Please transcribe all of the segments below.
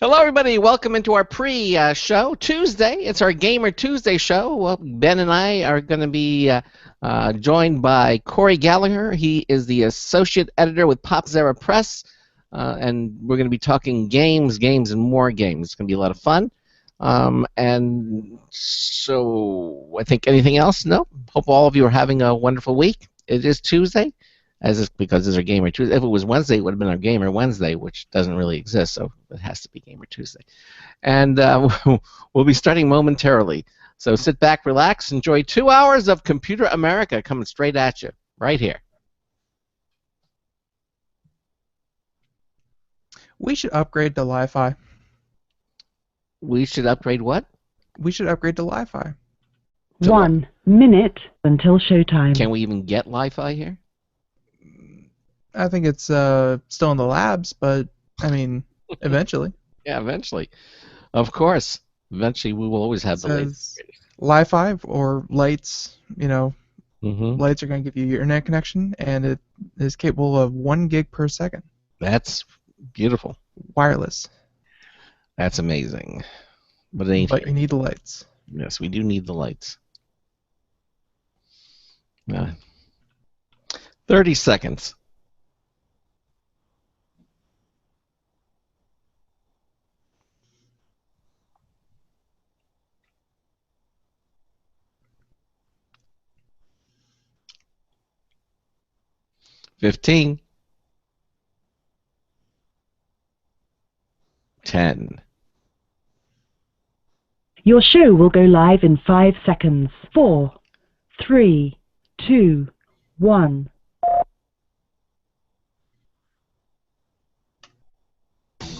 Hello, everybody. Welcome into our pre-show Tuesday. It's our Gamer Tuesday show. Well, Ben and I are going to be joined by Cory Galliher. He is the associate editor with Popzara Press, and we're going to be talking games, and more games. It's going to be a lot of fun. And so, I think anything else? No. Hope all of you are having a wonderful week. It is Tuesday. Because it's our Gamer Tuesday. If it was Wednesday, it would have been our Gamer Wednesday, which doesn't really exist, so it has to be Gamer Tuesday. And we'll be starting momentarily. So sit back, relax, enjoy 2 hours of Computer America coming straight at you, right here. We should upgrade to Li-Fi. We should upgrade what? We should upgrade to Li-Fi. 1 minute until showtime. Can we even get Li-Fi here? I think it's still in the labs, but I mean, eventually. Yeah, eventually. Of course. Eventually, we will always have the latest. Li-Fi or lights, you know, lights are going to give you your internet connection, and it is capable of 1 gig per second. That's beautiful. Wireless. That's amazing. But you need the lights. Yes, we do need the lights. 30 seconds. $15. 10. Your show will go live in 5 seconds. 4, 3, 2, 1.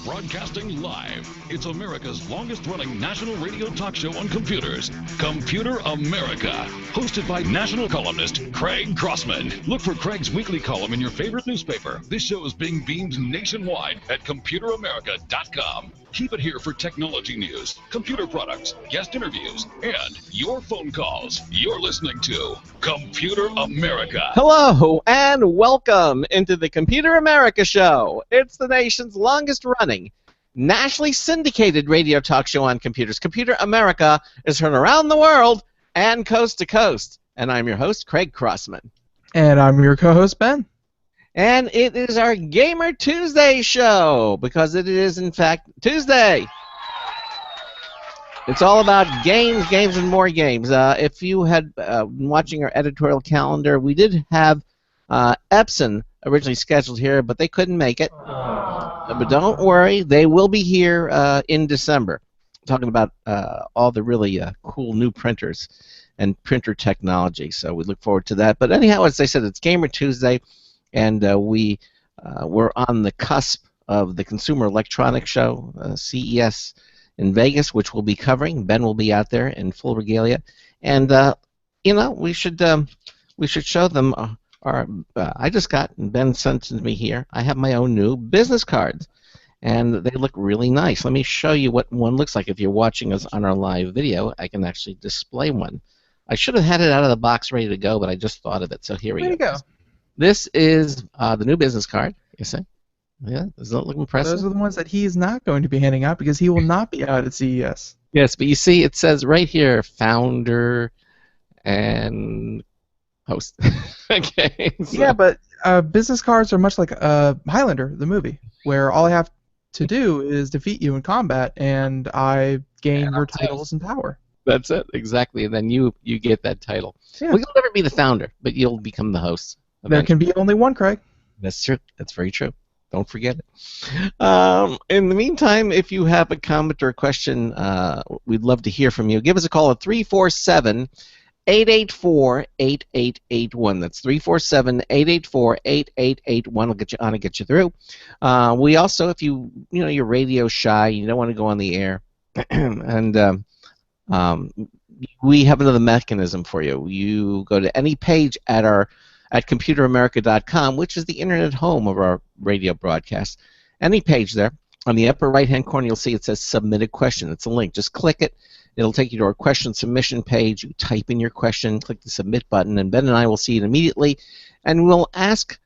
Broadcasting live, it's America's longest-running national radio talk show on computers, Computer America, hosted by national columnist Craig Crossman. Look for Craig's weekly column in your favorite newspaper. This show is being beamed nationwide at ComputerAmerica.com. Keep it here for technology news, computer products, guest interviews, and your phone calls. You're listening to Computer America. Hello, and welcome into the Computer America Show. It's the nation's longest-running, nationally syndicated radio talk show on computers. Computer America is heard around the world and coast to coast. And I'm your host, Craig Crossman. And I'm your co-host, Ben. And it is our Gamer Tuesday show, because it is, in fact, Tuesday. It's all about games, and more games. If you had been watching our editorial calendar, we did have Epson originally scheduled here, but they couldn't make it. But don't worry, they will be here in December, talking about all the really cool new printers and printer technology. So we look forward to that. But anyhow, as I said, it's Gamer Tuesday. And we're on the cusp of the Consumer Electronics Show, CES in Vegas, which we'll be covering. Ben will be out there in full regalia, and you know, we should show them our. I just got, and Ben sent it to me here. I have my own new business cards, and they look really nice. Let me show you what one looks like. If you're watching us on our live video, I can actually display one. I should have had it out of the box ready to go, but I just thought of it. So here we go. This is the new business card, you see? Yeah, does that look impressive? Those are the ones that he is not going to be handing out because he will not be out at CES. Yes, but you see it says right here, founder and host. Okay. So. Yeah, but business cards are much like Highlander, the movie, where all I have to do is defeat you in combat and I gain your titles and power. That's it, exactly. And then you get that title. Yeah. Well, you'll never be the founder, but you'll become the host. Eventually. There can be only one, Craig. That's true. That's very true. Don't forget it. In the meantime, if you have a comment or a question, we'd love to hear from you. Give us a call at 347-884-8881. That's 347-884-8881. We'll get you on and get you through. We also, if you're radio shy, you don't want to go on the air, and we have another mechanism for you. You go to any page at ComputerAmerica.com, which is the internet home of our radio broadcast. Any page there. On the upper right-hand corner, you'll see it says Submit a Question. It's a link. Just click it. It'll take you to our question submission page. You type in your question, click the Submit button, and Ben and I will see it immediately, and we'll ask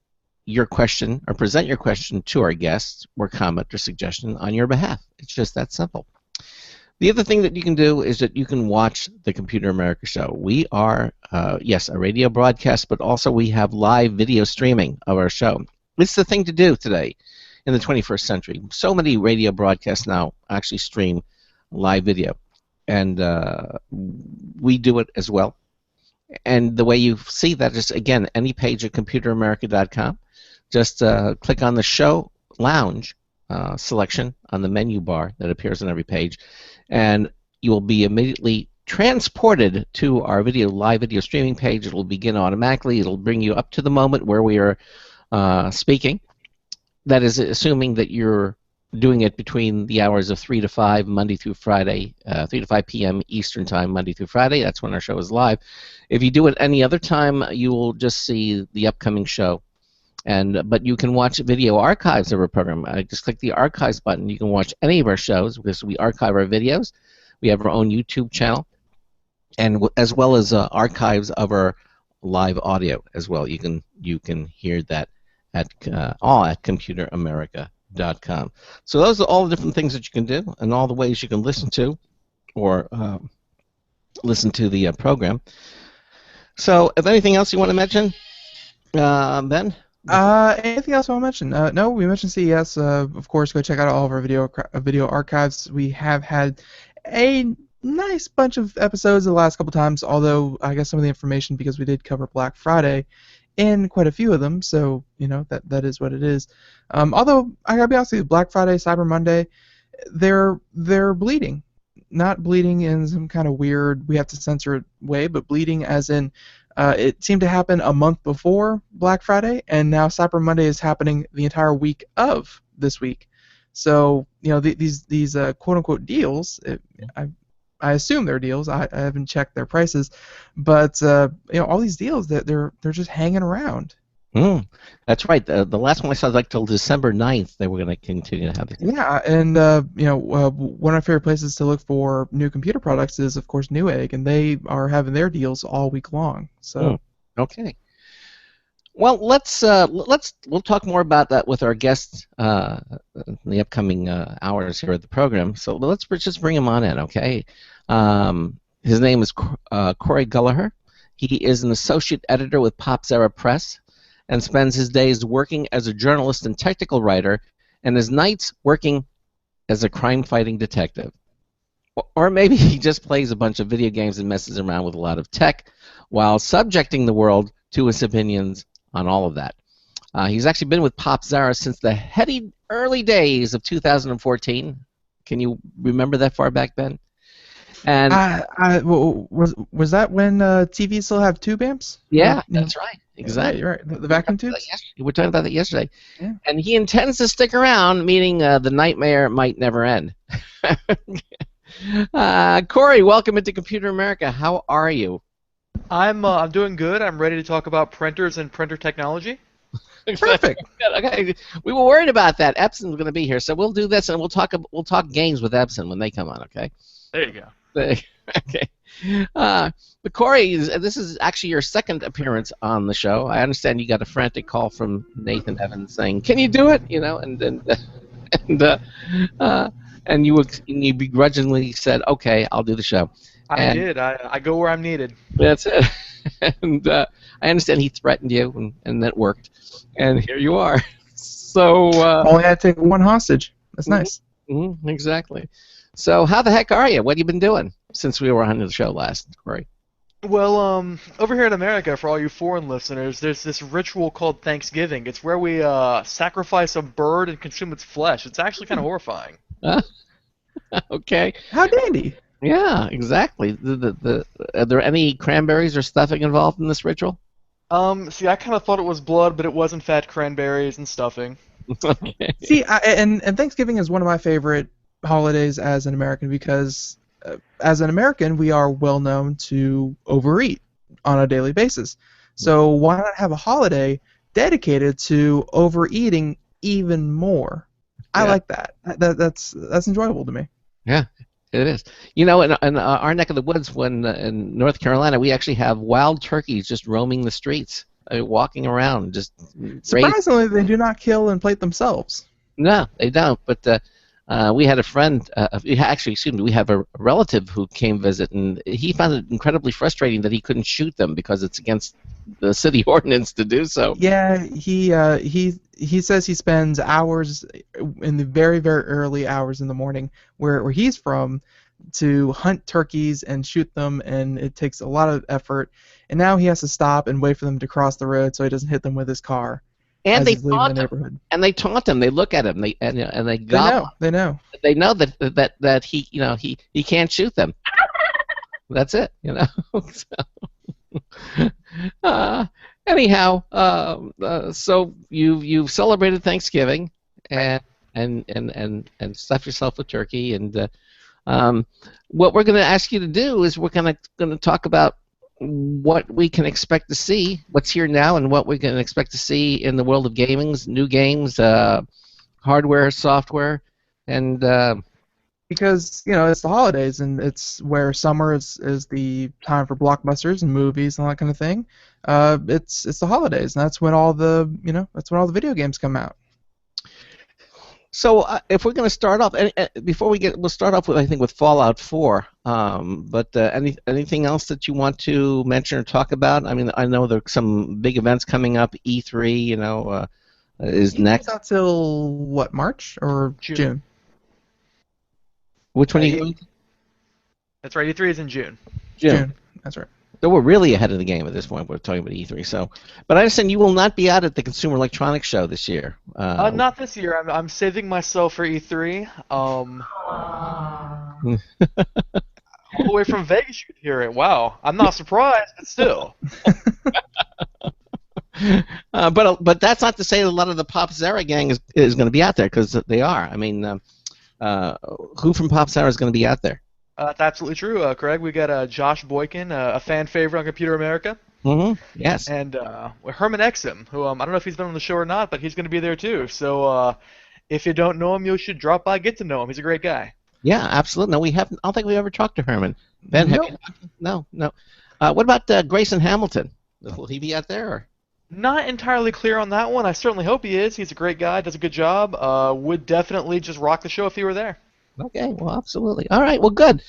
your question or present your question to our guests or comment or suggestion on your behalf. It's just that simple. The other thing that you can do is that you can watch the Computer America Show. We are, yes, a radio broadcast, but also we have live video streaming of our show. It's the thing to do today in the 21st century. So many radio broadcasts now actually stream live video, and we do it as well. And the way you see that is, again, any page at computeramerica.com. Just click on the show lounge selection on the menu bar that appears on every page, and you will be immediately transported to our live video streaming page. It will begin automatically. It will bring you up to the moment where we are speaking. That is assuming that you're doing it between the hours of 3 to 5 Monday through Friday, 3 to 5 p.m. Eastern Time Monday through Friday. That's when our show is live. If you do it any other time, you will just see the upcoming show. But you can watch video archives of our program. Just click the archives button. You can watch any of our shows because we archive our videos. We have our own YouTube channel, and as well as archives of our live audio as well. You can hear that all at computeramerica.com. So those are all the different things that you can do, and all the ways you can listen to or listen to the program. So, if anything else you want to mention, Ben? Anything else I want to mention? No, we mentioned CES. Of course, go check out all of our video archives. We have had a nice bunch of episodes the last couple times, although I guess some of the information, because we did cover Black Friday in quite a few of them, so that is what it is. Although I gotta be honest with you, Black Friday, Cyber Monday, they're bleeding. Not bleeding in some kind of weird, we have to censor it way, but bleeding as in it seemed to happen a month before Black Friday, and now Cyber Monday is happening the entire week of this week. So these quote-unquote deals, I assume they're deals. I haven't checked their prices, but all these deals that they're just hanging around. That's right. The last one I saw was like till December 9th. They were going to continue to have it. Yeah, and one of my favorite places to look for new computer products is, of course, Newegg, and they are having their deals all week long. So okay. Well, we'll talk more about that with our guests in the upcoming hours here at the program. So let's just bring him on in, okay? His name is Cory Galliher. He is an associate editor with Popzara Press, and spends his days working as a journalist and technical writer, and his nights working as a crime-fighting detective. Or maybe he just plays a bunch of video games and messes around with a lot of tech while subjecting the world to his opinions on all of that. He's actually been with Popzara since the heady early days of 2014. Can you remember that far back, Ben? And was that when TV still have tube amps? Yeah, that's right. Exactly. You're right. The vacuum tubes? We were talking about that yesterday. Yeah. And he intends to stick around, meaning the nightmare might never end. Cory, welcome into Computer America. How are you? I'm doing good. I'm ready to talk about printers and printer technology. Perfect. Okay. We were worried about that. Epson's going to be here, so we'll do this, and we'll talk games with Epson when they come on. Okay. There you go. Okay. But Cory, this is actually your second appearance on the show. I understand you got a frantic call from Nathan Evans saying, "Can you do it?" And you begrudgingly said, "Okay, I'll do the show." I did. I go where I'm needed. That's it. And I understand he threatened you, and that worked. And here you are. So only had to take one hostage. That's nice. Exactly. So how the heck are you? What have you been doing since we were on the show last, Cory? Well, over here in America, for all you foreign listeners, there's this ritual called Thanksgiving. It's where we sacrifice a bird and consume its flesh. It's actually kind of horrifying. Okay. How dandy. Yeah, exactly. Are there any cranberries or stuffing involved in this ritual? See, I kind of thought it was blood, but it was in fact cranberries and stuffing. Okay. See, and Thanksgiving is one of my favorite holidays as an American because as an American we are well known to overeat on a daily basis. So why not have a holiday dedicated to overeating even more? I like that. That's enjoyable to me. Yeah, it is. In our neck of the woods, when in North Carolina, we actually have wild turkeys just roaming the streets. walking around just. Surprisingly, they do not kill and plate themselves. No, they don't. But we had a friend. Excuse me. We have a relative who came visit, and he found it incredibly frustrating that he couldn't shoot them because it's against the city ordinance to do so. Yeah, he says he spends hours in the very, very early hours in the morning where he's from to hunt turkeys and shoot them, and it takes a lot of effort. And now he has to stop and wait for them to cross the road so he doesn't hit them with his car. And they he's leaving taunt the him. neighborhood. And they taunt him. They look at him. And they gobble. They know. They know that he can't shoot them. That's it. So, anyhow, so you've celebrated Thanksgiving and stuffed yourself with turkey, and what we're going to ask you to do is we're going to talk about what we can expect to see, what's here now, and what we can expect to see in the world of gaming, new games, hardware, software, and because it's the holidays and it's where summer is the time for blockbusters and movies and all that kind of thing. It's the holidays, and that's when all the video games come out. So if we're going to start off, we'll start off with Fallout 4. But anything else that you want to mention or talk about? I mean, I know there's some big events coming up. E3, is next. Not till what, March or June? Which one are you going? That's right. E3 is in June. June. That's right. So we're really ahead of the game at this point. We're talking about E3. So, but I understand you will not be out at the Consumer Electronics Show this year. Not this year. I'm saving myself for E3. All the way from Vegas, you could hear it. Wow, I'm not surprised, but still. But that's not to say that a lot of the Popzara gang is going to be out there, because they are. I mean, who from Popzara is going to be out there? That's absolutely true, Craig. We got Josh Boykin, a fan favorite on Computer America. Mm-hmm. Yes. And Herman Exum, who I don't know if he's been on the show or not, but he's going to be there too. So if you don't know him, you should drop by, get to know him. He's a great guy. Yeah, absolutely. No, we haven't. I don't think we ever talked to Herman. Ben, Nope. have you? No. What about Grayson Hamilton? Will he be out there? Or? Not entirely clear on that one. I certainly hope he is. He's a great guy, does a good job. Would definitely just rock the show if he were there. Okay, well, absolutely. All right, well, good.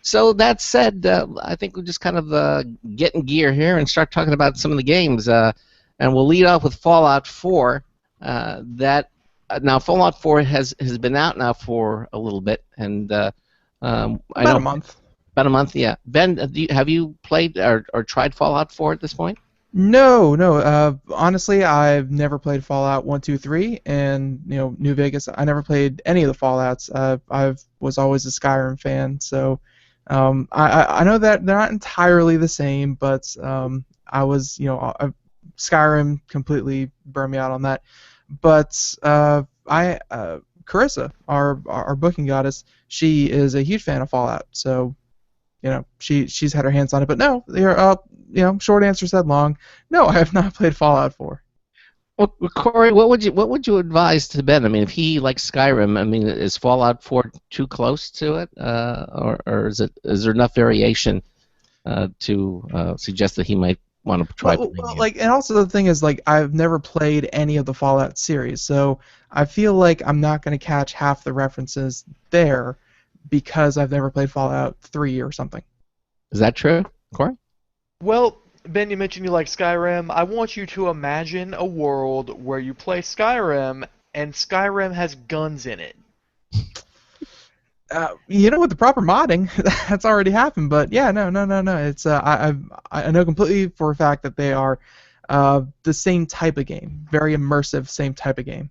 So that said, I think we'll just kind of get in gear here and start talking about some of the games. And we'll lead off with Fallout 4. Now, Fallout 4 has been out now for a little bit, and about a month. About a month, yeah. Ben, have you played or tried Fallout 4 at this point? No. Honestly, I've never played Fallout 1, 2, 3, and New Vegas. I never played any of the Fallouts. I was always a Skyrim fan, so I know that they're not entirely the same, but I was Skyrim completely burned me out on that. But Carissa, our booking goddess, she is a huge fan of Fallout, so she's had her hands on it. But no, short answer said long. No, I have not played Fallout 4. Well, Cory, what would you advise to Ben? I mean, if he likes Skyrim, I mean, is Fallout 4 too close to it, or is there enough variation to suggest that he might want to try? And also the thing is, I've never played any of the Fallout series, so I feel like I'm not going to catch half the references there because I've never played Fallout 3 or something. Is that true, Cory? Well, Ben, you mentioned you like Skyrim. I want you to imagine a world where you play Skyrim and Skyrim has guns in it. With the proper modding, that's already happened. But yeah, no. It's I know completely for a fact that they are the same type of game, very immersive, same type of game.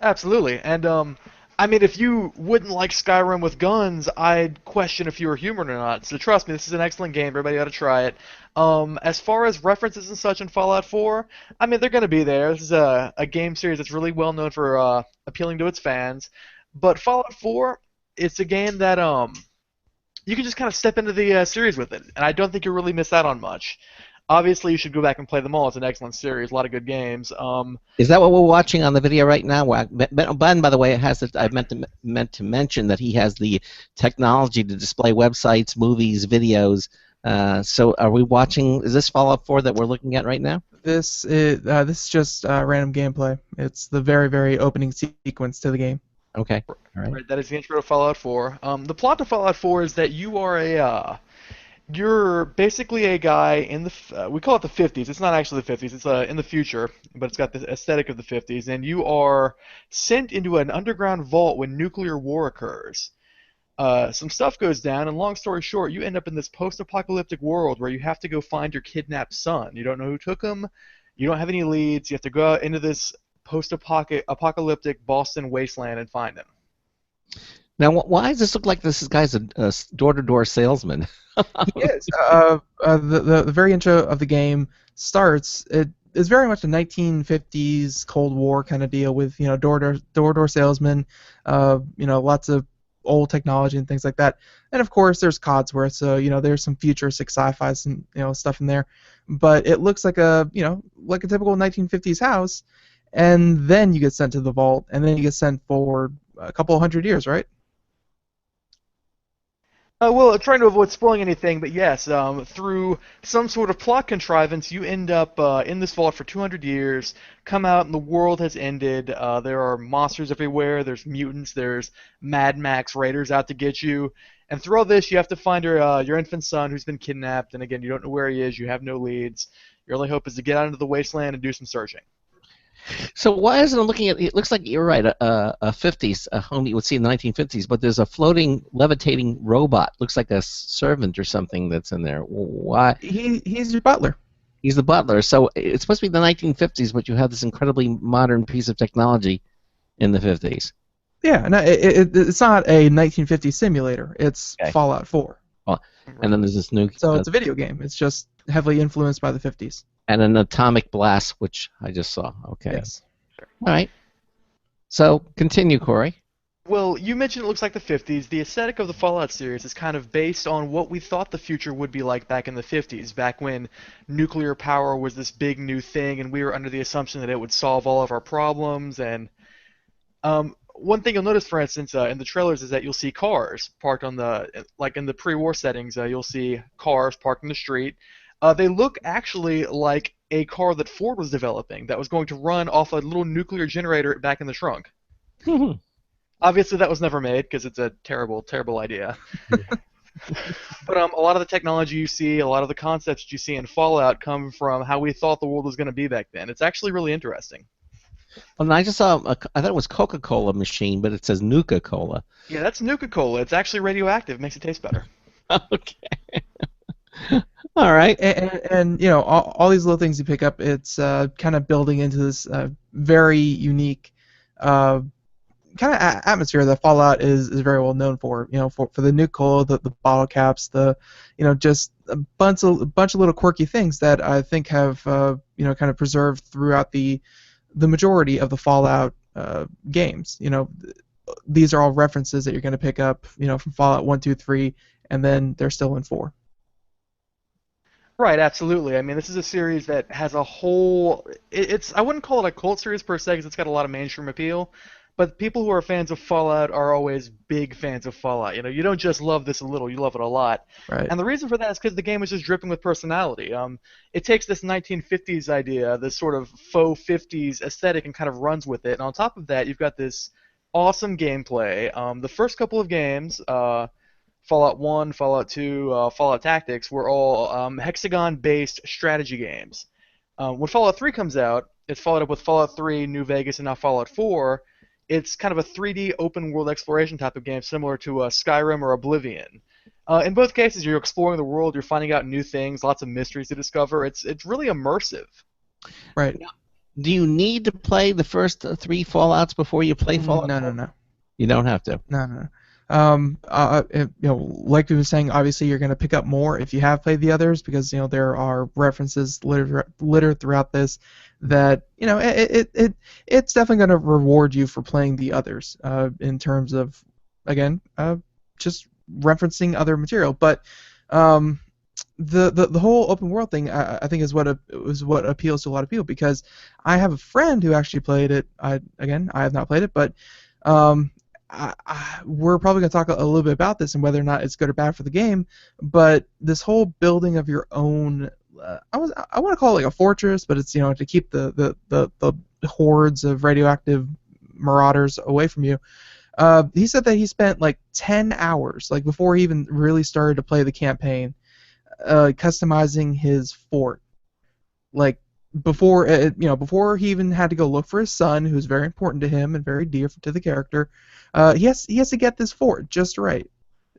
Absolutely, and I mean, if you wouldn't like Skyrim with guns, I'd question if you were human or not. So trust me, this is an excellent game. Everybody ought to try it. As far as references and such in Fallout 4, I mean, they're going to be there. This is a game series that's really well known for appealing to its fans. But Fallout 4, it's a game that you can just kind of step into the series with it, and I don't think you'll really miss out on much. Obviously, you should go back and play them all. It's an excellent series, a lot of good games. Is that what we're watching on the video right now? Ben, by the way, I meant to mention that he has the technology to display websites, movies, videos So are we watching? Is this Fallout 4 that we're looking at right now? This is just random gameplay. It's the very, very opening sequence to the game. Okay. All right. Right, that is the intro to Fallout 4. The plot to Fallout 4 is that you are you're basically a guy in the we call it the 50s. It's not actually the 50s. It's in the future, but it's got the aesthetic of the 50s, and you are sent into an underground vault when nuclear war occurs. Some stuff goes down, and long story short, you end up in this post-apocalyptic world where you have to go find your kidnapped son. You don't know who took him. You don't have any leads. You have to go out into this post-apocalyptic Boston wasteland and find him. Now, why does this look like this guy's a door-to-door salesman? Yes. The very intro of the game starts. It is very much a 1950s Cold War kind of deal with door-to-door salesmen. Lots of old technology and things like that. And of course, there's Codsworth, so there's some futuristic sci-fi and stuff in there. But it looks like a typical 1950s house. And then you get sent to the vault, and then you get sent for a couple hundred years, right? Well, trying to avoid spoiling anything, but yes, through some sort of plot contrivance, you end up in this vault for 200 years, come out, and the world has ended. There are monsters everywhere, there's mutants, there's Mad Max raiders out to get you, and through all this, you have to find your infant son who's been kidnapped, and again, you don't know where he is, you have no leads. Your only hope is to get out into the wasteland and do some searching. So why isn't it looking at? It looks like you're right. A 50s home you would see in the 1950s, but there's a floating, levitating robot. Looks like a servant or something that's in there. Why? He's your butler. He's the butler. So it's supposed to be the 1950s, but you have this incredibly modern piece of technology in the 50s. Yeah, no, it's not a 1950s simulator. It's Okay. Fallout 4. Oh, and then there's this new. So it's a video game. It's just heavily influenced by the 50s. And an atomic blast, which I just saw. Okay. Yes. All right. So continue, Cory. Well, you mentioned it looks like the 50s. The aesthetic of the Fallout series is kind of based on what we thought the future would be like back in the 50s, back when nuclear power was this big new thing, and we were under the assumption that it would solve all of our problems. And one thing you'll notice, for instance, in the trailers is that you'll see cars parked on like in the pre-war settings, you'll see cars parked in the street. They look actually like a car that Ford was developing that was going to run off a little nuclear generator back in the trunk. Obviously, that was never made because it's a terrible, terrible idea. But a lot of the technology you see, a lot of the concepts you see in Fallout come from how we thought the world was going to be back then. It's actually really interesting. Well, and I just saw. I thought it was Coca-Cola machine, but it says Nuka-Cola. Yeah, that's Nuka-Cola. It's actually radioactive. Makes it taste better. Okay. All right. And all these little things you pick up, it's kind of building into this very unique kind of atmosphere that Fallout is very well known for. For the Nuka-Cola, the bottle caps, just a bunch of little quirky things that I think have kind of preserved throughout the majority of the Fallout games. These are all references that you're going to pick up, from Fallout 1, 2, 3, and then they're still in 4. Right, absolutely. I mean, this is a series that has a whole. I wouldn't call it a cult series per se because it's got a lot of mainstream appeal. But people who are fans of Fallout are always big fans of Fallout. You don't just love this a little, you love it a lot. Right. And the reason for that is because the game is just dripping with personality. It takes this 1950s idea, this sort of faux 50s aesthetic, and kind of runs with it. And on top of that, you've got this awesome gameplay. The first couple of games, Fallout 1, Fallout 2, Fallout Tactics, were all hexagon-based strategy games. When Fallout 3 comes out, it's followed up with Fallout 3, New Vegas, and now Fallout 4. It's kind of a 3D open-world exploration type of game, similar to Skyrim or Oblivion. In both cases, you're exploring the world, you're finding out new things, lots of mysteries to discover. It's really immersive. Right. Do you need to play the first 3 Fallouts before you play Fallout? No. You don't have to. No. Like we were saying, obviously you're going to pick up more if you have played the others because there are references littered throughout this that it's definitely going to reward you for playing the others in terms of just referencing other material. But the whole open world thing I think is what appeals to a lot of people because I have a friend who actually played it. I have not played it, but we're probably going to talk a little bit about this and whether or not it's good or bad for the game, but this whole building of your own, I want to call it like a fortress, but it's, to keep the hordes of radioactive marauders away from you. He said that he spent like 10 hours, like before he even really started to play the campaign, customizing his fort. Like before he even had to go look for his son, who's very important to him and very dear to the character. He has to get this fort just right.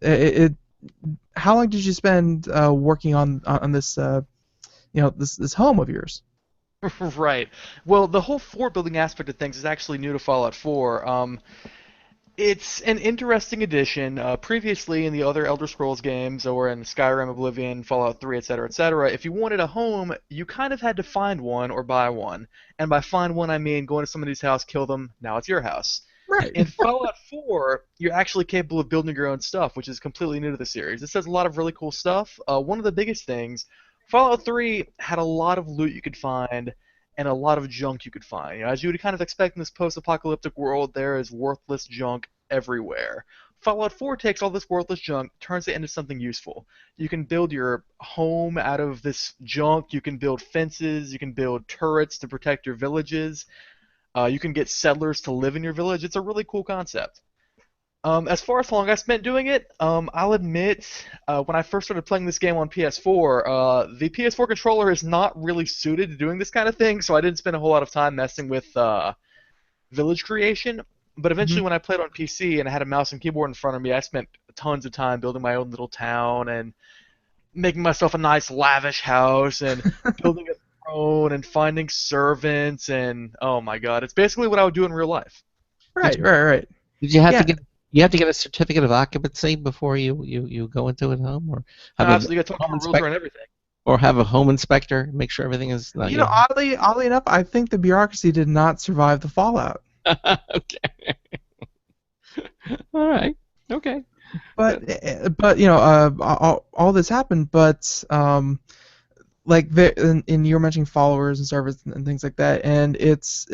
How long did you spend working on this this home of yours? Right. Well, the whole fort building aspect of things is actually new to Fallout 4. It's an interesting addition. Previously, in the other Elder Scrolls games, or in Skyrim, Oblivion, Fallout 3, etc., if you wanted a home, you kind of had to find one or buy one. And by find one, I mean go into somebody's house, kill them, now it's your house. Right. In Fallout 4, you're actually capable of building your own stuff, which is completely new to the series. This has a lot of really cool stuff. One of the biggest things, Fallout 3 had a lot of loot you could find, and a lot of junk you could find. As you would kind of expect in this post-apocalyptic world, there is worthless junk everywhere. Fallout 4 takes all this worthless junk, turns it into something useful. You can build your home out of this junk, you can build fences, you can build turrets to protect your villages, you can get settlers to live in your village. It's a really cool concept. As far as how long I spent doing it, I'll admit, when I first started playing this game on PS4, the PS4 controller is not really suited to doing this kind of thing, so I didn't spend a whole lot of time messing with village creation. But eventually, when I played on PC and I had a mouse and keyboard in front of me, I spent tons of time building my own little town and making myself a nice, lavish house and building a throne and finding servants, and oh my god, it's basically what I would do in real life. Right. Did you have to get? You have to get a certificate of occupancy before you go into a home, or have Absolutely, you got to talk to a realtor and everything. or have a home inspector make sure everything is. Oddly enough, I think the bureaucracy did not survive the fallout. Okay. All right. Okay. But all this happened, but like and you were mentioning followers and servers and things like that, and it's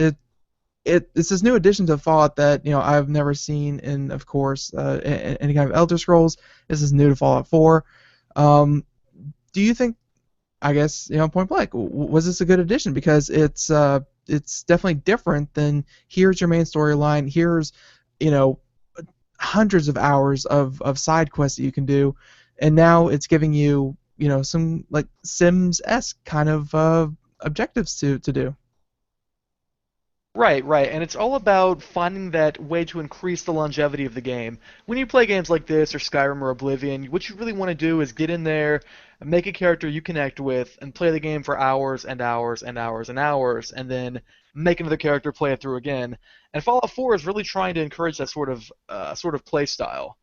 this new addition to Fallout that I've never seen in, of course, any kind of Elder Scrolls. This is new to Fallout 4. Do you think, I guess, point blank, was this a good addition? Because it's definitely different than here's your main storyline, here's hundreds of hours of side quests that you can do, and now it's giving you some like Sims-esque kind of objectives to do. Right, and it's all about finding that way to increase the longevity of the game. When you play games like this, or Skyrim, or Oblivion, what you really want to do is get in there, make a character you connect with, and play the game for hours and hours and hours and hours, and then make another character play it through again. And Fallout 4 is really trying to encourage that sort of play style.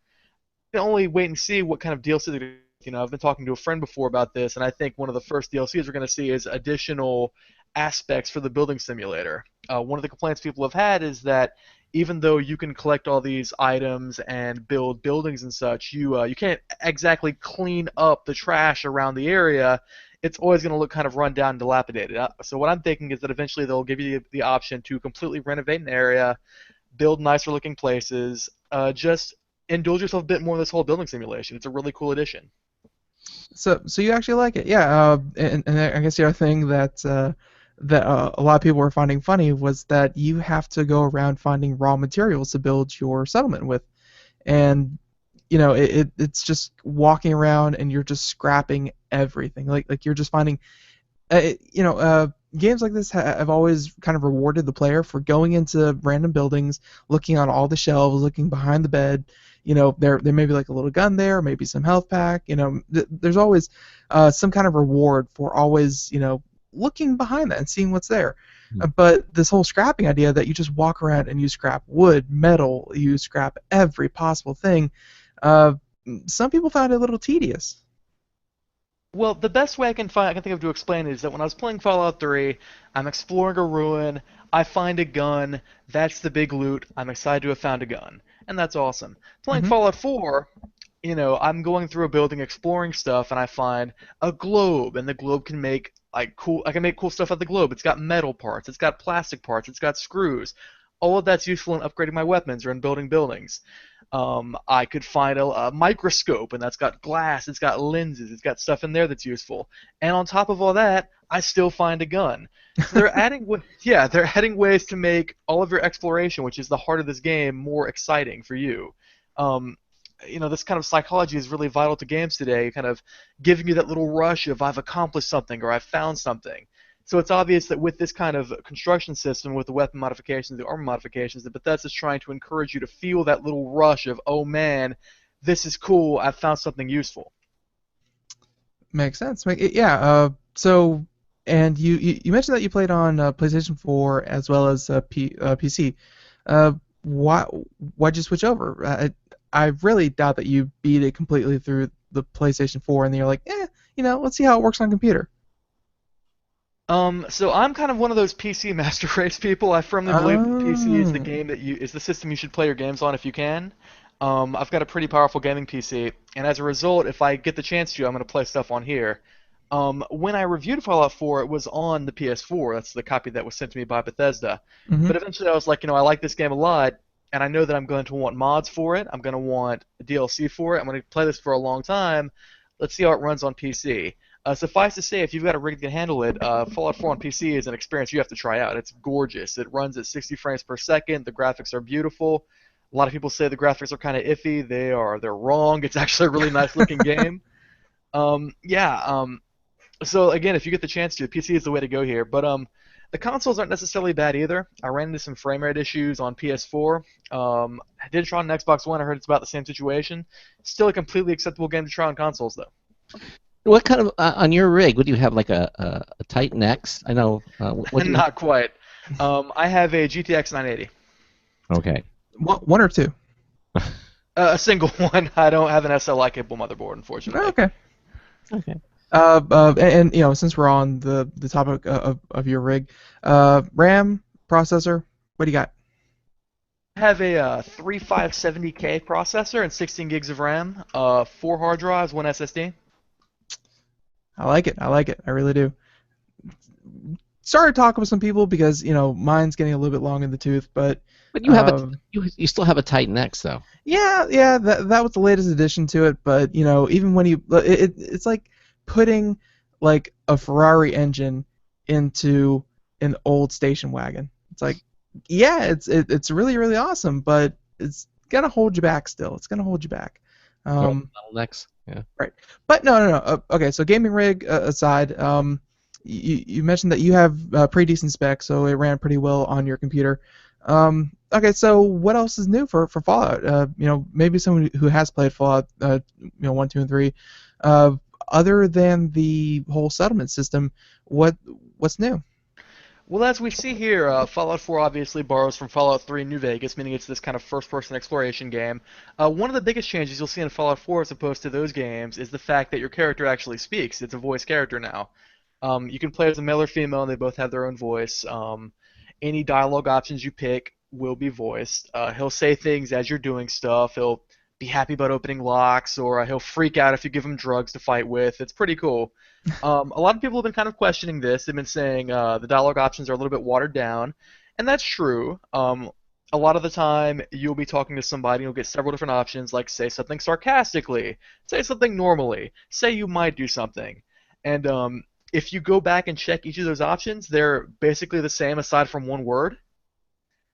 You can only wait and see what kind of DLC they're. I've been talking to a friend before about this, and I think one of the first DLCs we're going to see is additional aspects for the building simulator. One of the complaints people have had is that even though you can collect all these items and build buildings and such, you can't exactly clean up the trash around the area. It's always going to look kind of run down and dilapidated. So what I'm thinking is that eventually they'll give you the option to completely renovate an area, build nicer looking places, just indulge yourself a bit more in this whole building simulation. It's a really cool addition. So you actually like it, yeah. And I guess the other thing that a lot of people were finding funny was that you have to go around finding raw materials to build your settlement with, and it's just walking around and you're just scrapping everything. Like you're just finding, games like this have always kind of rewarded the player for going into random buildings, looking on all the shelves, looking behind the bed. There may be like a little gun there, maybe some health pack. There's always some kind of reward for always, looking behind that and seeing what's there. But this whole scrapping idea that you just walk around and you scrap wood, metal, you scrap every possible thing, some people found it a little tedious. Well, the best way I can think of to explain it is that when I was playing Fallout 3, I'm exploring a ruin, I find a gun, that's the big loot, I'm excited to have found a gun, and that's awesome. Playing Fallout 4, I'm going through a building exploring stuff, and I find a globe, and the globe can make I can make cool stuff out of the globe. It's got metal parts, it's got plastic parts, it's got screws. All of that's useful in upgrading my weapons or in building buildings. I could find a microscope, and that's got glass, it's got lenses, it's got stuff in there that's useful. And on top of all that, I still find a gun. So they're they're adding ways to make all of your exploration, which is the heart of this game, more exciting for you. Um, this kind of psychology is really vital to games today, kind of giving you that little rush of I've accomplished something or I've found something. So it's obvious that with this kind of construction system, with the weapon modifications, the armor modifications, that Bethesda's trying to encourage you to feel that little rush of, oh man, this is cool, I've found something useful. Makes sense. Yeah. So, and you mentioned that you played on PlayStation 4 as well as PC. Why'd you switch over? I really doubt that you beat it completely through the PlayStation 4, and then you're like, let's see how it works on computer. So I'm kind of one of those PC master race people. I firmly believe that PC is the system you should play your games on if you can. I've got a pretty powerful gaming PC, and as a result, if I get the chance to, I'm going to play stuff on here. When I reviewed Fallout 4, it was on the PS4. That's the copy that was sent to me by Bethesda. Mm-hmm. But eventually I was like, I like this game a lot, and I know that I'm going to want mods for it. I'm going to want DLC for it. I'm going to play this for a long time. Let's see how it runs on PC. Suffice to say, if you've got a rig that can handle it, Fallout 4 on PC is an experience you have to try out. It's gorgeous. It runs at 60 frames per second. The graphics are beautiful. A lot of people say the graphics are kind of iffy. They're wrong. It's actually a really nice looking game. So again, if you get the chance to, PC is the way to go here. But the consoles aren't necessarily bad either. I ran into some frame rate issues on PS4. I did try on Xbox One. I heard it's about the same situation. Still a completely acceptable game to try on consoles, though. What kind of on your rig? Would you have like a Titan X? I know. Not quite. I have a GTX 980. Okay. One or two? A single one. I don't have an SLI capable motherboard, unfortunately. Okay. And since we're on the topic of your rig, RAM, processor, what do you got? I have a 3570K processor and 16 gigs of RAM, 4 hard drives, 1 SSD. I like it. I really do. Started talking with some people because mine's getting a little bit long in the tooth, but you have you still have a Titan X though. Yeah. That was the latest addition to it, but even when it's like putting like a Ferrari engine into an old station wagon. It's like, yeah, it's really really awesome, but it's gonna hold you back still. It's gonna hold you back. Next. Yeah. Right. But no. Okay, so gaming rig aside, you mentioned that you have pretty decent specs, so it ran pretty well on your computer. Okay, so what else is new for Fallout? Maybe someone who has played Fallout, 1, 2, and 3. Other than the whole settlement system, what's new? Well, as we see here, Fallout 4 obviously borrows from Fallout 3 New Vegas, meaning it's this kind of first-person exploration game. One of the biggest changes you'll see in Fallout 4 as opposed to those games is the fact that your character actually speaks. It's a voice character now. You can play as a male or female, and they both have their own voice. Any dialogue options you pick will be voiced. He'll say things as you're doing stuff. He'll be happy about opening locks, or he'll freak out if you give him drugs to fight with. It's pretty cool. A lot of people have been kind of questioning this. They've been saying the dialogue options are a little bit watered down, and that's true. A lot of the time, you'll be talking to somebody, and you'll get several different options, like say something sarcastically, say something normally, say you might do something. And if you go back and check each of those options, they're basically the same aside from one word.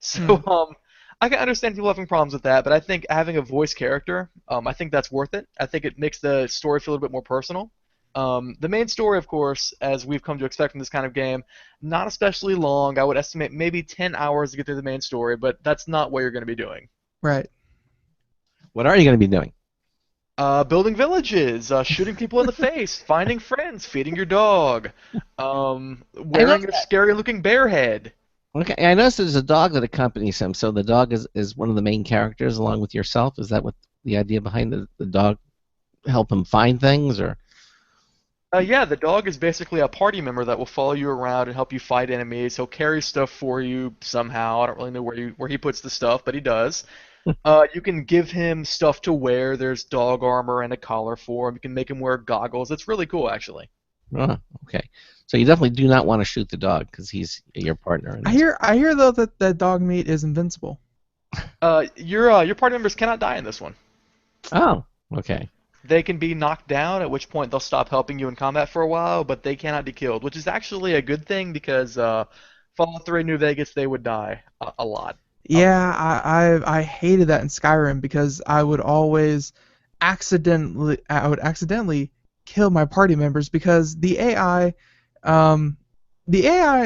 So I can understand people having problems with that, but I think having a voice character, I think that's worth it. I think it makes the story feel a little bit more personal. The main story, of course, as we've come to expect from this kind of game, not especially long. I would estimate maybe 10 hours to get through the main story, but that's not what you're going to be doing. Right. What are you going to be doing? Building villages, shooting people in the face, finding friends, feeding your dog, wearing a scary-looking bear head. Okay, I noticed there's a dog that accompanies him, so the dog is one of the main characters along with yourself. Is that what the idea behind the dog help him find things, or? Yeah, the dog is basically a party member that will follow you around and help you fight enemies. He'll carry stuff for you somehow. I don't really know where he puts the stuff, but he does. You can give him stuff to wear. There's dog armor and a collar for him. You can make him wear goggles. It's really cool, actually. Oh, okay. So you definitely do not want to shoot the dog because he's your partner. In I this. hear though that dog meat is invincible. Your party members cannot die in this one. Oh, okay. They can be knocked down, at which point they'll stop helping you in combat for a while, but they cannot be killed, which is actually a good thing because Fallout 3 New Vegas, they would die a lot. Yeah, I hated that in Skyrim because I would accidentally kill my party members because the AI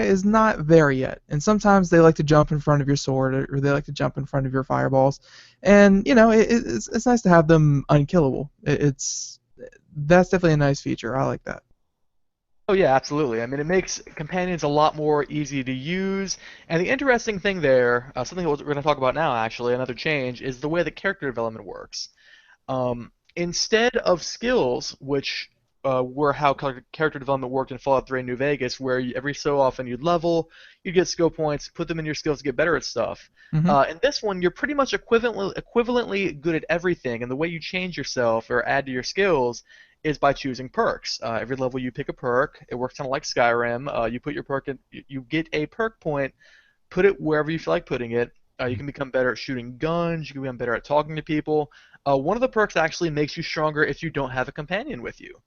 is not there yet, and sometimes they like to jump in front of your sword or they like to jump in front of your fireballs, and it's nice to have them unkillable. That's definitely a nice feature. I like that. Oh yeah, absolutely. I mean, it makes companions a lot more easy to use. And the interesting thing there, something that we're going to talk about now, actually, another change, is the way that character development works. Instead of skills, which were how character development worked in Fallout 3 and New Vegas, where every so often you'd level, you'd get skill points, put them in your skills to get better at stuff. In this one, you're pretty much equivalently good at everything, and the way you change yourself or add to your skills is by choosing perks. Every level you pick a perk. It works kind of like Skyrim. You put your perk in, you get a perk point, put it wherever you feel like putting it. You can become better at shooting guns. You can become better at talking to people. One of the perks actually makes you stronger if you don't have a companion with you.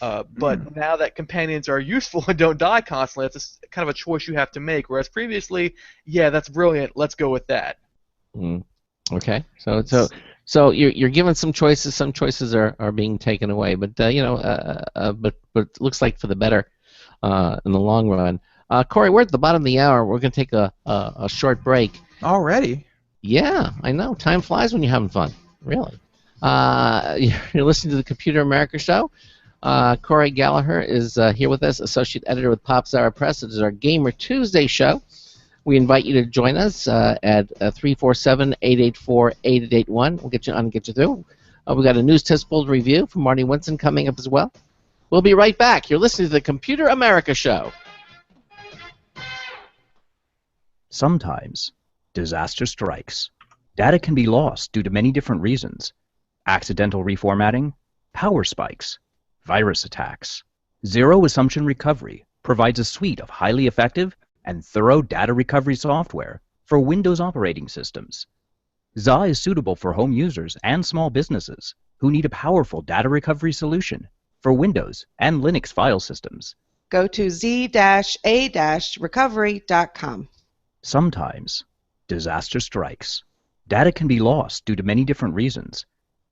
But now that companions are useful and don't die constantly, it's kind of a choice you have to make. Whereas previously, yeah, that's brilliant. Let's go with that. Okay. So you're given some choices. Some choices are being taken away, but but it looks like for the better in the long run. Cory, we're at the bottom of the hour. We're going to take a short break. Already? Yeah, I know. Time flies when you're having fun. Really. You're listening to the Computer America Show. Cory Galliher is here with us, associate editor with Popzara Press. It is our Gamer Tuesday show. We invite you to join us at 347-884-8881. We'll get you on and get you through. We've got a news test build review from Marty Winston coming up as well. We'll be right back. You're listening to the Computer America Show. Sometimes, disaster strikes. Data can be lost due to many different reasons. Accidental reformatting, power spikes, virus attacks. Zero Assumption Recovery provides a suite of highly effective and thorough data recovery software for Windows operating systems. ZA is suitable for home users and small businesses who need a powerful data recovery solution for Windows and Linux file systems. Go to z-a-recovery.com. Sometimes, disaster strikes. Data can be lost due to many different reasons.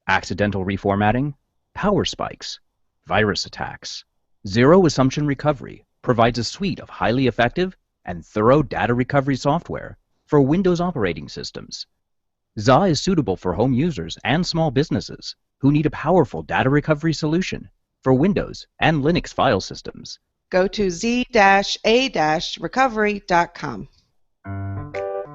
Accidental reformatting, power spikes, virus attacks. Zero Assumption Recovery provides a suite of highly effective and thorough data recovery software for Windows operating systems. ZA is suitable for home users and small businesses who need a powerful data recovery solution for Windows and Linux file systems. Go to z-a-recovery.com.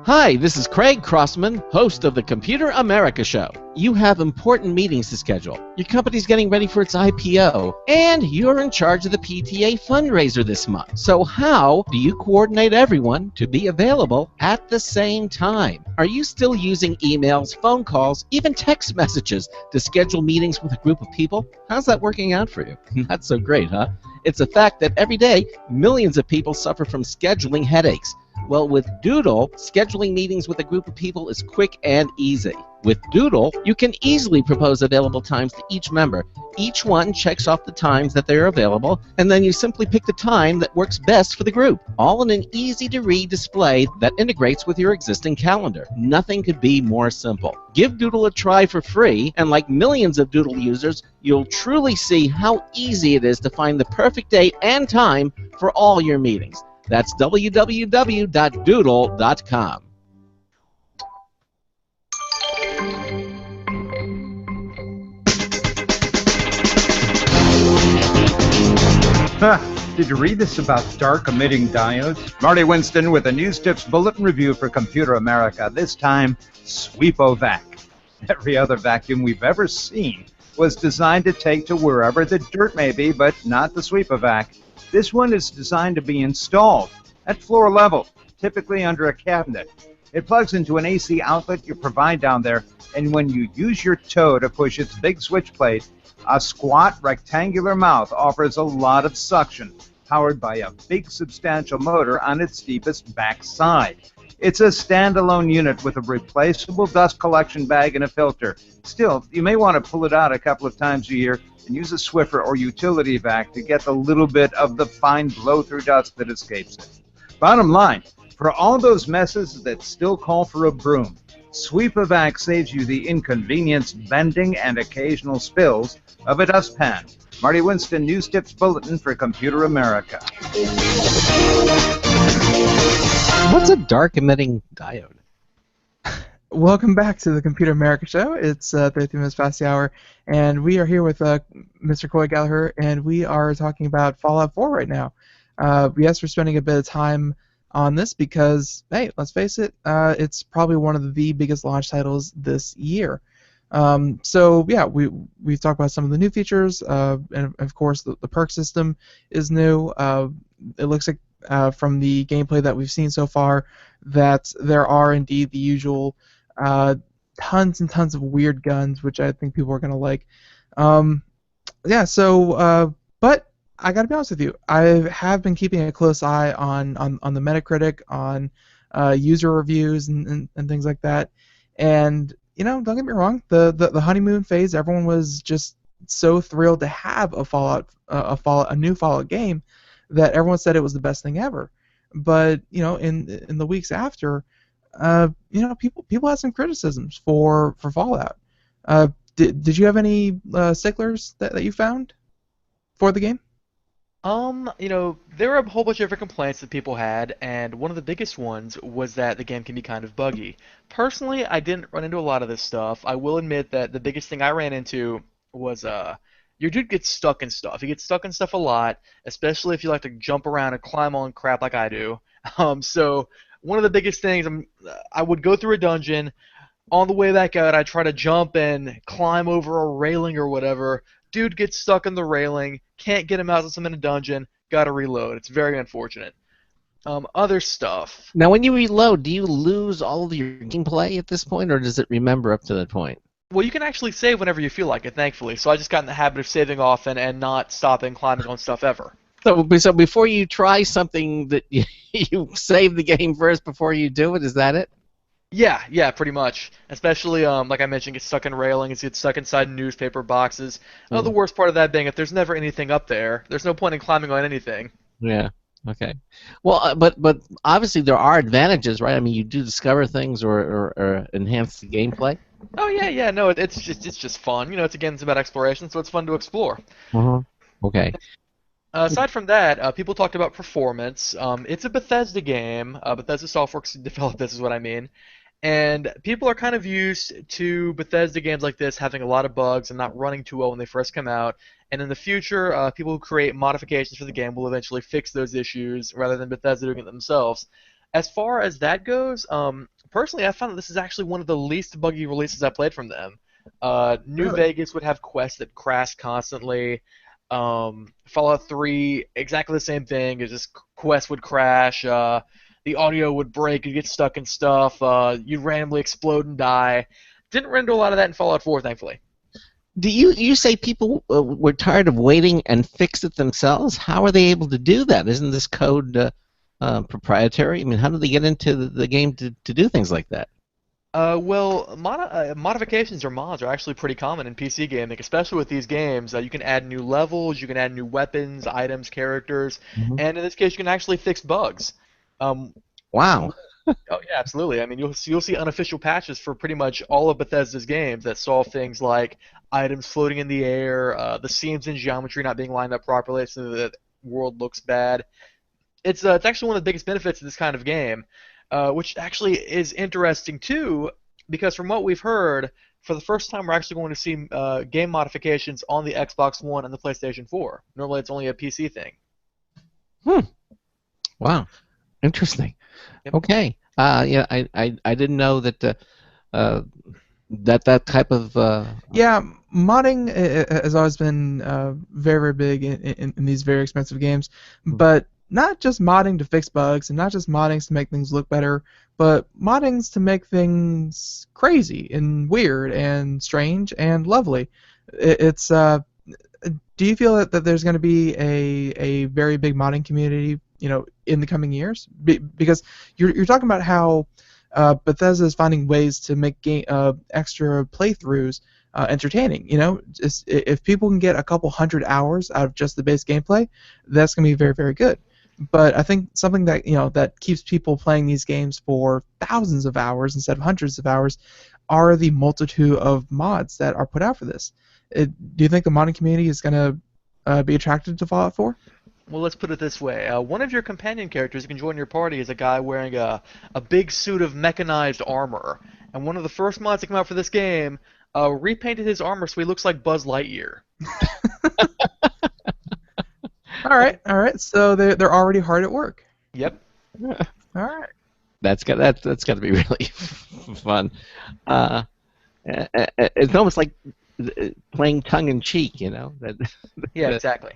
Hi, this is Craig Crossman, host of the Computer America Show. You have important meetings to schedule. Your company's getting ready for its IPO, and you're in charge of the PTA fundraiser this month. So how do you coordinate everyone to be available at the same time? Are you still using emails, phone calls, even text messages to schedule meetings with a group of people? How's that working out for you? Not so great, huh? It's a fact that every day, millions of people suffer from scheduling headaches. Well, with Doodle, scheduling meetings with a group of people is quick and easy. With Doodle, you can easily propose available times to each member. Each one checks off the times that they're available, and then you simply pick the time that works best for the group, all in an easy-to-read display that integrates with your existing calendar. Nothing could be more simple. Give Doodle a try for free, and like millions of Doodle users, you'll truly see how easy it is to find the perfect date and time for all your meetings. That's www.doodle.com. Did you read this about dark emitting diodes? Marty Winston with a News Tips Bulletin Review for Computer America. This time, Sweepovac. Every other vacuum we've ever seen was designed to take to wherever the dirt may be, but not the Sweepovac. This one is designed to be installed at floor level, typically under a cabinet. It plugs into an AC outlet you provide down there, and when you use your toe to push its big switch plate, a squat rectangular mouth offers a lot of suction, powered by a big substantial motor on its deepest back side. It's a standalone unit with a replaceable dust collection bag and a filter. Still, you may want to pull it out a couple of times a year and use a Swiffer or utility vac to get a little bit of the fine blow-through dust that escapes it. Bottom line, for all those messes that still call for a broom, Sweep-A-Vac saves you the inconvenience, bending, and occasional spills of a dustpan. Marty Winston, News Tips Bulletin for Computer America. What's a dark emitting diode? Welcome back to the Computer America Show. It's 33 minutes past the hour, and we are here with Mr. Cory Galliher, and we are talking about Fallout 4 right now. Yes, we're spending a bit of time on this because, hey, let's face it, it's probably one of the biggest launch titles this year. So yeah, we've talked about some of the new features, and of course the perk system is new. It looks like from the gameplay that we've seen so far that there are indeed the usual tons and tons of weird guns, which I think people are gonna like. Yeah. So, but I gotta be honest with you, I have been keeping a close eye on the Metacritic, on user reviews and things like that, and don't get me wrong, the honeymoon phase, everyone was just so thrilled to have a new Fallout game that everyone said it was the best thing ever. But in the weeks after, people had some criticisms for Fallout. Did you have any sticklers that you found for the game? There were a whole bunch of different complaints that people had, and one of the biggest ones was that the game can be kind of buggy. Personally, I didn't run into a lot of this stuff. I will admit that the biggest thing I ran into was your dude gets stuck in stuff. He gets stuck in stuff a lot, especially if you like to jump around and climb on crap like I do. So one of the biggest things, I would go through a dungeon. On the way back out, I'd try to jump and climb over a railing or whatever. Dude gets stuck in the railing, can't get him out since I'm in a dungeon, gotta reload. It's very unfortunate. Other stuff. Now, when you reload, do you lose all of your gameplay at this point, or does it remember up to that point? Well, you can actually save whenever you feel like it, thankfully. So I just got in the habit of saving often and not stopping climbing on stuff ever. So before you try something, that you save the game first before you do it, is that it? Yeah, pretty much. Especially, like I mentioned, get stuck in railings, get stuck inside newspaper boxes. The worst part of that being if there's never anything up there, there's no point in climbing on anything. Yeah. Okay. Well, but obviously there are advantages, right? I mean, you do discover things or enhance the gameplay. Oh yeah. No, it's just fun. It's about exploration, so it's fun to explore. Okay. Aside from that, people talked about performance. It's a Bethesda game. Bethesda Softworks developed this, is what I mean. And people are kind of used to Bethesda games like this having a lot of bugs and not running too well when they first come out. And in the future, people who create modifications for the game will eventually fix those issues rather than Bethesda doing it themselves. As far as that goes, personally, I found that this is actually one of the least buggy releases I played from them. New Vegas would have quests that crash constantly. Fallout 3, exactly the same thing. It's just quests would crash. The audio would break. You'd get stuck in stuff. You'd randomly explode and die. Didn't run into a lot of that in Fallout 4, thankfully. Do you say people were tired of waiting and fixed it themselves? How are they able to do that? Isn't this code proprietary? I mean, how do they get into the game to do things like that? Well, modifications or mods are actually pretty common in PC gaming, especially with these games. You can add new levels, you can add new weapons, items, characters, and in this case, you can actually fix bugs. Wow. Oh yeah, absolutely. I mean, you'll see unofficial patches for pretty much all of Bethesda's games that solve things like items floating in the air, the seams in geometry not being lined up properly so that the world looks bad. It's actually one of the biggest benefits of this kind of game. Which actually is interesting too, because from what we've heard, for the first time we're actually going to see game modifications on the Xbox One and the PlayStation 4. Normally it's only a PC thing. Wow. Interesting. Yep. Okay. Yeah, I didn't know that that type of Yeah, modding has always been very, very big in these very expensive games, but not just modding to fix bugs and not just modding to make things look better, but modding to make things crazy and weird and strange and lovely. It's do you feel that there's going to be a very big modding community, in the coming years? Because you're talking about how Bethesda is finding ways to make extra playthroughs entertaining. Just if people can get a couple hundred hours out of just the base gameplay, that's going to be very, very good. But I think something that that keeps people playing these games for thousands of hours instead of hundreds of hours are the multitude of mods that are put out for this. Do you think the modding community is going to be attracted to Fallout 4? Well, let's put it this way. One of your companion characters who can join your party is a guy wearing a big suit of mechanized armor. And one of the first mods to come out for this game repainted his armor so he looks like Buzz Lightyear. All right. So they're already hard at work. Yep. All right. That's got to be really fun. It's almost like playing tongue in cheek, Yeah, exactly.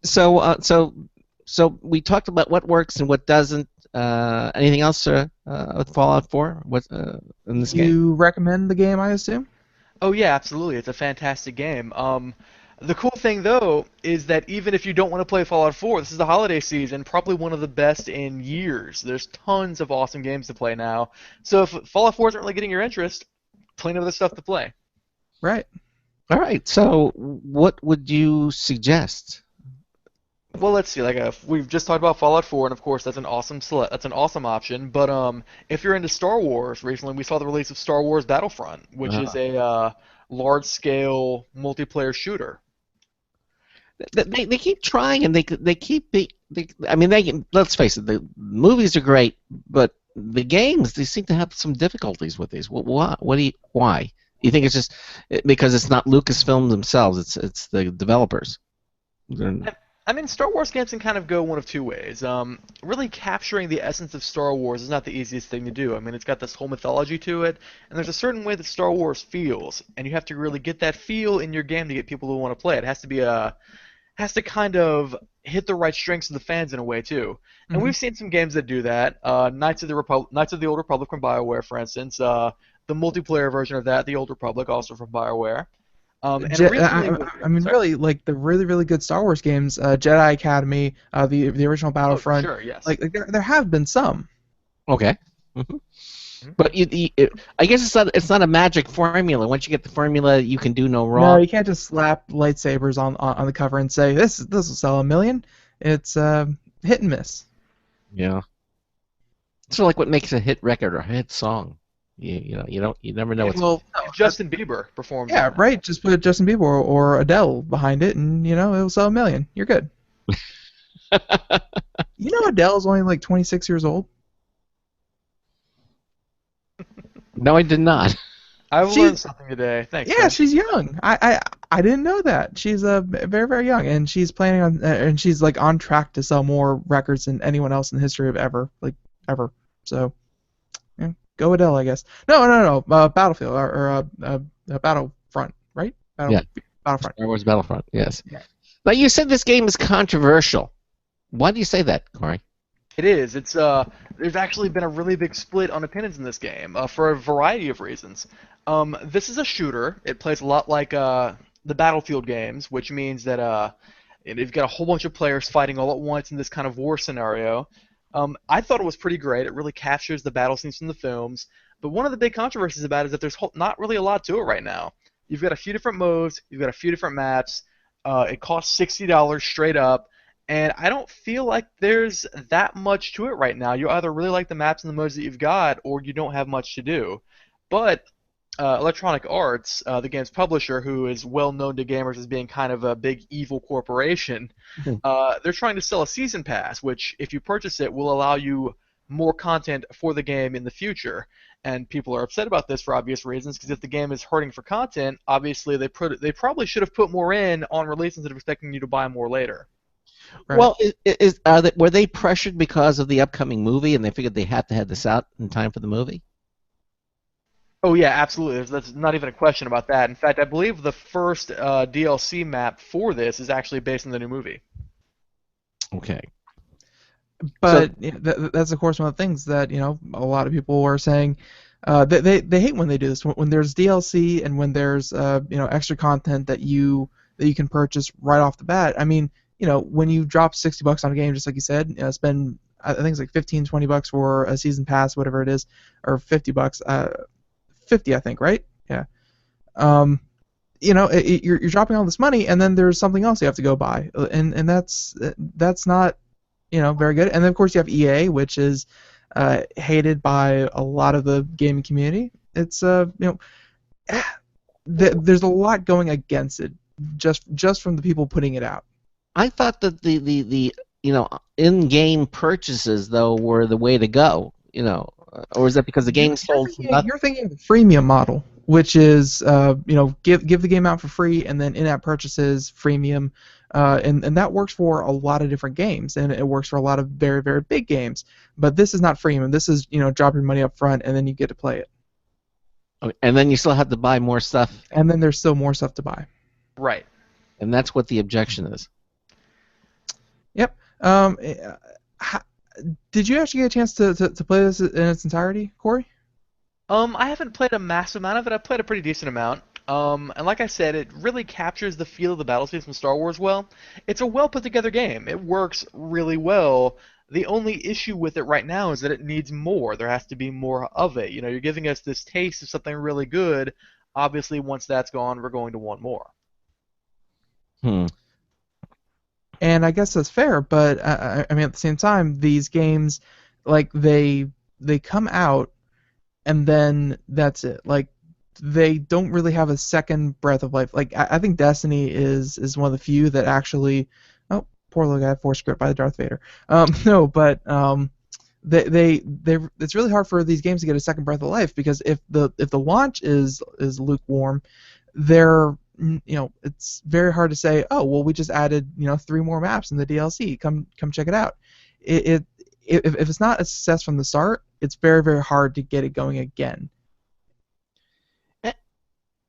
So we talked about what works and what doesn't. Anything else with Fallout 4? What in this game? You recommend the game, I assume? Oh yeah, absolutely. It's a fantastic game. The cool thing though is that even if you don't want to play Fallout 4, this is the holiday season, probably one of the best in years. There's tons of awesome games to play now. So if Fallout 4 isn't really getting your interest, plenty of other stuff to play. Right. All right. So what would you suggest? Well, let's see. We've just talked about Fallout 4, and of course that's an awesome option. But if you're into Star Wars, recently we saw the release of Star Wars Battlefront, which is a large-scale multiplayer shooter. They keep trying, and let's face it, the movies are great, but the games, they seem to have some difficulties with these. Why? Why? You think it's just because it's not Lucasfilm themselves? It's the developers. I mean, Star Wars games can kind of go one of two ways. Really capturing the essence of Star Wars is not the easiest thing to do. I mean, it's got this whole mythology to it, and there's a certain way that Star Wars feels, and you have to really get that feel in your game to get people to want to play it. It has to kind of hit the right strengths of the fans in a way too. And we've seen some games that do that. Knights of the Old Republic from BioWare, for instance. The multiplayer version of that, the Old Republic, also from BioWare. Really, like the really, really good Star Wars games, Jedi Academy, the original Battlefront. Oh, sure, yes. Like there have been some. Okay. But I guess it's not a magic formula. Once you get the formula, you can do no wrong. No, you can't just slap lightsabers on the cover and say this will sell 1 million. It's hit and miss. Yeah. It's sort of like what makes a hit record or a hit song. You never know. If Justin Bieber performs. Yeah, right. Just put Justin Bieber or Adele behind it, and it'll sell 1 million. You're good. Adele's only like 26 years old. No, I did not. I've learned something today. Thanks. Yeah, she's young. I didn't know that. She's very, very young, and she's planning on and she's like on track to sell more records than anyone else in the history of ever. So, yeah, go Adele, I guess. No. Battlefield or Battlefront, right? Battlefront. Star Wars Battlefront. Yes. Yeah. Now you said this game is controversial. Why do you say that, Cory? It is. It's there's actually been a really big split on opinions in this game for a variety of reasons. This is a shooter. It plays a lot like the Battlefield games, which means that you've got a whole bunch of players fighting all at once in this kind of war scenario. I thought it was pretty great. It really captures the battle scenes from the films. But one of the big controversies about it is that there's not really a lot to it right now. You've got a few different modes. You've got a few different maps. It costs $60 straight up. And I don't feel like there's that much to it right now. You either really like the maps and the modes that you've got, or you don't have much to do. But Electronic Arts, the game's publisher, who is well known to gamers as being kind of a big evil corporation, they're trying to sell a season pass, which, if you purchase it, will allow you more content for the game in the future. And people are upset about this for obvious reasons, because if the game is hurting for content, obviously they probably should have put more in on release instead of expecting you to buy more later. Right. Well, were they pressured because of the upcoming movie, and they figured they had to have this out in time for the movie? Oh yeah, absolutely. That's not even a question about that. In fact, I believe the first DLC map for this is actually based on the new movie. Okay. But that's of course one of the things that a lot of people are saying. They hate when they do this. When there's DLC and when there's extra content that you can purchase right off the bat. I mean, when you drop $60 on a game, just like you said, spend I think it's like 15, $20 for a season pass, whatever it is, or $50. 50, I think, right? Yeah. You're dropping all this money, and then there's something else you have to go buy, and that's not very good. And then of course you have EA, which is hated by a lot of the gaming community. It's there's a lot going against it, just from the people putting it out. I thought that the in-game purchases though were the way to go. Or is that because the game sold for nothing? You're thinking of the freemium model, which is give the game out for free and then in-app purchases freemium, and that works for a lot of different games, and it works for a lot of very, very big games. But this is not freemium. This is drop your money up front and then you get to play it. Okay, and then you still have to buy more stuff. And then there's still more stuff to buy. Right. And that's what the objection is. Yep. Did you actually get a chance to play this in its entirety, Cory? I haven't played a massive amount of it. I've played a pretty decent amount. And like I said, it really captures the feel of the battlefields from Star Wars well. It's a well put together game. It works really well. The only issue with it right now is that it needs more. There has to be more of it. You're giving us this taste of something really good. Obviously, once that's gone, we're going to want more. And I guess that's fair, but I mean, at the same time, these games, like they come out, and then that's it. Like they don't really have a second breath of life. Like I think Destiny is one of the few that actually. Oh, poor little guy, force grip by Darth Vader. No, but they it's really hard for these games to get a second breath of life, because if the launch is lukewarm, it's very hard to say, oh well, we just added 3 more maps in the DLC. Come check it out. If it's not a success from the start, it's very, very hard to get it going again.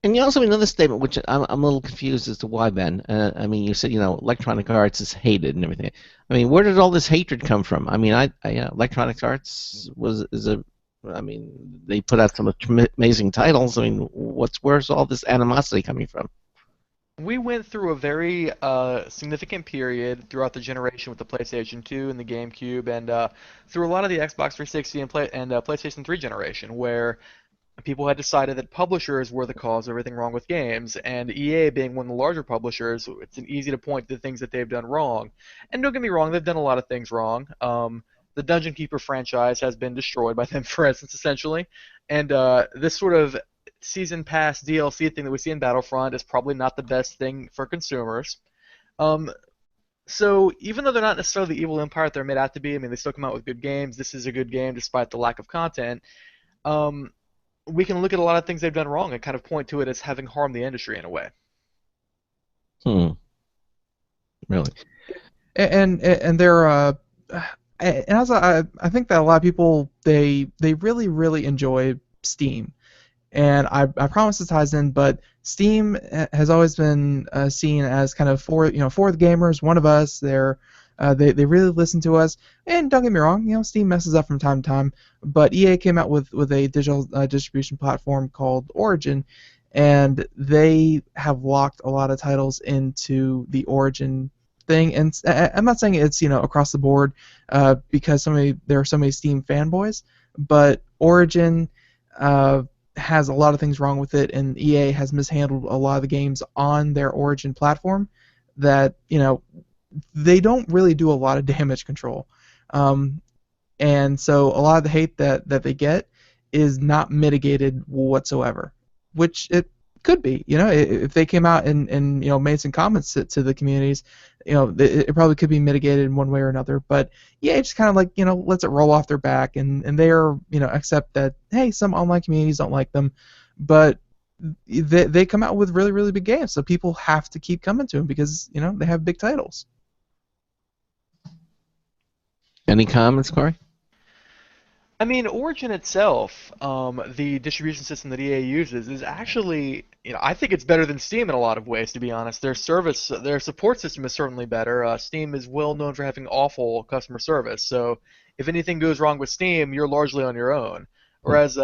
And you also made another statement, which I'm a little confused as to why, Ben. I mean, you said Electronic Arts is hated and everything. I mean, where did all this hatred come from? I mean, Electronic Arts they put out some amazing titles. I mean, where's all this animosity coming from? We went through a very significant period throughout the generation with the PlayStation 2 and the GameCube, and through a lot of the Xbox 360 and PlayStation 3 generation, where people had decided that publishers were the cause of everything wrong with games, and EA being one of the larger publishers, it's easy to point to the things that they've done wrong. And don't get me wrong, they've done a lot of things wrong. The Dungeon Keeper franchise has been destroyed by them, for instance, essentially. And this sort of season pass DLC thing that we see in Battlefront is probably not the best thing for consumers. So even though they're not necessarily the evil empire that they're made out to be, I mean, they still come out with good games. This is a good game despite the lack of content. We can look at a lot of things they've done wrong and kind of point to it as having harmed the industry in a way. Really? And they're and also I think that a lot of people they really, really enjoy Steam. And I promise this ties in, but Steam has always been seen as kind of for the gamers, one of us. They really listen to us, and don't get me wrong, Steam messes up from time to time, but EA came out with a digital distribution platform called Origin, and they have locked a lot of titles into the Origin thing. And I'm not saying it's across the board because there are so many Steam fanboys, but Origin has a lot of things wrong with it, and EA has mishandled a lot of the games on their Origin platform that they don't really do a lot of damage control, and so a lot of the hate that they get is not mitigated whatsoever, which it could be. If they came out and made some comments to the communities, it probably could be mitigated in one way or another. But yeah, it's kind of like lets it roll off their back, and they are accept that, hey, some online communities don't like them, but they come out with really, really big games, so people have to keep coming to them because they have big titles. Any comments, Cory? I mean, Origin itself, the distribution system that EA uses, is actually, I think it's better than Steam in a lot of ways, to be honest. Their support system is certainly better. Steam is well known for having awful customer service, so if anything goes wrong with Steam, you're largely on your own. Whereas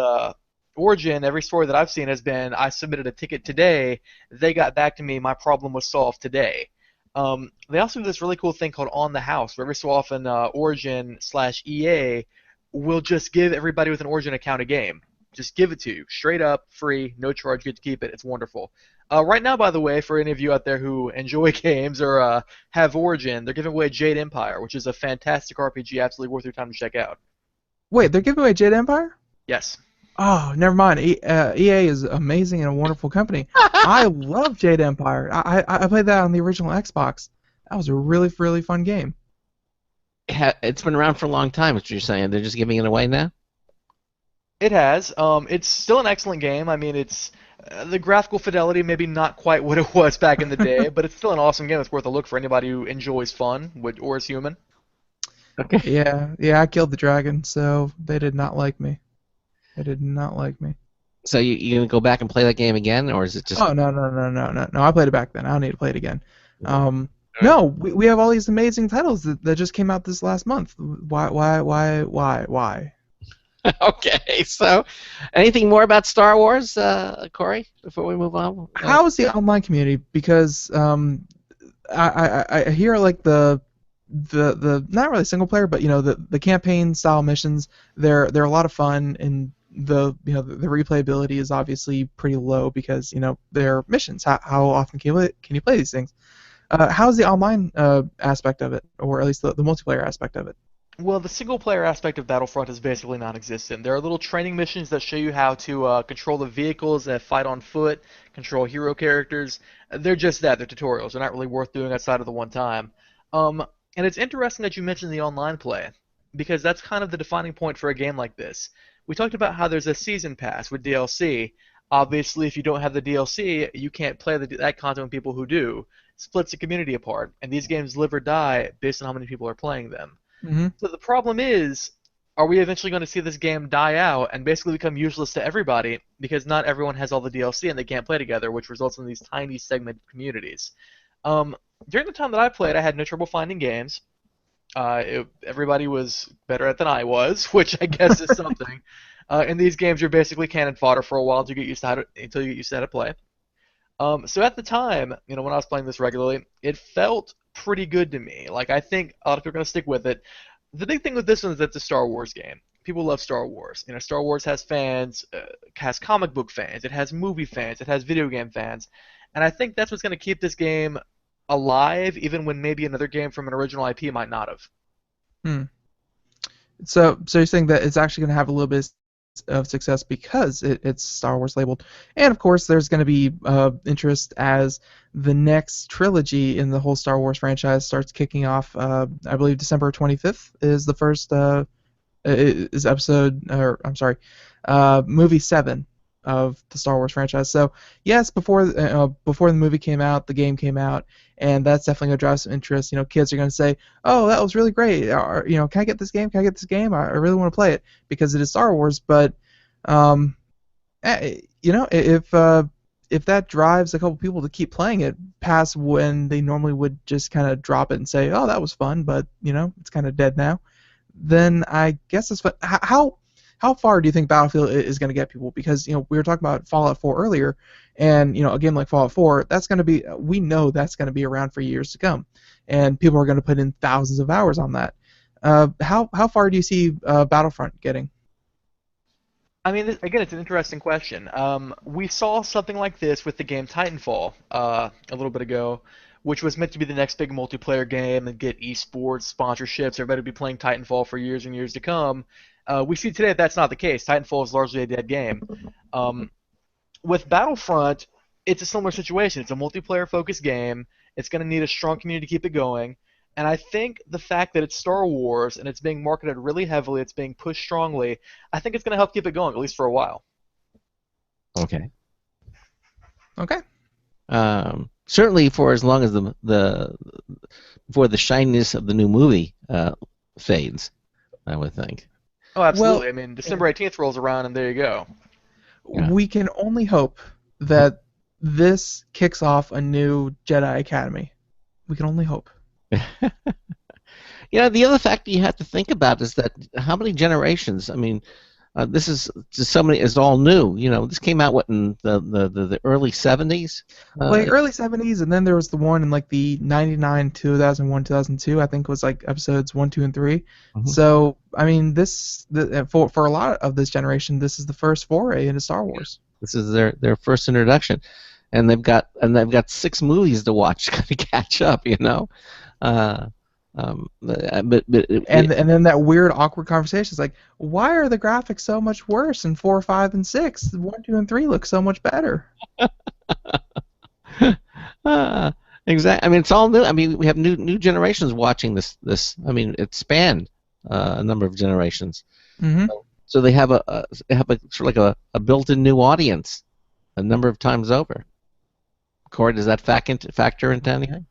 Origin, every story that I've seen has been, I submitted a ticket today, they got back to me, my problem was solved today. They also do this really cool thing called On the House, where every so often Origin/EA will just give everybody with an Origin account a game. Just give it to you, straight up, free, no charge, get to keep it. It's wonderful. Right now, by the way, for any of you out there who enjoy games or have Origin, they're giving away Jade Empire, which is a fantastic RPG, absolutely worth your time to check out. Wait, they're giving away Jade Empire? Yes. Oh, never mind. EA is amazing and a wonderful company. I love Jade Empire. I played that on the original Xbox. That was a really, really fun game. It's been around for a long time, is what you're saying. They're just giving it away now? It has. It's still an excellent game. I mean, it's the graphical fidelity maybe not quite what it was back in the day, but it's still an awesome game. It's worth a look for anybody who enjoys fun or is human. Okay. Yeah, I killed the dragon, so they did not like me. They did not like me. So you gonna go back and play that game again, or is it just? Oh no! I played it back then. I don't need to play it again. No, we have all these amazing titles that just came out this last month. Why? Okay, so anything more about Star Wars, Cory, before we move on? How is the online community? Because I hear like the not really single player, but the campaign style missions. They're a lot of fun, and the replayability is obviously pretty low because they're missions. How often can you play these things? How's the online aspect of it, or at least the multiplayer aspect of it? Well, the single-player aspect of Battlefront is basically non-existent. There are little training missions that show you how to control the vehicles that fight on foot, control hero characters. They're just that. They're tutorials. They're not really worth doing outside of the one time. And it's interesting that you mentioned the online play, because that's kind of the defining point for a game like this. We talked about how there's a season pass with DLC. Obviously, if you don't have the DLC, you can't play that content with people who do. It splits the community apart, and these games live or die based on how many people are playing them. Mm-hmm. So the problem is, are we eventually going to see this game die out and basically become useless to everybody because not everyone has all the DLC and they can't play together, which results in these tiny segmented communities. During the time that I played, I had no trouble finding games. Everybody was better at than I was, which I guess is something. In these games, you're basically cannon fodder for a while until you get used to how to play. So at the time, when I was playing this regularly, it felt pretty good to me. Like, I think a lot of people are going to stick with it. The big thing with this one is that it's a Star Wars game. People love Star Wars. Star Wars has fans, has comic book fans, it has movie fans, it has video game fans, and I think that's what's going to keep this game alive, even when maybe another game from an original IP might not have. So you're saying that it's actually going to have a little bit of success because it's Star Wars labeled, and of course there's going to be interest as the next trilogy in the whole Star Wars franchise starts kicking off. I believe December 25th is the first is episode, or I'm sorry, movie 7 of the Star Wars franchise. So yes, before the movie came out, the game came out, and that's definitely going to drive some interest. Kids are going to say, "Oh, that was really great. Can I get this game? Can I get this game? I really want to play it because it is Star Wars." But if that drives a couple people to keep playing it past when they normally would just kind of drop it and say, "Oh, that was fun," but it's kind of dead now, then I guess it's fun. How far do you think Battlefield is going to get people? Because we were talking about Fallout 4 earlier, and a game like Fallout 4, we know that's going to be around for years to come, and people are going to put in thousands of hours on that. How far do you see Battlefront getting? I mean, again, it's an interesting question. We saw something like this with the game Titanfall a little bit ago, which was meant to be the next big multiplayer game and get esports sponsorships. Everybody would be playing Titanfall for years and years to come. We see today that's not the case. Titanfall is largely a dead game. With Battlefront, it's a similar situation. It's a multiplayer-focused game. It's going to need a strong community to keep it going. And I think the fact that it's Star Wars and it's being marketed really heavily, it's being pushed strongly, I think it's going to help keep it going, at least for a while. Okay. Certainly for as long as before the shininess of the new movie fades, I would think. Oh, absolutely. Well, I mean, December 18th rolls around, and there you go. Yeah. we can only hope that this kicks off a new Jedi Academy. We can only hope. You know, the other factor you have to think about is that how many generations? I mean, this is just so many. It's all new. You know, this came out in the early '70s. Like early 70s, and then there was the one in like the 99, 2001, 2002. I think was like episodes 1, 2, and 3. Mhm. So I mean, for a lot of this generation, this is the first foray into Star Wars. This is their first introduction, and they've got 6 movies to watch to catch up. You know, but And then that weird, awkward conversation is like, why are the graphics so much worse in 4, 5, and 6? 1, 2, and 3 look so much better. exactly. I mean, it's all new. I mean, we have new generations watching this. I mean, it spanned a number of generations. Mm-hmm. So they have a sort of like a built-in new audience a number of times over. Cory, does that factor into anything?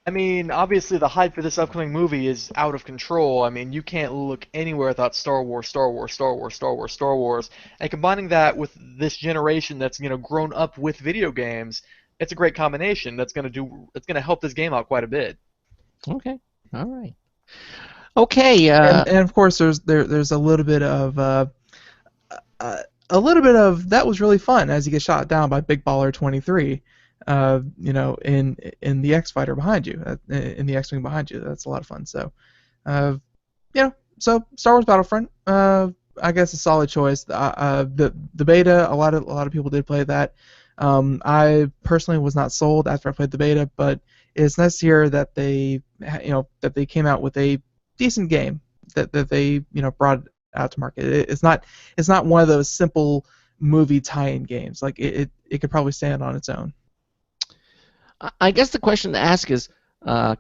I mean, obviously the hype for this upcoming movie is out of control. I mean, you can't look anywhere without Star Wars, Star Wars, Star Wars, Star Wars, Star Wars. And combining that with this generation that's, grown up with video games, it's a great combination that's going to help this game out quite a bit. Okay. All right. Okay. And of course, there's a little bit of that was really fun as you get shot down by Big Baller 23. In the X fighter behind you, in the X-wing behind you. That's a lot of fun. So, so Star Wars Battlefront, I guess a solid choice. The beta, a lot of people did play that. I personally was not sold after I played the beta, but it's nice to hear that they came out with a decent game that they brought out to market. It's not one of those simple movie tie-in games. Like it could probably stand on its own. I guess the question to ask is,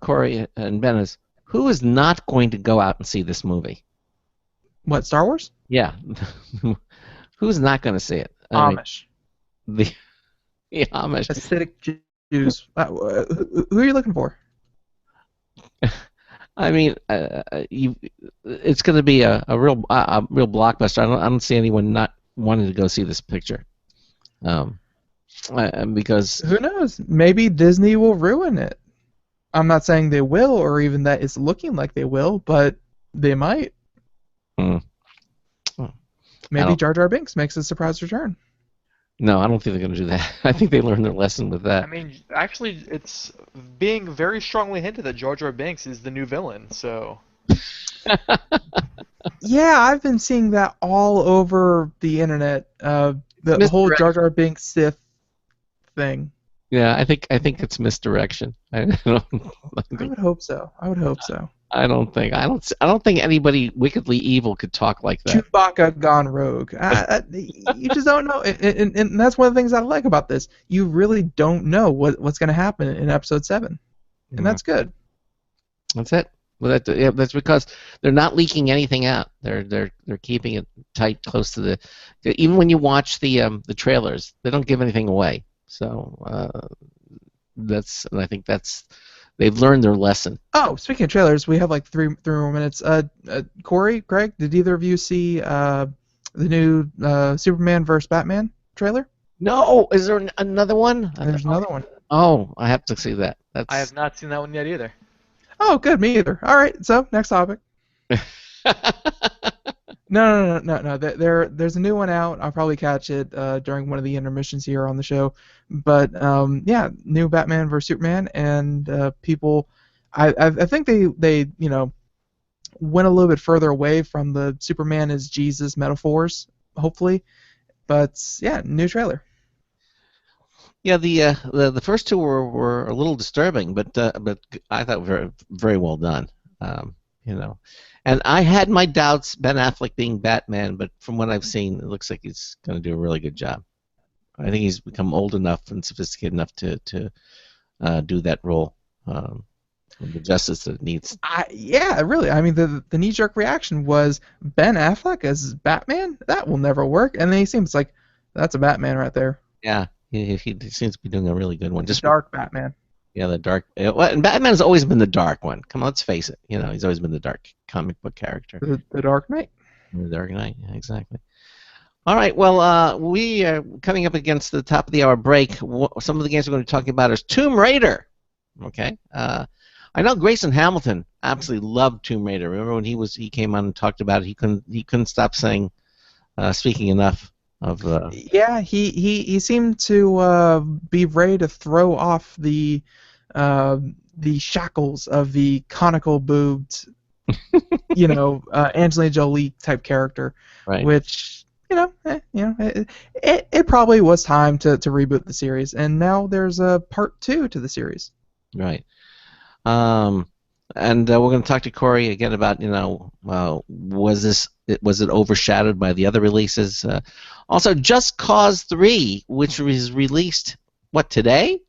Cory and Ben, is who is not going to go out and see this movie? What, Star Wars? Yeah. Who's not going to see it? Amish. The Amish. Acidic Jews. Who are you looking for? I mean, it's going to be a real blockbuster. I don't see anyone not wanting to go see this picture. Because who knows? Maybe Disney will ruin it. I'm not saying they will, or even that it's looking like they will, but they might. Maybe Jar Jar Binks makes a surprise return. No, I don't think they're going to do that. I think they learned their lesson with that. I mean, actually, it's being very strongly hinted that Jar Jar Binks is the new villain, so... Yeah, I've been seeing that all over the internet. The whole Jar Jar Binks Sith thing. Yeah, I think it's misdirection. I would hope so. I don't think anybody wickedly evil could talk like that. Chewbacca gone rogue. You just don't know, and that's one of the things I like about this. You really don't know what's going to happen in Episode 7, and that's good. That's it. Well, that's because they're not leaking anything out. They're keeping it tight, close to the. Even when you watch the trailers, they don't give anything away. So I think they've learned their lesson. Oh, speaking of trailers, we have like three more minutes. Cory, Greg, did either of you see the new Superman vs. Batman trailer? No, is there another one? There's another one. Oh, I have to see that. I have not seen that one yet either. Oh, good, me either. All right, so next topic. No. There's a new one out. I'll probably catch it during one of the intermissions here on the show. But yeah, new Batman vs Superman, and people, I think they went a little bit further away from the Superman as Jesus metaphors, hopefully. But yeah, new trailer. Yeah, the first two were a little disturbing, but I thought very very well done. And I had my doubts Ben Affleck being Batman, but from what I've seen, it looks like he's going to do a really good job. I think he's become old enough and sophisticated enough to do that role with the justice that it needs. Yeah, really. I mean, the knee-jerk reaction was Ben Affleck as Batman? That will never work. And then he seems like that's a Batman right there. Yeah, he seems to be doing a really good one. Just dark Batman. Yeah, the dark. Well, and Batman's always been the dark one. Come on, let's face it. He's always been the dark comic book character. The Dark Knight. The Dark Knight. Yeah, exactly. All right. Well, we are coming up against the top of the hour break. Some of the games we're going to be talking about is Tomb Raider. Okay. I know Grayson Hamilton absolutely loved Tomb Raider. Remember when he came on and talked about it? He couldn't stop speaking enough of. Yeah, he seemed to be ready to throw off the shackles of the conical boobed, Angelina Jolie type character, Right. which it probably was time to reboot the series, and now there's a part 2 to the series. Right. And we're going to talk to Cory again about was it overshadowed by the other releases? Also, Just Cause 3, which was released today?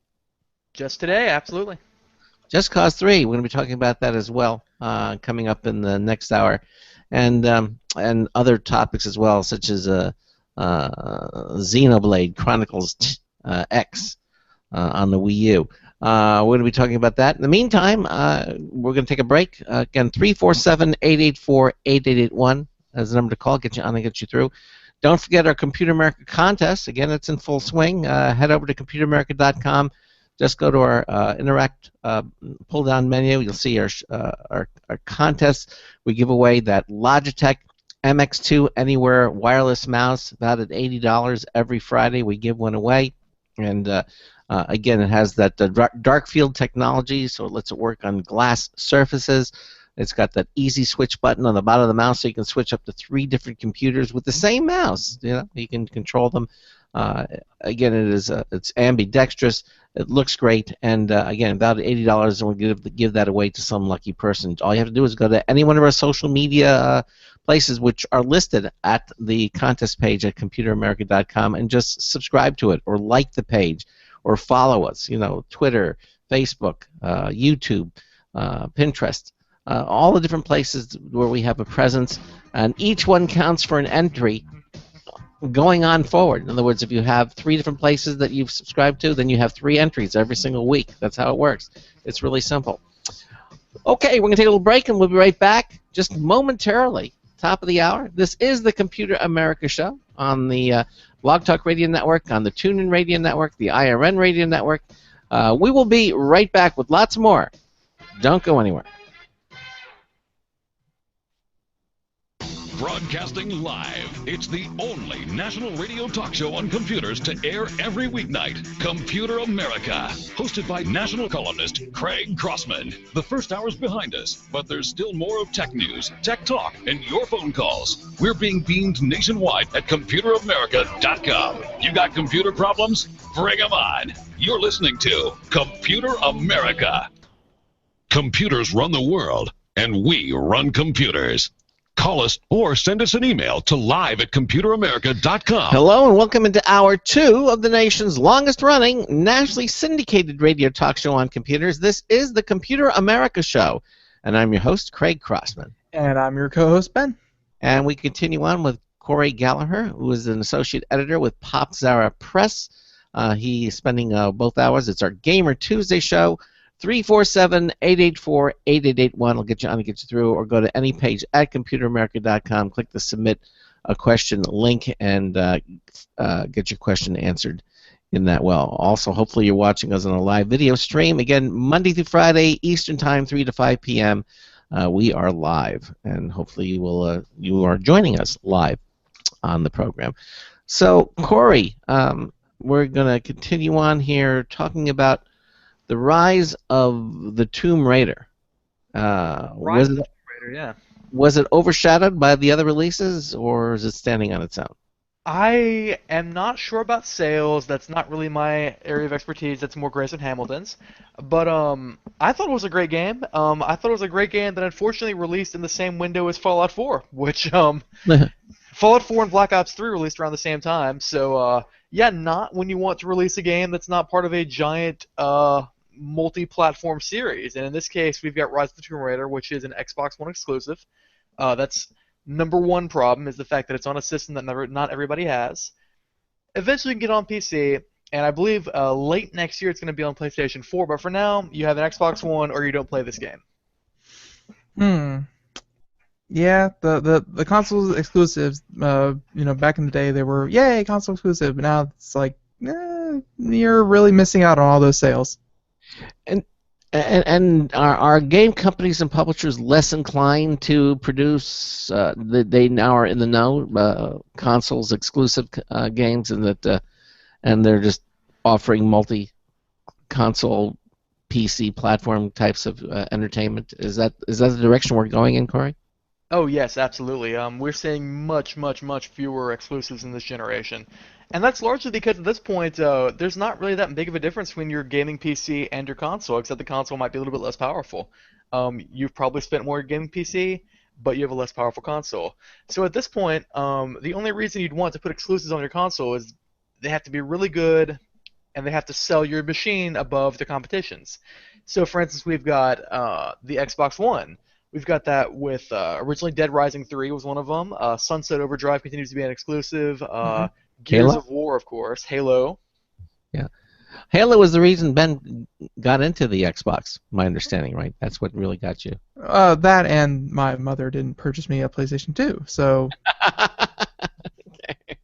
Just today, absolutely. Just Cause 3. We're going to be talking about that as well, coming up in the next hour, and other topics as well, such as Xenoblade Chronicles X on the Wii U. We're going to be talking about that. In the meantime, we're going to take a break. Again, 347-884-8881 as the number to call. Get you on and get you through. Don't forget our Computer America contest. Again, it's in full swing. Head over to computeramerica.com. Just go to our Interact pull-down menu. You'll see our contest. We give away that Logitech MX2 Anywhere wireless mouse, about at $80 every Friday. We give one away. And again, it has that dark field technology, so it lets it work on glass surfaces. It's got that easy switch button on the bottom of the mouse, so you can switch up to 3 different computers with the same mouse. You can control them. Again, it's ambidextrous. It looks great, and again, about $80, and we'll give that away to some lucky person. All you have to do is go to any one of our social media places, which are listed at the contest page at computeramerica.com, and just subscribe to it or like the page or follow us. Twitter, Facebook, YouTube, Pinterest, all the different places where we have a presence, and each one counts for an entry going on forward. In other words, if you have 3 different places that you've subscribed to, then you have 3 entries every single week. That's how it works. It's really simple. Okay, we're going to take a little break, and we'll be right back just momentarily. Top of the hour. This is the Computer America Show on the Blog Talk Radio Network, on the TuneIn Radio Network, the IRN Radio Network. We will be right back with lots more. Don't go anywhere. Broadcasting live. It's the only national radio talk show on computers to air every weeknight. Computer America. Hosted by national columnist Craig Crossman. The first hour's behind us, but there's still more of tech news, tech talk, and your phone calls. We're being beamed nationwide at ComputerAmerica.com. You got computer problems? Bring them on. You're listening to Computer America. Computers run the world, and we run computers. Call us or send us an email to live@computeramerica.com. Hello and welcome into Hour 2 of the nation's longest-running, nationally syndicated radio talk show on computers. This is the Computer America Show, and I'm your host, Craig Crossman. And I'm your co-host, Ben. And we continue on with Cory Galliher, who is an associate editor with Popzara Press. He is spending both hours. It's our Gamer Tuesday show. 347-884-8881 will get you on and get you through, or go to any page at computeramerica.com, click the submit a question link, and get your question answered in that well. Also, hopefully you're watching us on a live video stream. Again, Monday through Friday, Eastern Time, 3 to 5 p.m. We are live, and hopefully you are joining us live on the program. So, Cory, we're going to continue on here talking about the rise of the Tomb Raider. Was it overshadowed by the other releases, or is it standing on its own? I am not sure about sales. That's not really my area of expertise. That's more Grayson Hamilton's. But I thought it was a great game. I thought it was a great game that unfortunately released in the same window as Fallout 4, which Fallout 4 and Black Ops 3 released around the same time. So yeah, not when you want to release a game that's not part of a giant multi-platform series. And in this case, we've got Rise of the Tomb Raider, which is an Xbox One exclusive. That's number one problem, is the fact that it's on a system that not everybody has. Eventually you can get on PC. And I believe late next year it's going to be on PlayStation 4. But for now, you have an Xbox One or you don't play this game. Yeah, the console exclusives, back in the day they were, yay, console exclusive, but now it's like, you're really missing out on all those sales. And are game companies and publishers less inclined to produce? They now are in the know, consoles exclusive games, and they're just offering multi-console PC platform types of entertainment. Is that the direction we're going in, Cory? Oh yes, absolutely. We're seeing much, much, much fewer exclusives in this generation, and that's largely because at this point, there's not really that big of a difference between your gaming PC and your console, except the console might be a little bit less powerful. You've probably spent more on your gaming PC, but you have a less powerful console. So at this point, the only reason you'd want to put exclusives on your console is they have to be really good, and they have to sell your machine above the competitions. So for instance, we've got the Xbox One. We've got that with originally Dead Rising 3 was one of them. Sunset Overdrive continues to be an exclusive. Gears Halo? of War, of course. Halo. Yeah. Halo was the reason Ben got into the Xbox, my understanding, right? That's what really got you. That and my mother didn't purchase me a PlayStation 2, so Okay.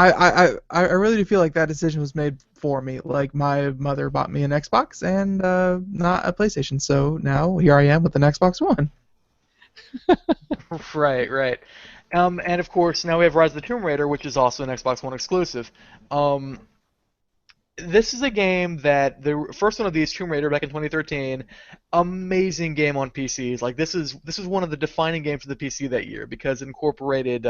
I really do feel like that decision was made for me. Like, my mother bought me an Xbox and not a PlayStation, so now here I am with an Xbox One. Right, right. And of course, now we have Rise of the Tomb Raider, which is also an Xbox One exclusive. This is a game that the first one of these, Tomb Raider, back in 2013, amazing game on PCs. Like this is one of the defining games for the PC that year because it incorporated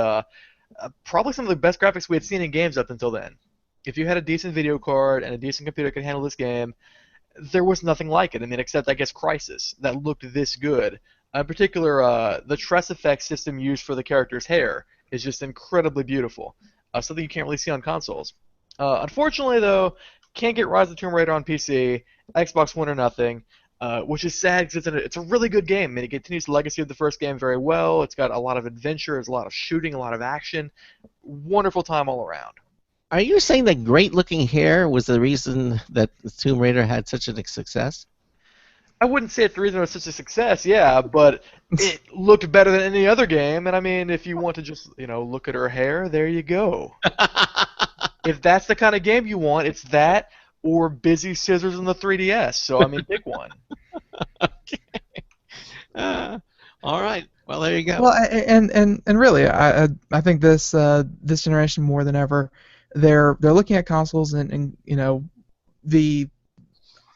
probably some of the best graphics we had seen in games up until then. If you had a decent video card and a decent computer that could handle this game, there was nothing like it. I mean, except I guess Crysis that looked this good. In particular, the tress effect system used for the character's hair is just incredibly beautiful. Something you can't really see on consoles. Unfortunately, though, can't get Rise of the Tomb Raider on PC, Xbox One or nothing, which is sad because it's a really good game. I mean, it continues the legacy of the first game very well. It's got a lot of adventure, there's a lot of shooting, a lot of action. Wonderful time all around. Are you saying that great-looking hair was the reason that Tomb Raider had such a success? I wouldn't say it's the reason it was such a success, yeah, but it looked better than any other game, and I mean, if you want to just, look at her hair, there you go. If that's the kind of game you want, it's that or Busy Scissors in the 3DS, so I mean, pick one. Okay. All right, well, there you go. Well, and really, I think this generation more than ever, they're looking at consoles and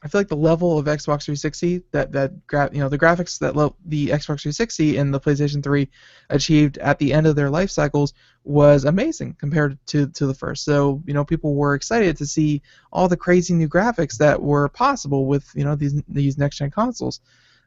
I feel like the level of Xbox 360 the graphics that the Xbox 360 and the PlayStation 3 achieved at the end of their life cycles was amazing compared to the first. So people were excited to see all the crazy new graphics that were possible with these next gen consoles.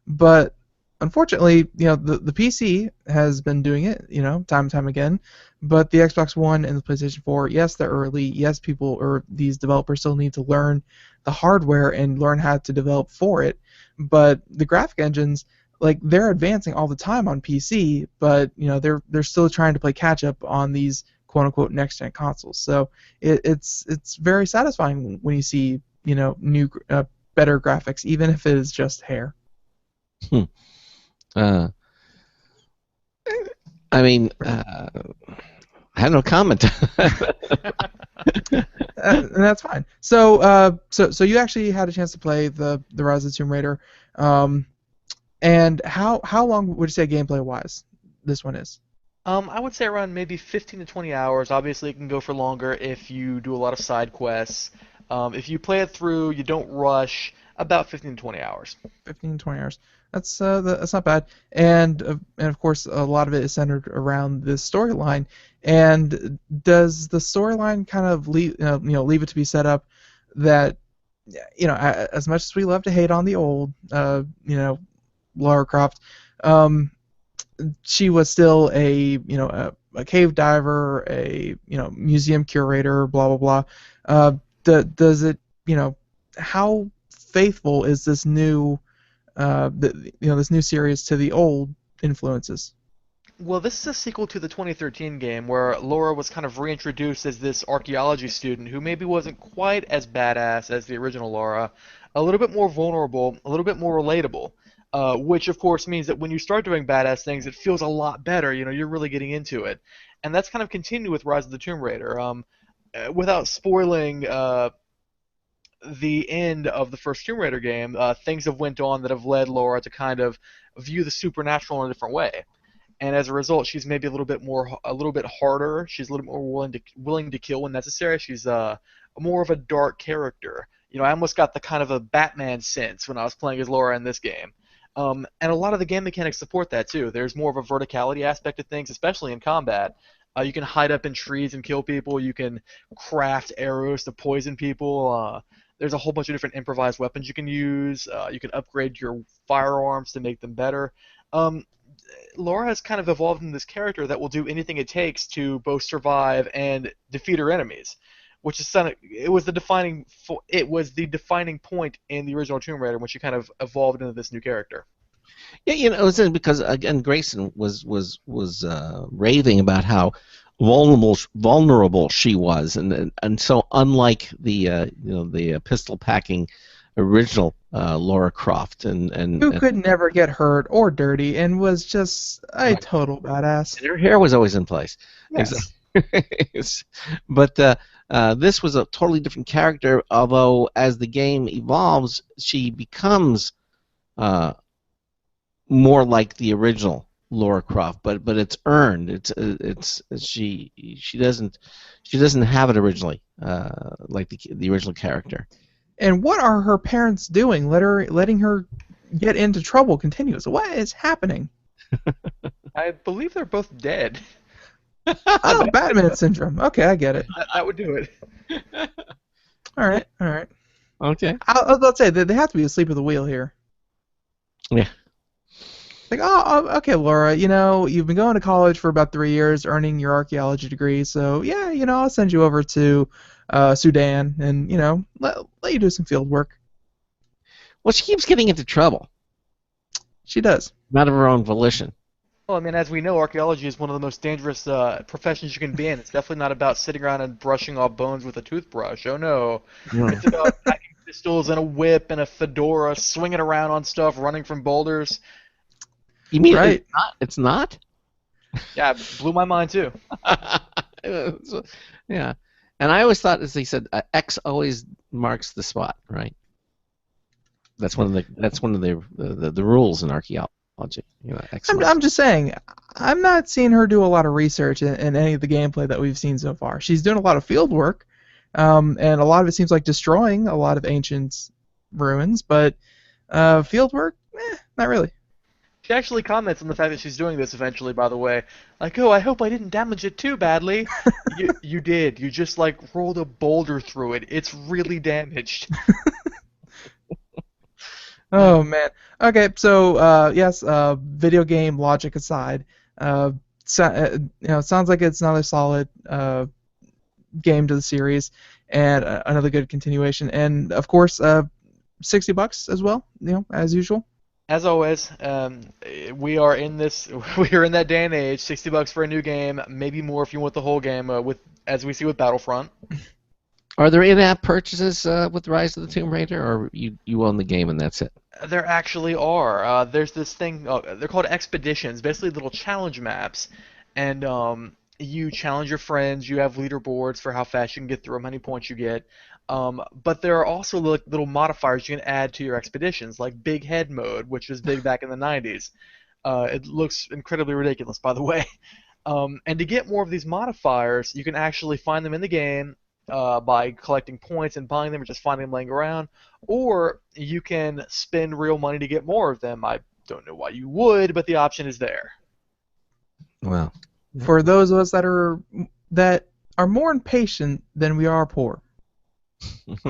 But unfortunately, the PC has been doing it, time and time again. But the Xbox One and the PlayStation 4, yes, they're early. Yes, people or these developers still need to learn the hardware and learn how to develop for it. But the graphic engines, like, they're advancing all the time on PC, but they're still trying to play catch up on these quote unquote next gen consoles. So it's very satisfying when you see new better graphics, even if it is just hair. I mean, I have no comment. And that's fine. So you actually had a chance to play the Rise of the Tomb Raider, and how long would you say gameplay wise this one is? I would say around maybe 15 to 20 hours. Obviously, it can go for longer if you do a lot of side quests. If you play it through, you don't rush. About 15 to 20 hours. 15 to 20 hours. That's not bad. And of course, a lot of it is centered around this storyline. And does the storyline kind of leave it to be set up that as much as we love to hate on the old Lara Croft, she was still a cave diver, a museum curator, blah blah blah. Does it how faithful is this new this new series to the old influences? Well, this is a sequel to the 2013 game where Laura was kind of reintroduced as this archaeology student who maybe wasn't quite as badass as the original Laura, a little bit more vulnerable, a little bit more relatable, which of course means that when you start doing badass things, it feels a lot better. You know, you're really getting into it, and that's kind of continued with Rise of the Tomb Raider. Without spoiling the end of the first Tomb Raider game, things have went on that have led Laura to kind of view the supernatural in a different way. And as a result, she's maybe a little bit harder. She's a little more willing to kill when necessary. She's more of a dark character. You know, I almost got the kind of a Batman sense when I was playing as Laura in this game. And a lot of the game mechanics support that too. There's more of a verticality aspect of things, especially in combat. You can hide up in trees and kill people. You can craft arrows to poison people. There's a whole bunch of different improvised weapons you can use. You can upgrade your firearms to make them better. Laura has kind of evolved into this character that will do anything it takes to both survive and defeat her enemies, which is it was the defining point in the original Tomb Raider when she kind of evolved into this new character. Yeah, you know, it's because again, Grayson was raving about how vulnerable she was, and so unlike the pistol packing original Laura Croft, Who could never get hurt or dirty and was just a total badass. And her hair was always in place. Yes. But this was a totally different character, although as the game evolves, she becomes more like the original Laura Croft, but it's earned. She doesn't have it originally like the original character. And what are her parents doing? Letting her get into trouble continues. What is happening? I believe they're both dead. Oh, Batman syndrome. Okay, I get it. That would do it. All right. Okay. I was about to say they have to be asleep at the wheel here. Yeah. Like, oh, okay, Laura, you know, you've been going to college for about 3 years, earning your archaeology degree, so, yeah, you know, I'll send you over to Sudan and, you know, let you do some field work. Well, she keeps getting into trouble. She does. Not of her own volition. Well, I mean, as we know, archaeology is one of the most dangerous professions you can be in. It's definitely not about sitting around and brushing off bones with a toothbrush. Oh, no. Yeah. It's about packing pistols and a whip and a fedora, swinging around on stuff, running from boulders. You mean right. It's not? Yeah, it blew my mind, too. Yeah. And I always thought, as they said, X always marks the spot, right? That's one of the rules in archaeology. You know, I'm just saying, I'm not seeing her do a lot of research in any of the gameplay that we've seen so far. She's doing a lot of field work, and a lot of it seems like destroying a lot of ancient ruins, but field work, not really. She actually comments on the fact that she's doing this eventually, by the way. Like, oh, I hope I didn't damage it too badly. You did. You just, like, rolled a boulder through it. It's really damaged. Oh, man. Okay, so, yes, video game logic aside, you know, it sounds like it's another solid game to the series and another good continuation. And, of course, $60 as well, you know, as usual. As always, we are in that day and age. $60 for a new game, maybe more if you want the whole game. As we see with Battlefront. Are there in-app purchases with Rise of the Tomb Raider, or you own the game and that's it? There actually are. There's this thing. They're called expeditions, basically little challenge maps, and you challenge your friends. You have leaderboards for how fast you can get through them, how many points you get. But there are also little modifiers you can add to your expeditions, like Big Head Mode, which was big back in the 90s. It looks incredibly ridiculous, by the way. And to get more of these modifiers, you can actually find them in the game by collecting points and buying them or just finding them laying around. Or you can spend real money to get more of them. I don't know why you would, but the option is there. Well, for those of us that are more impatient than we are poor.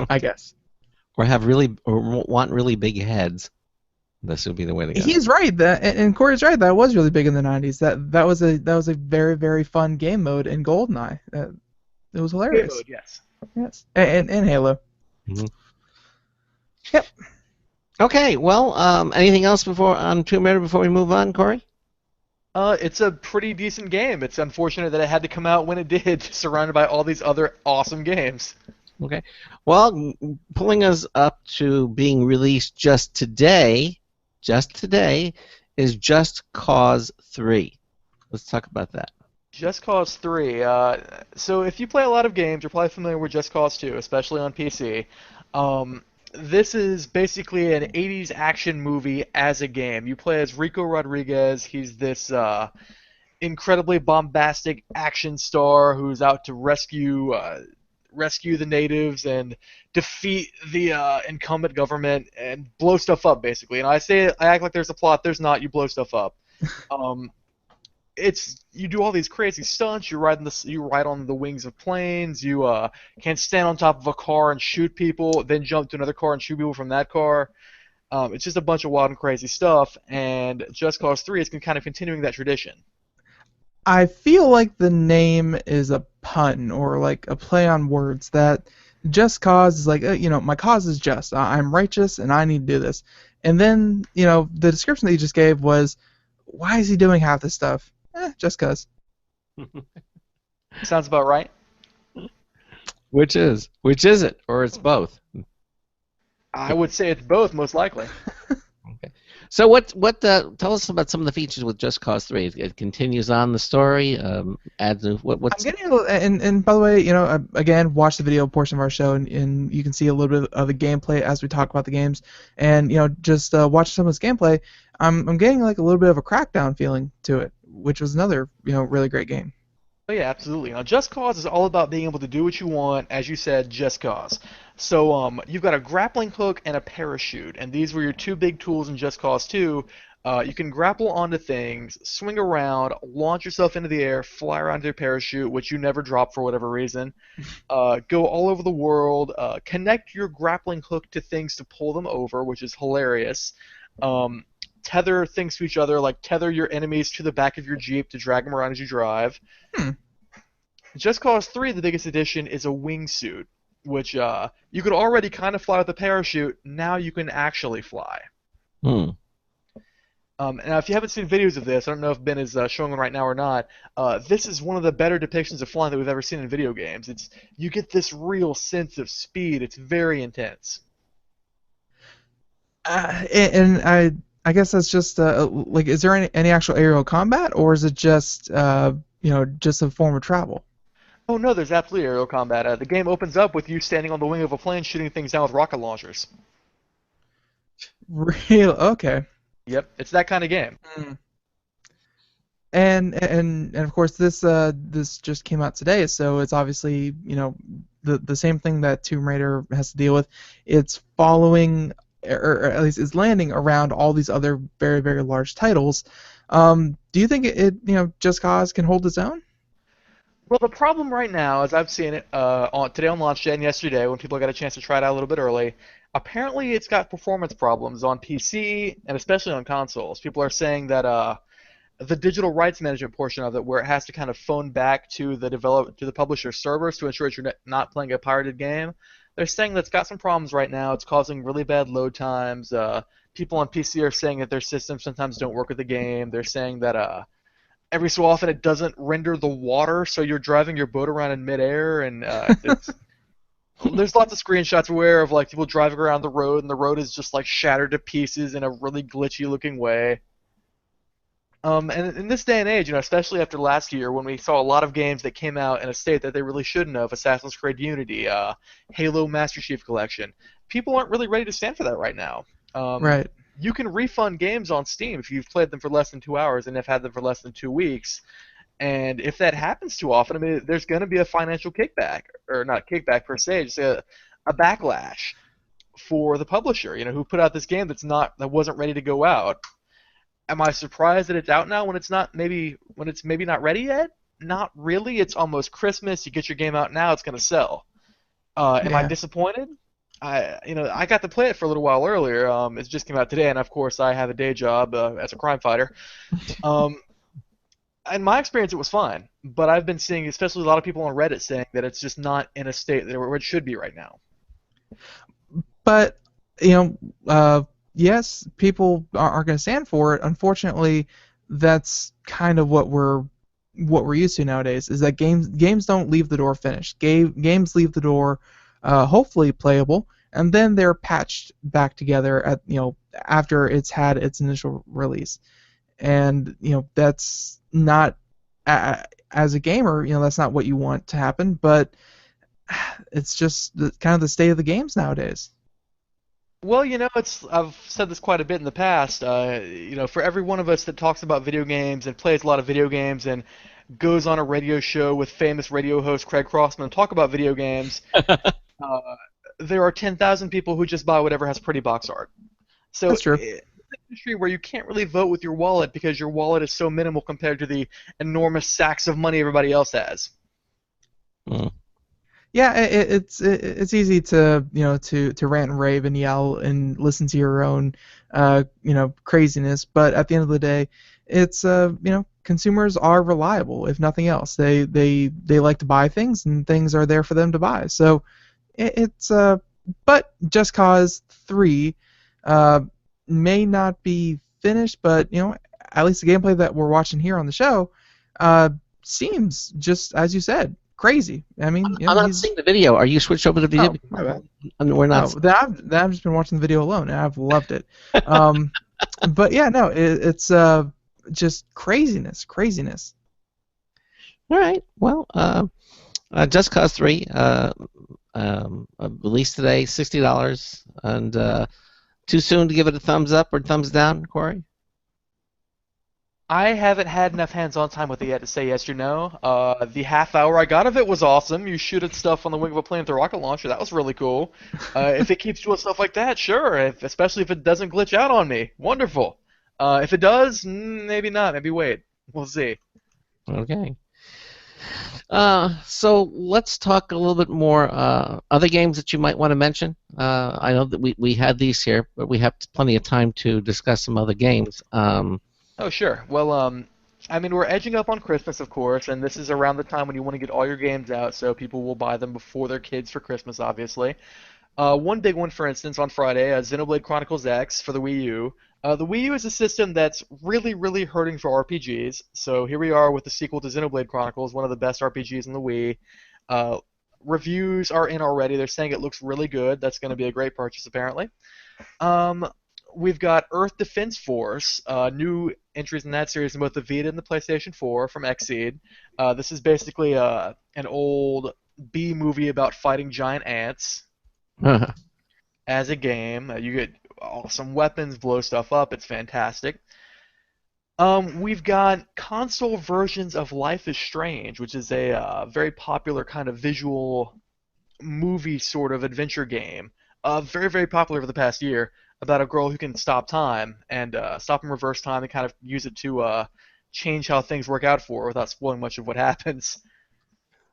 I guess. Or want really big heads. This would be the way to go. He's right. And Cory's right. That was really big in the 90s. That was a very, very fun game mode in GoldenEye. It was hilarious. Game mode, yes. Yes. And Halo. Mm-hmm. Yep. Okay. Well, anything else on Tomb Raider before we move on, Cory? It's a pretty decent game. It's unfortunate that it had to come out when it did, surrounded by all these other awesome games. Okay. Well, pulling us up to being released just today, is Just Cause 3. Let's talk about that. Just Cause 3. So if you play a lot of games, you're probably familiar with Just Cause 2, especially on PC. This is basically an 80s action movie as a game. You play as Rico Rodriguez. He's this incredibly bombastic action star who's out to rescue the natives and defeat the incumbent government and blow stuff up, basically. And I act like there's a plot. There's not. You blow stuff up. Um, you do all these crazy stunts. You ride on the wings of planes. You can stand on top of a car and shoot people, then jump to another car and shoot people from that car. It's just a bunch of wild and crazy stuff. And Just Cause 3 is kind of continuing that tradition. I feel like the name is a pun or like a play on words. That just cause is like, my cause is just. I'm righteous and I need to do this. And then, the description that you just gave was, why is he doing half this stuff? Just cause. Sounds about right. Which is it, or it's both? I would say it's both, most likely. Okay. So what tell us about some of the features with Just Cause 3. It continues on the story, adds what's I'm getting a little, and by the way, again, watch the video portion of our show, and you can see a little bit of the gameplay as we talk about the games, and just watch some of this gameplay. I'm getting like a little bit of a Crackdown feeling to it, which was another really great game. Oh yeah, absolutely. Now, Just Cause is all about being able to do what you want, as you said, Just Cause. So you've got a grappling hook and a parachute, and these were your two big tools in Just Cause 2. You can grapple onto things, swing around, launch yourself into the air, fly around your parachute, which you never drop for whatever reason, go all over the world, connect your grappling hook to things to pull them over, which is hilarious. Tether things to each other, like tether your enemies to the back of your Jeep to drag them around as you drive. Just Cause 3, the biggest addition, is a wingsuit, which you could already kind of fly with a parachute. Now you can actually fly. Now, if you haven't seen videos of this, I don't know if Ben is showing one right now or not. This is one of the better depictions of flying that we've ever seen in video games. You get this real sense of speed. It's very intense. And I guess that's just like, is there any actual aerial combat, or is it just just a form of travel? Oh no, there's absolutely aerial combat. The game opens up with you standing on the wing of a plane shooting things down with rocket launchers. Real? Okay. Yep, it's that kind of game. And of course this just came out today, so it's obviously the same thing that Tomb Raider has to deal with. It's following, or at least is landing around all these other very, very large titles. Do you think it Just Cause can hold its own? Well, the problem right now, as I've seen it today on launch day and yesterday when people got a chance to try it out a little bit early, apparently it's got performance problems on PC and especially on consoles. People are saying that the digital rights management portion of it, where it has to kind of phone back to the publisher servers to ensure that you're not playing a pirated game, they're saying that's got some problems right now. It's causing really bad load times. People on PC are saying that their systems sometimes don't work with the game. They're saying that every so often it doesn't render the water, so you're driving your boat around in midair, and there's lots of screenshots aware of like people driving around the road, and the road is just like shattered to pieces in a really glitchy-looking way. And in this day and age, especially after last year when we saw a lot of games that came out in a state that they really shouldn't have, Assassin's Creed Unity, Halo Master Chief Collection, people aren't really ready to stand for that right now. Right. You can refund games on Steam if you've played them for less than 2 hours and have had them for less than 2 weeks. And if that happens too often, there's going to be a financial kickback, or not kickback per se, just a backlash for the publisher, who put out this game that wasn't ready to go out. Am I surprised that it's out now when it's maybe not ready yet? Not really. It's almost Christmas. You get your game out now, it's going to sell. Am I disappointed? I got to play it for a little while earlier. It just came out today, and of course I have a day job as a crime fighter. In my experience, it was fine, but I've been seeing, especially a lot of people on Reddit, saying that it's just not in a state where it should be right now. But yes, people are going to stand for it. Unfortunately, that's kind of what we're used to nowadays. Is that games don't leave the door finished. Games leave the door hopefully playable, and then they're patched back together at after it's had its initial release. And that's not as a gamer, that's not what you want to happen, but it's just kind of the state of the games nowadays. Well, I've said this quite a bit in the past. For every one of us that talks about video games and plays a lot of video games and goes on a radio show with famous radio host Craig Crossman and talk about video games, there are 10,000 people who just buy whatever has pretty box art. So That's true. It's an industry where you can't really vote with your wallet because your wallet is so minimal compared to the enormous sacks of money everybody else has. Mm. Yeah, it's easy to to rant and rave and yell and listen to your own craziness, but at the end of the day, it's consumers are reliable if nothing else. They like to buy things, and things are there for them to buy. So it's but Just Cause 3 may not be finished, but at least the gameplay that we're watching here on the show seems, just as you said, crazy. I mean, I'm not seeing the video. Are you switched over to the video? Oh, my bad. I mean, we're not. I've just been watching the video alone, and I've loved it. But yeah, no, it's just craziness. All right. Well, Just Cause 3 released today, $60, and too soon to give it a thumbs up or thumbs down, Cory? I haven't had enough hands-on time with it yet to say yes or no. The half hour I got of it was awesome. You shoot at stuff on the wing of a plane with a rocket launcher. That was really cool. If it keeps doing stuff like that, sure. Especially if it doesn't glitch out on me. Wonderful. If it does, maybe not. Maybe wait. We'll see. Okay. So let's talk a little bit more other games that you might want to mention. I know that we had these here, but we have plenty of time to discuss some other games. Oh, sure. Well, we're edging up on Christmas, of course, and this is around the time when you want to get all your games out, so people will buy them before their kids for Christmas, obviously. One big one, for instance, on Friday, Xenoblade Chronicles X for the Wii U. The Wii U is a system that's really, really hurting for RPGs, so here we are with the sequel to Xenoblade Chronicles, one of the best RPGs in the Wii. Reviews are in already. They're saying it looks really good. That's going to be a great purchase, apparently. We've got Earth Defense Force, new entries in that series in both the Vita and the PlayStation 4 from Xseed. This is basically an old B movie about fighting giant ants as a game. You get awesome weapons, blow stuff up. It's fantastic. We've got console versions of Life is Strange, which is a very popular kind of visual movie sort of adventure game. Very, very popular over the past year, about a girl who can stop time and stop and reverse time and kind of use it to change how things work out for her without spoiling much of what happens.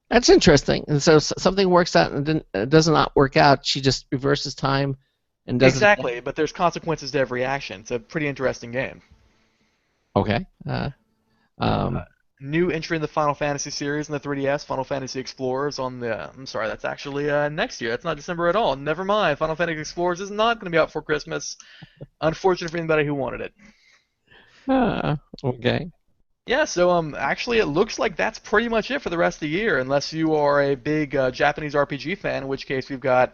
That's interesting. And so something works out and then it does not work out. She just reverses time and does Exactly, but there's consequences to every action. It's a pretty interesting game. Okay. New entry in the Final Fantasy series in the 3DS, Final Fantasy Explorers on the... I'm sorry, that's actually next year. That's not December at all. Never mind. Final Fantasy Explorers is not going to be out for Christmas. Unfortunate for anybody who wanted it. Okay. Yeah, so actually it looks like that's pretty much it for the rest of the year, unless you are a big Japanese RPG fan, in which case we've got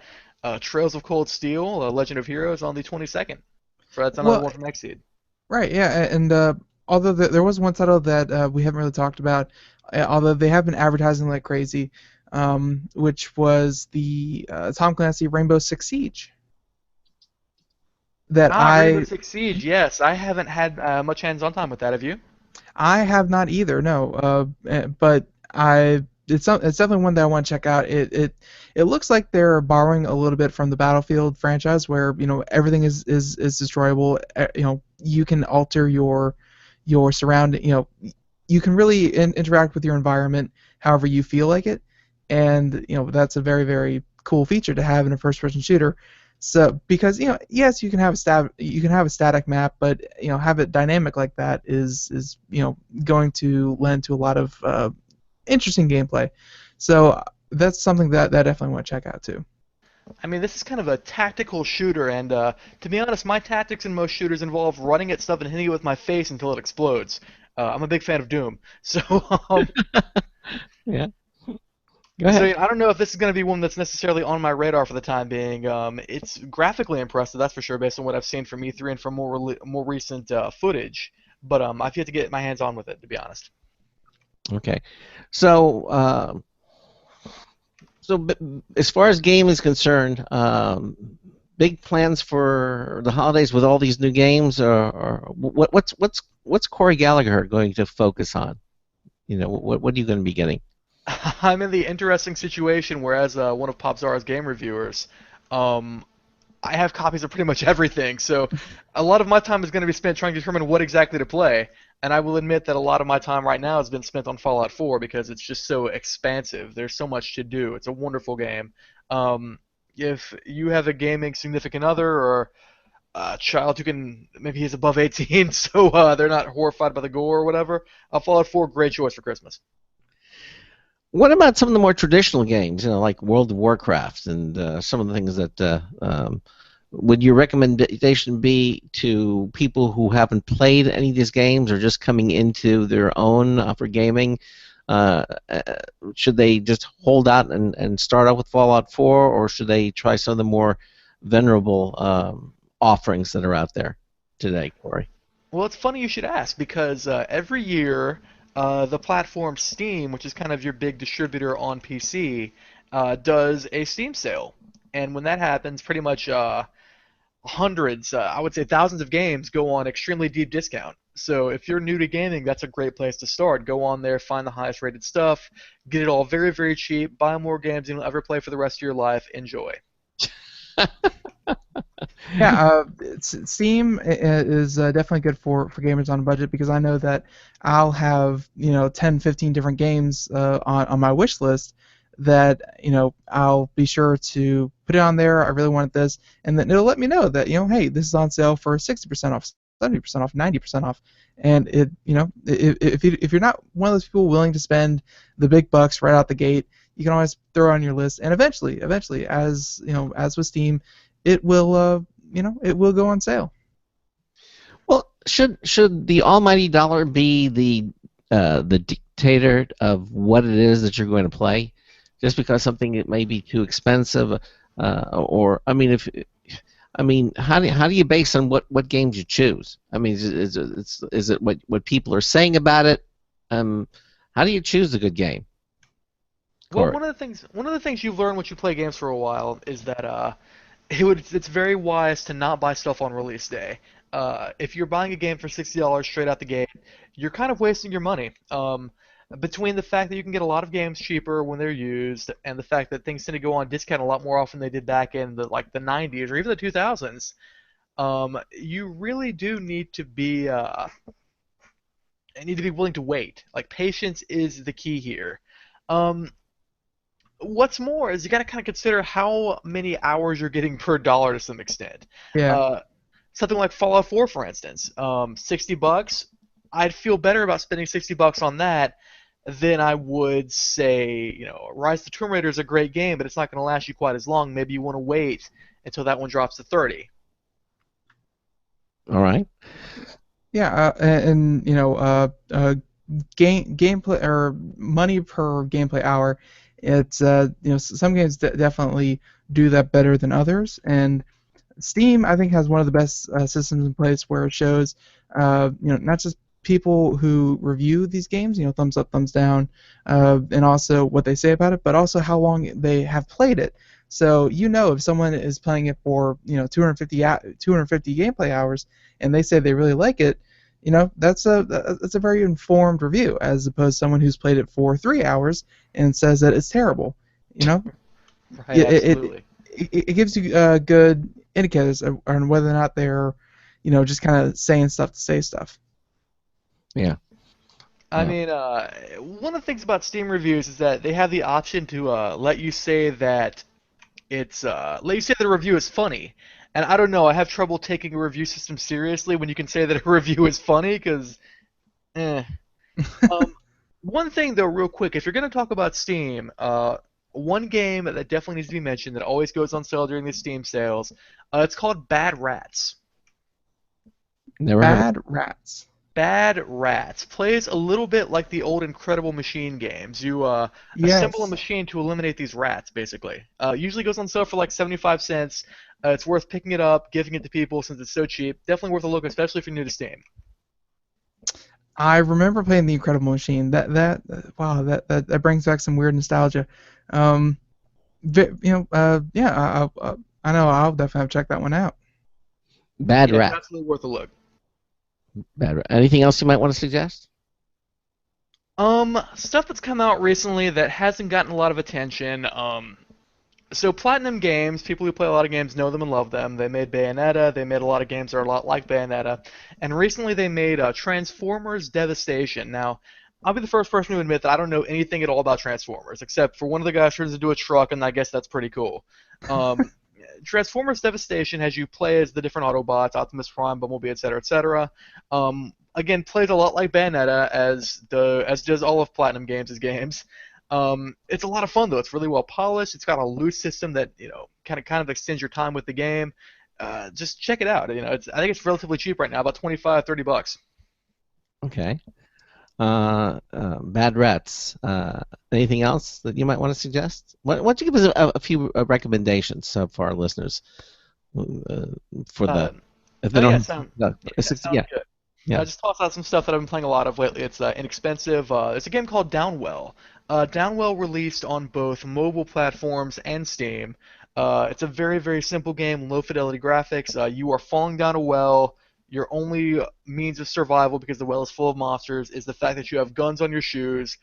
Trails of Cold Steel, Legend of Heroes on the 22nd. So that's another one from Xseed. Right, yeah, and although there was one title that we haven't really talked about, although they have been advertising like crazy, which was the Tom Clancy Rainbow Six Siege. Rainbow Six Siege, yes. I haven't had much hands-on time with that, have you? I have not either, no. But it's definitely one that I want to check out. It looks like they're borrowing a little bit from the Battlefield franchise, where everything is destroyable. You can alter your surrounding. You can really interact with your environment however you feel like it, and that's a very, very cool feature to have in a first-person shooter. So because yes, you can have a static map, but have it dynamic like that is going to lend to a lot of interesting gameplay. So that's something that I definitely want to check out too. I mean, this is kind of a tactical shooter, and to be honest, my tactics in most shooters involve running at stuff and hitting it with my face until it explodes. I'm a big fan of Doom, so Yeah. Go so ahead. yeah, I don't know if this is going to be one that's necessarily on my radar for the time being. It's graphically impressive, that's for sure, based on what I've seen from E3 and from more recent footage. But I've yet to get my hands on with it, to be honest. Okay. So, as far as game is concerned, big plans for the holidays with all these new games, or what's Cory Galliher going to focus on? You know, what are you going to be getting? I'm in the interesting situation where, as one of Popzara's game reviewers, I have copies of pretty much everything. So a lot of my time is going to be spent trying to determine what exactly to play. And I will admit that a lot of my time right now has been spent on Fallout 4 because it's just so expansive. There's so much to do. It's a wonderful game. If you have a gaming significant other or a child who can, maybe he's above 18, so they're not horrified by the gore or whatever, Fallout 4, great choice for Christmas. What about some of the more traditional games, you know, like World of Warcraft and some of the things that would your recommendation be to people who haven't played any of these games or just coming into their own for gaming? Should they just hold out and start out with Fallout 4, or should they try some of the more venerable offerings that are out there today, Cory? Well, it's funny you should ask because every year the platform Steam, which is kind of your big distributor on PC, does a Steam sale. And when that happens, pretty much hundreds, I would say thousands of games go on extremely deep discount. So if you're new to gaming, that's a great place to start. Go on there, find the highest rated stuff, get it all very, very cheap, buy more games than you'll ever play for the rest of your life, enjoy. Yeah, Steam is definitely good for gamers on a budget because I know that I'll have 10, 15 different games on my wish list that I'll be sure to put it on there. I really want this, and then it'll let me know that hey, this is on sale for 60% off, 70% off, 90% off, and if you're not one of those people willing to spend the big bucks right out the gate, you can always throw it on your list, and eventually, as with Steam, it will it will go on sale. Well, should the almighty dollar be the dictator of what it is that you're going to play? Just because something it may be too expensive, or how do you base on what games you choose? I mean, is it what people are saying about it? How do you choose a good game? Well, Cory? one of the things you learn once you play games for a while is that it's very wise to not buy stuff on release day. If you're buying a game for $60 straight out the gate, you're kind of wasting your money. Between the fact that you can get a lot of games cheaper when they're used, and the fact that things tend to go on discount a lot more often than they did back in the 90s or even the 2000s, you really do need to be willing to wait. Like, patience is the key here. What's more is you got to kind of consider how many hours you're getting per dollar to some extent. Yeah. Something like Fallout 4, for instance, $60. I'd feel better about spending $60 on that than I would say, Rise of the Tomb Raider is a great game, but it's not going to last you quite as long. Maybe you want to wait until that one drops to 30. All right. Yeah, and gameplay or money per gameplay hour. It's some games definitely do that better than others, and Steam I think has one of the best systems in place where it shows not just people who review these games, thumbs up, thumbs down, and also what they say about it, but also how long they have played it. So if someone is playing it for 250 gameplay hours and they say they really like it, that's a very informed review as opposed to someone who's played it for 3 hours and says that it's terrible. Right, absolutely. It gives you good indicators on whether or not they're just kind of saying stuff to say stuff. Yeah. I mean, one of the things about Steam reviews is that they have the option to let you say that let you say that a review is funny. And I don't know, I have trouble taking a review system seriously when you can say that a review is funny, because, One thing, though, real quick, if you're going to talk about Steam, one game that definitely needs to be mentioned that always goes on sale during the Steam sales. It's called Bad Rats. Never heard of Bad Rats. Bad Rats plays a little bit like the old Incredible Machine games. You assemble a Yes. machine to eliminate these rats, basically. Usually goes on sale for like 75 cents. It's worth picking it up, giving it to people since it's so cheap. Definitely worth a look, especially if you're new to Steam. I remember playing the Incredible Machine. Wow, that brings back some weird nostalgia. Yeah, I know I'll definitely have to check that one out. Bad Yeah, Rat. absolutely worth a look. Bad Rat. Anything else you might want to suggest? Stuff that's come out recently that hasn't gotten a lot of attention. So Platinum Games, people who play a lot of games know them and love them. They made Bayonetta. They made a lot of games that are a lot like Bayonetta. And recently they made Transformers Devastation. Now, I'll be the first person to admit that I don't know anything at all about Transformers, except for one of the guys turns into a truck, and I guess that's pretty cool. Transformers Devastation has you play as the different Autobots, Optimus Prime, Bumblebee, etc., etc. Again, plays a lot like Bayonetta, as does all of Platinum Games' games. It's a lot of fun though. It's really well polished. It's got a loot system that kind of extends your time with the game. Just check it out. I think it's relatively cheap right now, about $25-$30. Okay. Bad Rats. Anything else that you might want to suggest? Why don't you give us a few recommendations for our listeners for the if they don't. Sounds Yeah. good. Yeah. I just tossed out some stuff that I've been playing a lot of lately. It's inexpensive. It's a game called Downwell. Downwell released on both mobile platforms and Steam. It's a very, very simple game, low fidelity graphics. You are falling down a well. Your only means of survival, because the well is full of monsters, is the fact that you have guns on your shoes.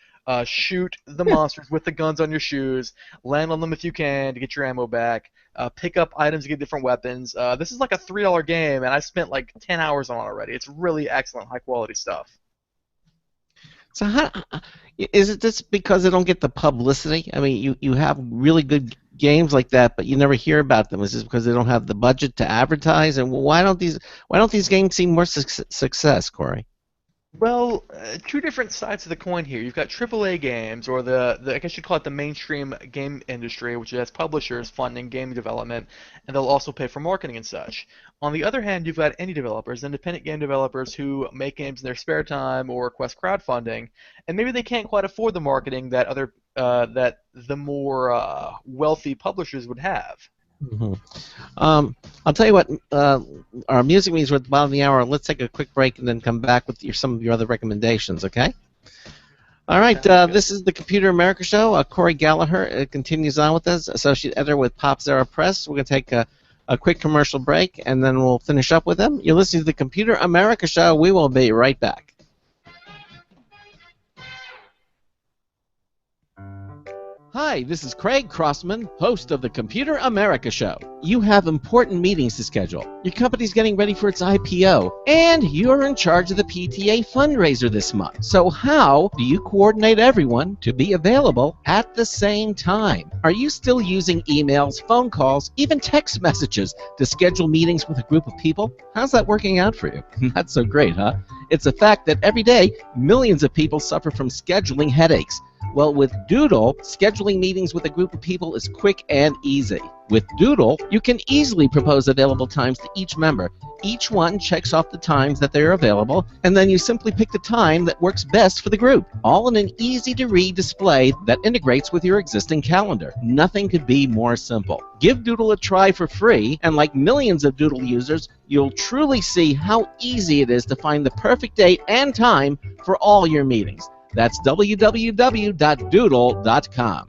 Shoot the monsters with the guns on your shoes. Land on them if you can to get your ammo back. Pick up items to get different weapons. This is like a $3 game, and I spent like 10 hours on it already. It's really excellent, high-quality stuff. So how is it just because they don't get the publicity? I mean, you have really good games like that, but you never hear about them. Is this because they don't have the budget to advertise? And why don't these games see more success, Cory? Well, two different sides of the coin here. You've got AAA games, or the I guess you'd call it the mainstream game industry, which has publishers funding game development, and they'll also pay for marketing and such. On the other hand, you've got indie developers, independent game developers who make games in their spare time or request crowdfunding, and maybe they can't quite afford the marketing that that the more wealthy publishers would have. Mm-hmm. I'll tell you what. Our music means we're at the bottom of the hour. Let's take a quick break and then come back with some of your other recommendations. Okay. All right. This is the Computer America Show. Cory Galliher continues on with us, associate editor with Popzara Press. We're going to take a quick commercial break and then we'll finish up with him. You're listening to the Computer America Show. We will be right back. Hi, this is Craig Crossman, host of the Computer America Show. You have important meetings to schedule. Your company's getting ready for its IPO, and you're in charge of the PTA fundraiser this month. So how do you coordinate everyone to be available at the same time? Are you still using emails, phone calls, even text messages to schedule meetings with a group of people? How's that working out for you? Not so great, huh? It's a fact that every day, millions of people suffer from scheduling headaches. Well, with Doodle, scheduling meetings with a group of people is quick and easy. With Doodle, you can easily propose available times to each member. Each one checks off the times that they're available, and then you simply pick the time that works best for the group, all in an easy-to-read display that integrates with your existing calendar. Nothing could be more simple. Give Doodle a try for free, and like millions of Doodle users, you'll truly see how easy it is to find the perfect date and time for all your meetings. That's www.doodle.com.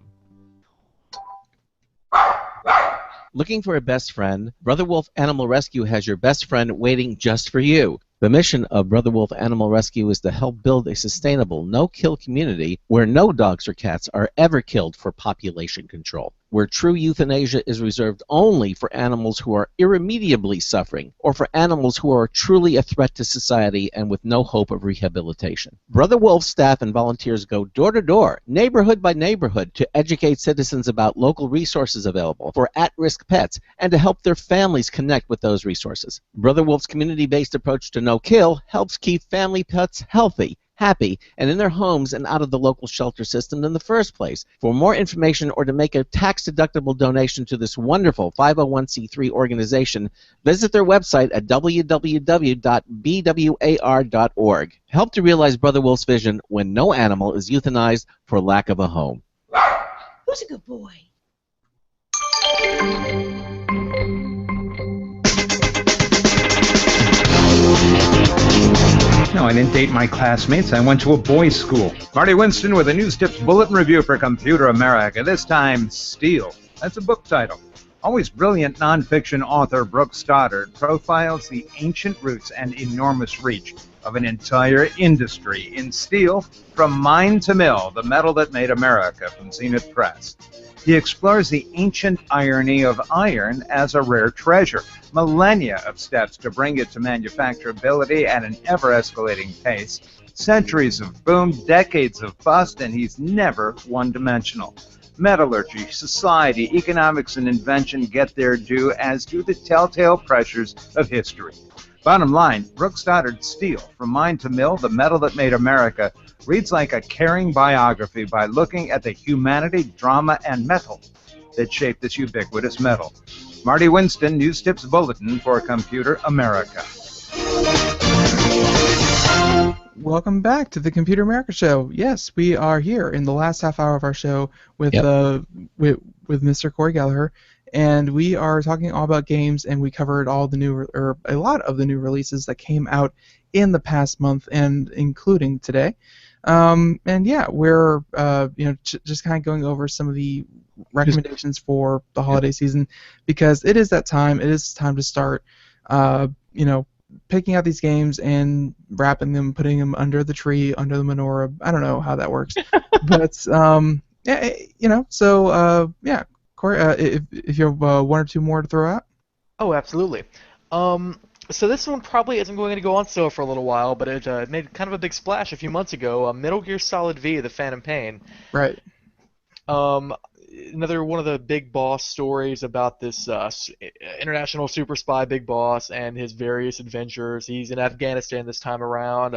Looking for a best friend? Brother Wolf Animal Rescue has your best friend waiting just for you. The mission of Brother Wolf Animal Rescue is to help build a sustainable, no-kill community where no dogs or cats are ever killed for population control, where true euthanasia is reserved only for animals who are irremediably suffering, or for animals who are truly a threat to society and with no hope of rehabilitation. Brother Wolf's staff and volunteers go door to door, neighborhood by neighborhood, to educate citizens about local resources available for at-risk pets and to help their families connect with those resources. Brother Wolf's community-based approach to no-kill helps keep family pets healthy happy, and in their homes and out of the local shelter system in the first place. For more information or to make a tax-deductible donation to this wonderful 501c3 organization, visit their website at www.bwar.org. Help to realize Brother Wolf's vision when no animal is euthanized for lack of a home. Who's a good boy? No, I didn't date my classmates. I went to a boys' school. Marty Winston with a News Tips Bulletin Review for Computer America. This time, Steel. That's a book title. Always brilliant nonfiction author Brooke Stoddard profiles the ancient roots and enormous reach of an entire industry in Steel, From Mine to Mill, the metal that made America, from Zenith Press. He explores the ancient irony of iron as a rare treasure, millennia of steps to bring it to manufacturability at an ever-escalating pace, centuries of boom, decades of bust, and he's never one-dimensional. Metallurgy, society, economics, and invention get their due, as do the telltale pressures of history. Bottom line, Brooke Stoddard's Steel, From Mine to Mill, the metal that made America, reads like a caring biography by looking at the humanity, drama, and metal that shaped this ubiquitous metal. Marty Winston, News Tips Bulletin for Computer America. Welcome back to the Computer America Show. Yes, we are here in the last half hour of our show with with Mr. Cory Galliher, and we are talking all about games, and we covered all the new or a lot of the new releases that came out in the past month, and including today. And yeah, we're just kind of going over some of the recommendations for the holiday season, because it is that time. It is time to start, picking out these games and wrapping them, putting them under the tree, under the menorah. I don't know how that works, but yeah, Cory, if you have one or two more to throw out. Oh, absolutely. So this one probably isn't going to go on sale for a little while, but it made kind of a big splash a few months ago. Metal Gear Solid V: The Phantom Pain. Right. Another one of the big boss stories about this international super spy big boss and his various adventures. He's in Afghanistan this time around.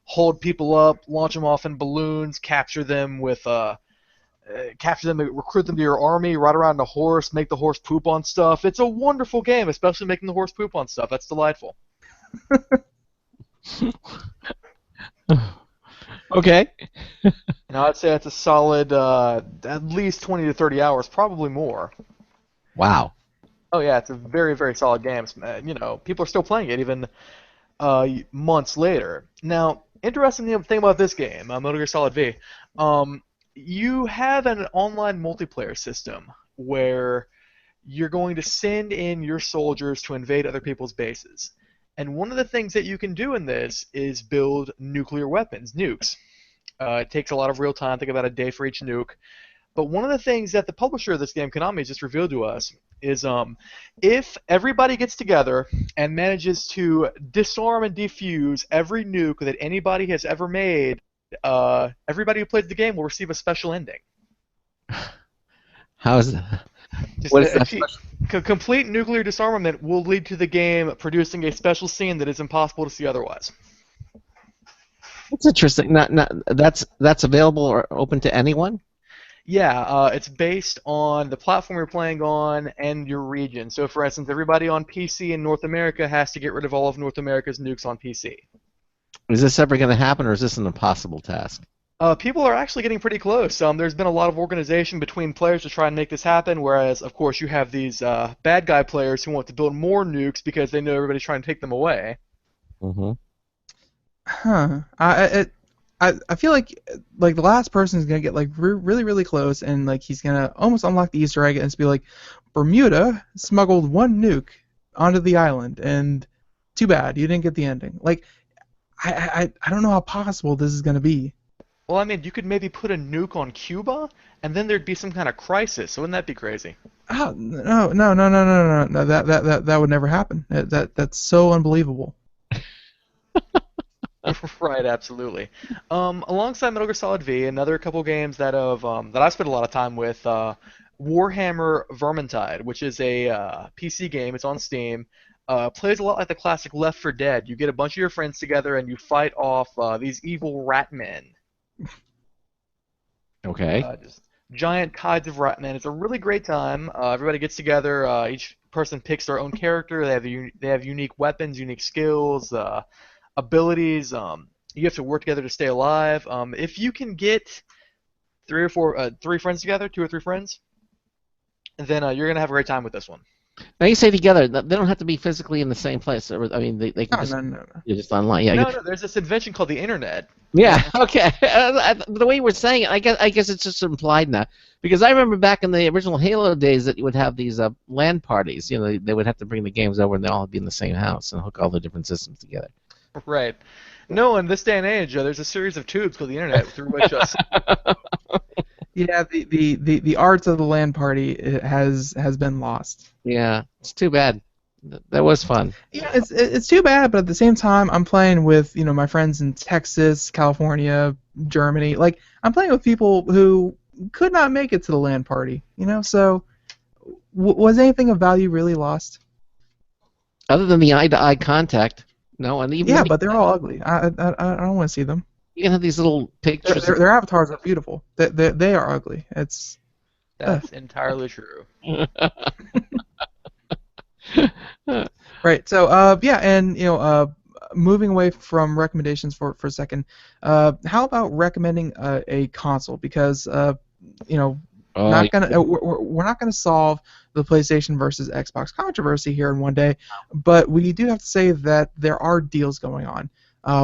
Hold people up, launch them off in balloons, capture them, recruit them to your army, ride around a horse, make the horse poop on stuff. It's a wonderful game, especially making the horse poop on stuff. That's delightful. Okay. I'd say that's a solid at least 20 to 30 hours, probably more. Wow. Oh yeah, it's a very, very solid game. People are still playing it even months later. Now, interesting thing about this game, Metal Gear Solid V, you have an online multiplayer system where you're going to send in your soldiers to invade other people's bases. And one of the things that you can do in this is build nuclear weapons, nukes. It takes a lot of real time, think about a day for each nuke. But one of the things that the publisher of this game, Konami, just revealed to us is if everybody gets together and manages to disarm and defuse every nuke that anybody has ever made, everybody who plays the game will receive a special ending. How is that? What is that? Complete nuclear disarmament will lead to the game producing a special scene that is impossible to see otherwise. That's interesting. That's available or open to anyone? Yeah, it's based on the platform you're playing on and your region. So, for instance, everybody on PC in North America has to get rid of all of North America's nukes on PC. Is this ever going to happen, or is this an impossible task? People are actually getting pretty close. There's been a lot of organization between players to try and make this happen, whereas, of course, you have these bad guy players who want to build more nukes because they know everybody's trying to take them away. Mm-hmm. Huh. I feel like the last person is gonna get really, really close, and he's gonna almost unlock the Easter egg and just be like, Bermuda smuggled one nuke onto the island, and too bad you didn't get the ending. I don't know how possible this is gonna be. Well, I mean, you could maybe put a nuke on Cuba, and then there'd be some kind of crisis. So wouldn't that be crazy? Oh, no! That would never happen. That's so unbelievable. Right, absolutely. Alongside Metal Gear Solid V, another couple games that I spent a lot of time with, Warhammer Vermintide, which is a PC game. It's on Steam. Plays a lot like the classic Left 4 Dead. You get a bunch of your friends together and you fight off these evil rat men. Okay. Just giant tides of rat men. It's a really great time. Everybody gets together. Each person picks their own character. They have unique weapons, unique skills, abilities. You have to work together to stay alive. If you can get three friends together, 2 or 3 friends, then you're gonna have a great time with this one. Now you say together. They don't have to be physically in the same place. I mean, they can No. you're just online. Yeah. No, there's this invention called the internet. Yeah. Okay. The way you were saying it, I guess it's just implied now. Because I remember back in the original Halo days that you would have these LAN parties. You know, they would have to bring the games over and they all be in the same house and hook all the different systems together. Right. No, in this day and age, there's a series of tubes called the internet through which Yeah, the arts of the LAN party has been lost. Yeah, it's too bad. That was fun. Yeah, it's too bad, but at the same time, I'm playing with my friends in Texas, California, Germany. Like I'm playing with people who could not make it to the LAN party. So was anything of value really lost? Other than the eye-to-eye contact, no. And even but they're all ugly. I don't want to see them. You can have these little pictures. Their avatars are beautiful. They are ugly. That's entirely true. Right. So yeah, and moving away from recommendations for a second, how about recommending a console? Because we're not gonna solve the PlayStation versus Xbox controversy here in one day, but we do have to say that there are deals going on.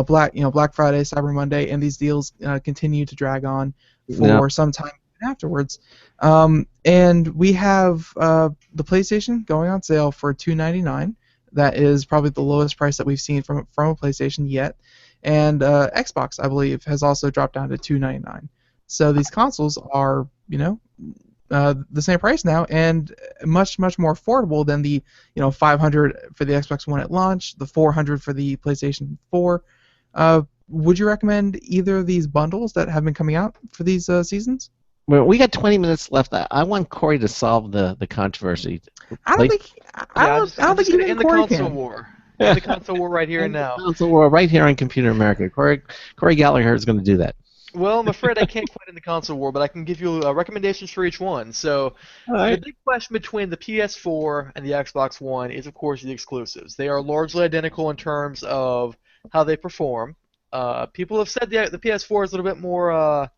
Black Friday, Cyber Monday, and these deals continue to drag on for some time afterwards. And we have the PlayStation going on sale for $299. That is probably the lowest price that we've seen from a PlayStation yet. And Xbox, I believe, has also dropped down to $299. So these consoles are, the same price now, and much more affordable than the $500 for the Xbox One at launch, the $400 for the PlayStation 4. Would you recommend either of these bundles that have been coming out for these seasons? Well, we got 20 minutes left. I want Cory to solve the controvery. I don't think even in the Cory console can. war. In the console war right here and now. Console war right here on Computer America. Cory Galliher is going to do that. Well, I'm afraid I can't quite in the console war, but I can give you recommendations for each one. So, the big question between the PS4 and the Xbox One is, of course, the exclusives. They are largely identical in terms of how they perform. People have said the PS4 is a little bit more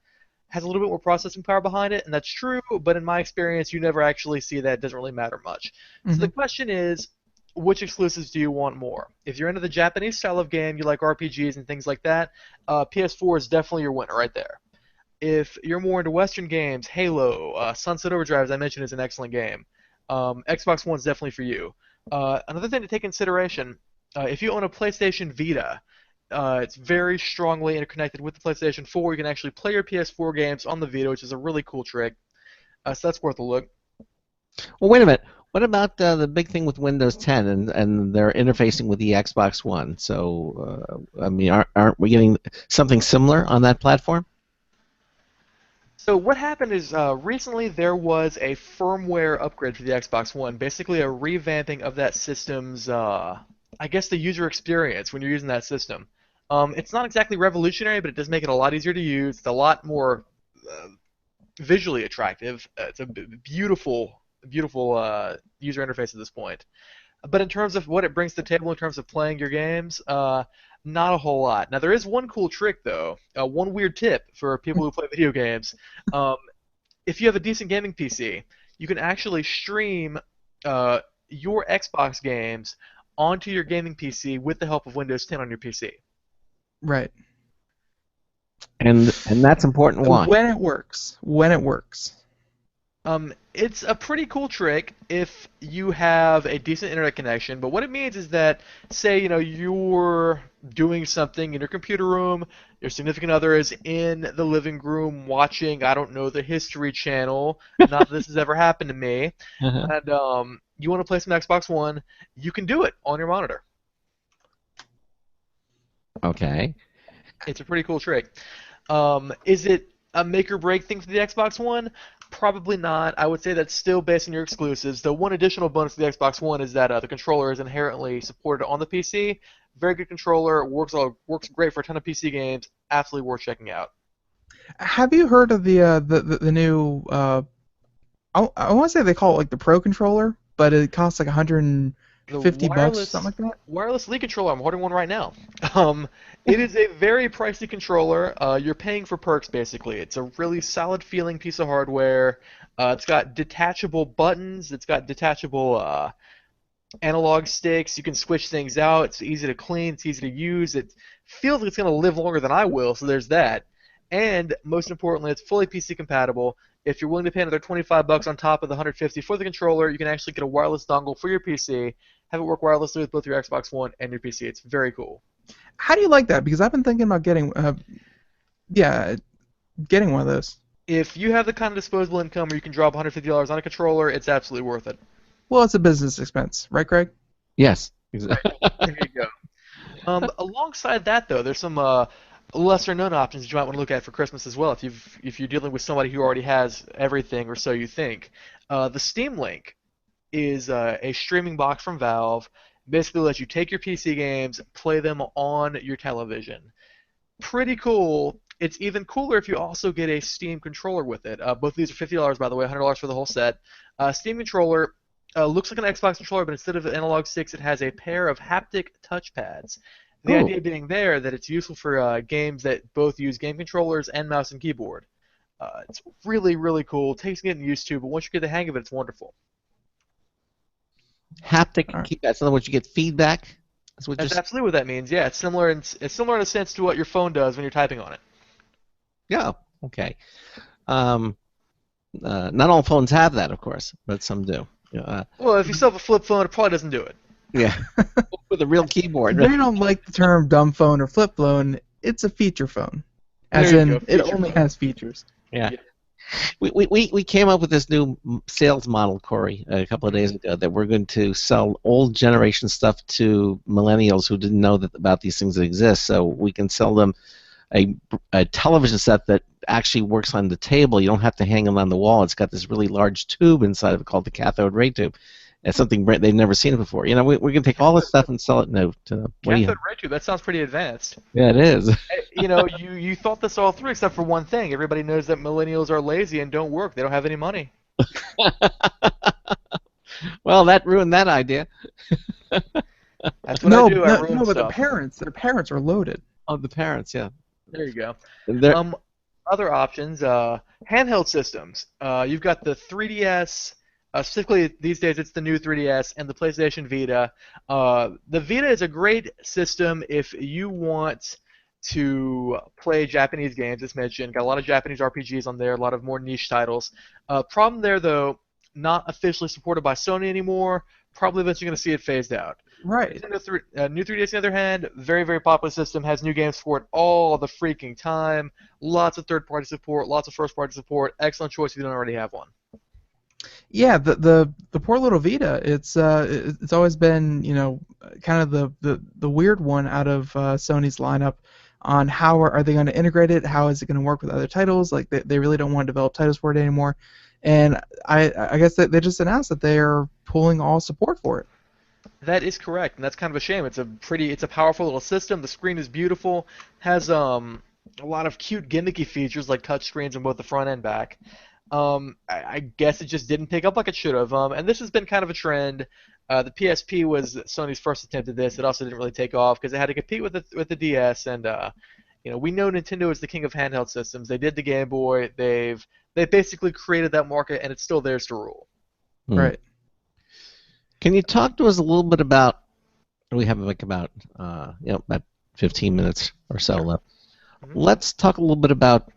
has a little bit more processing power behind it, and that's true. But in my experience, you never actually see that. It doesn't really matter much. So the question is, which exclusives do you want more? If you're into the Japanese style of game, you like RPGs and things like that, PS4 is definitely your winner right there. If you're more into Western games, Halo, Sunset Overdrive, as I mentioned, is an excellent game. Xbox One's definitely for you. Another thing to take consideration, if you own a PlayStation Vita, it's very strongly interconnected with the PlayStation 4. You can actually play your PS4 games on the Vita, which is a really cool trick. So that's worth a look. Well, wait a minute. What about the big thing with Windows 10 and their interfacing with the Xbox One? So, I mean, aren't we getting something similar on that platform? So what happened is recently there was a firmware upgrade for the Xbox One, basically a revamping of that system's, I guess, the user experience when you're using that system. It's not exactly revolutionary, but it does make it a lot easier to use. It's a lot more visually attractive. It's a beautiful user interface at this point. But in terms of what it brings to the table in terms of playing your games, not a whole lot. Now, there is one cool trick, though, one weird tip for people who play video games. If you have a decent gaming PC, you can actually stream your Xbox games onto your gaming PC with the help of Windows 10 on your PC. Right. And that's important. Why? When it works. It's a pretty cool trick if you have a decent internet connection, but what it means is that, say, you're doing something in your computer room, your significant other is in the living room watching, I don't know, the History Channel, not that this has ever happened to me, and you want to play some Xbox One, you can do it on your monitor. Okay. It's a pretty cool trick. Is it a make or break thing for the Xbox One? Probably not. I would say that's still based on your exclusives. The one additional bonus of the Xbox One is that the controller is inherently supported on the PC. Very good controller. Works great for a ton of PC games. Absolutely worth checking out. Have you heard of the new? I want to say they call it like the Pro controller, but it costs like $150 bucks, something like that. Wireless League controller. I'm holding one right now. It is a very pricey controller. You're paying for perks basically. It's a really solid feeling piece of hardware. It's got detachable buttons. It's got detachable analog sticks. You can switch things out. It's easy to clean. It's easy to use. It feels like it's going to live longer than I will. So there's that. And most importantly, it's fully PC compatible. If you're willing to pay another 25 bucks on top of the 150 for the controller, you can actually get a wireless dongle for your PC, have it work wirelessly with both your Xbox One and your PC. It's very cool. How do you like that? Because I've been thinking about getting one of those. If you have the kind of disposable income where you can drop $150 on a controller, it's absolutely worth it. Well, it's a business expense, right, Craig? Yes, exactly. There you go. Alongside that, though, there's some lesser-known options that you might want to look at for Christmas as well. If you're dealing with somebody who already has everything, or so you think, the Steam Link is a streaming box from Valve. Basically, lets you take your PC games, play them on your television. Pretty cool. It's even cooler if you also get a Steam controller with it. Both of these are $50, by the way, $100 for the whole set. Steam controller looks like an Xbox controller, but instead of analog sticks, it has a pair of haptic touchpads. The idea being there that it's useful for games that both use game controllers and mouse and keyboard. It's really, really cool. It takes getting used to, but once you get the hang of it, it's wonderful. Haptic keypads. In other words, you get feedback. That's absolutely what that means. Yeah, it's similar in a sense to what your phone does when you're typing on it. Yeah. Okay. Not all phones have that, of course, but some do. Well, if you still have a flip phone, it probably doesn't do it. Yeah. With a real keyboard. They don't like the term dumb phone or flip phone. It's a feature phone, as in it only has features. Yeah. We came up with this new sales model, Cory, a couple of days ago, that we're going to sell old generation stuff to millennials who didn't know about these things that exist. So we can sell them a television set that actually works on the table. You don't have to hang it on the wall. It's got this really large tube inside of it called the cathode ray tube. It's something they've never seen it before. You know, we're going to take all this stuff and sell it to them. Cathode ray tube, that sounds pretty advanced. Yeah, it is. You know, you thought this all through except for one thing. Everybody knows that millennials are lazy and don't work. They don't have any money. Well, that ruined that idea. That's what I do. I ruin but stuff. their parents are loaded. Oh, the parents, yeah. There you go. Other options, handheld systems. You've got the 3DS. Specifically, these days it's the new 3DS and the PlayStation Vita. The Vita is a great system if you want to play Japanese games, as mentioned. Got a lot of Japanese RPGs on there, a lot of more niche titles. Problem there, though, not officially supported by Sony anymore. Probably eventually going to see it phased out. Right. New 3DS, on the other hand, very, very popular system, has new games for it all the freaking time. Lots of third-party support, lots of first-party support. Excellent choice if you don't already have one. Yeah, the poor little Vita. It's always been, you know, kind of the weird one out of Sony's lineup on how are they going to integrate it, how is it going to work with other titles. Like they really don't want to develop titles for it anymore, and I guess that they just announced that they are pulling all support for it. That is correct, and that's kind of a shame. It's a powerful little system. The screen is beautiful, has a lot of cute gimmicky features like touch screens on both the front and back. I guess it just didn't pick up like it should have. And this has been kind of a trend. The PSP was Sony's first attempt at this. It also didn't really take off because it had to compete with the DS. And you know, we know Nintendo is the king of handheld systems. They did the Game Boy. They basically created that market, and it's still theirs to rule. Right. Can you talk to us a little bit about? We have like about about 15 minutes or so left. Mm-hmm. Let's talk a little bit about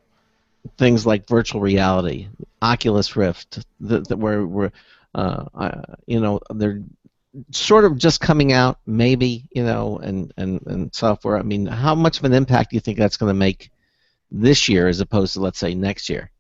things like virtual reality, Oculus Rift, where they're sort of just coming out, maybe, and software. I mean, how much of an impact do you think that's going to make this year as opposed to, let's say, next year?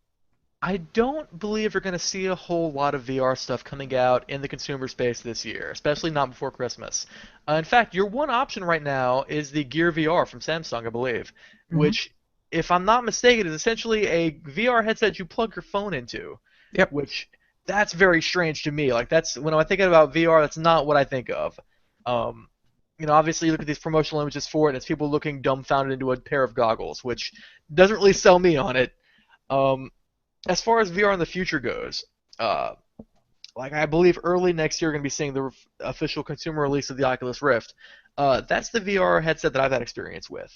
I don't believe you're going to see a whole lot of VR stuff coming out in the consumer space this year, especially not before Christmas. In fact, your one option right now is the Gear VR from Samsung, I believe, which, if I'm not mistaken, is essentially a VR headset you plug your phone into. Yep. Which that's very strange to me. Like that's when I think about VR, that's not what I think of. Obviously you look at these promotional images for it, and it's people looking dumbfounded into a pair of goggles, which doesn't really sell me on it. As far as VR in the future goes, like I believe early next year we're going to be seeing the official consumer release of the Oculus Rift. That's the VR headset that I've had experience with.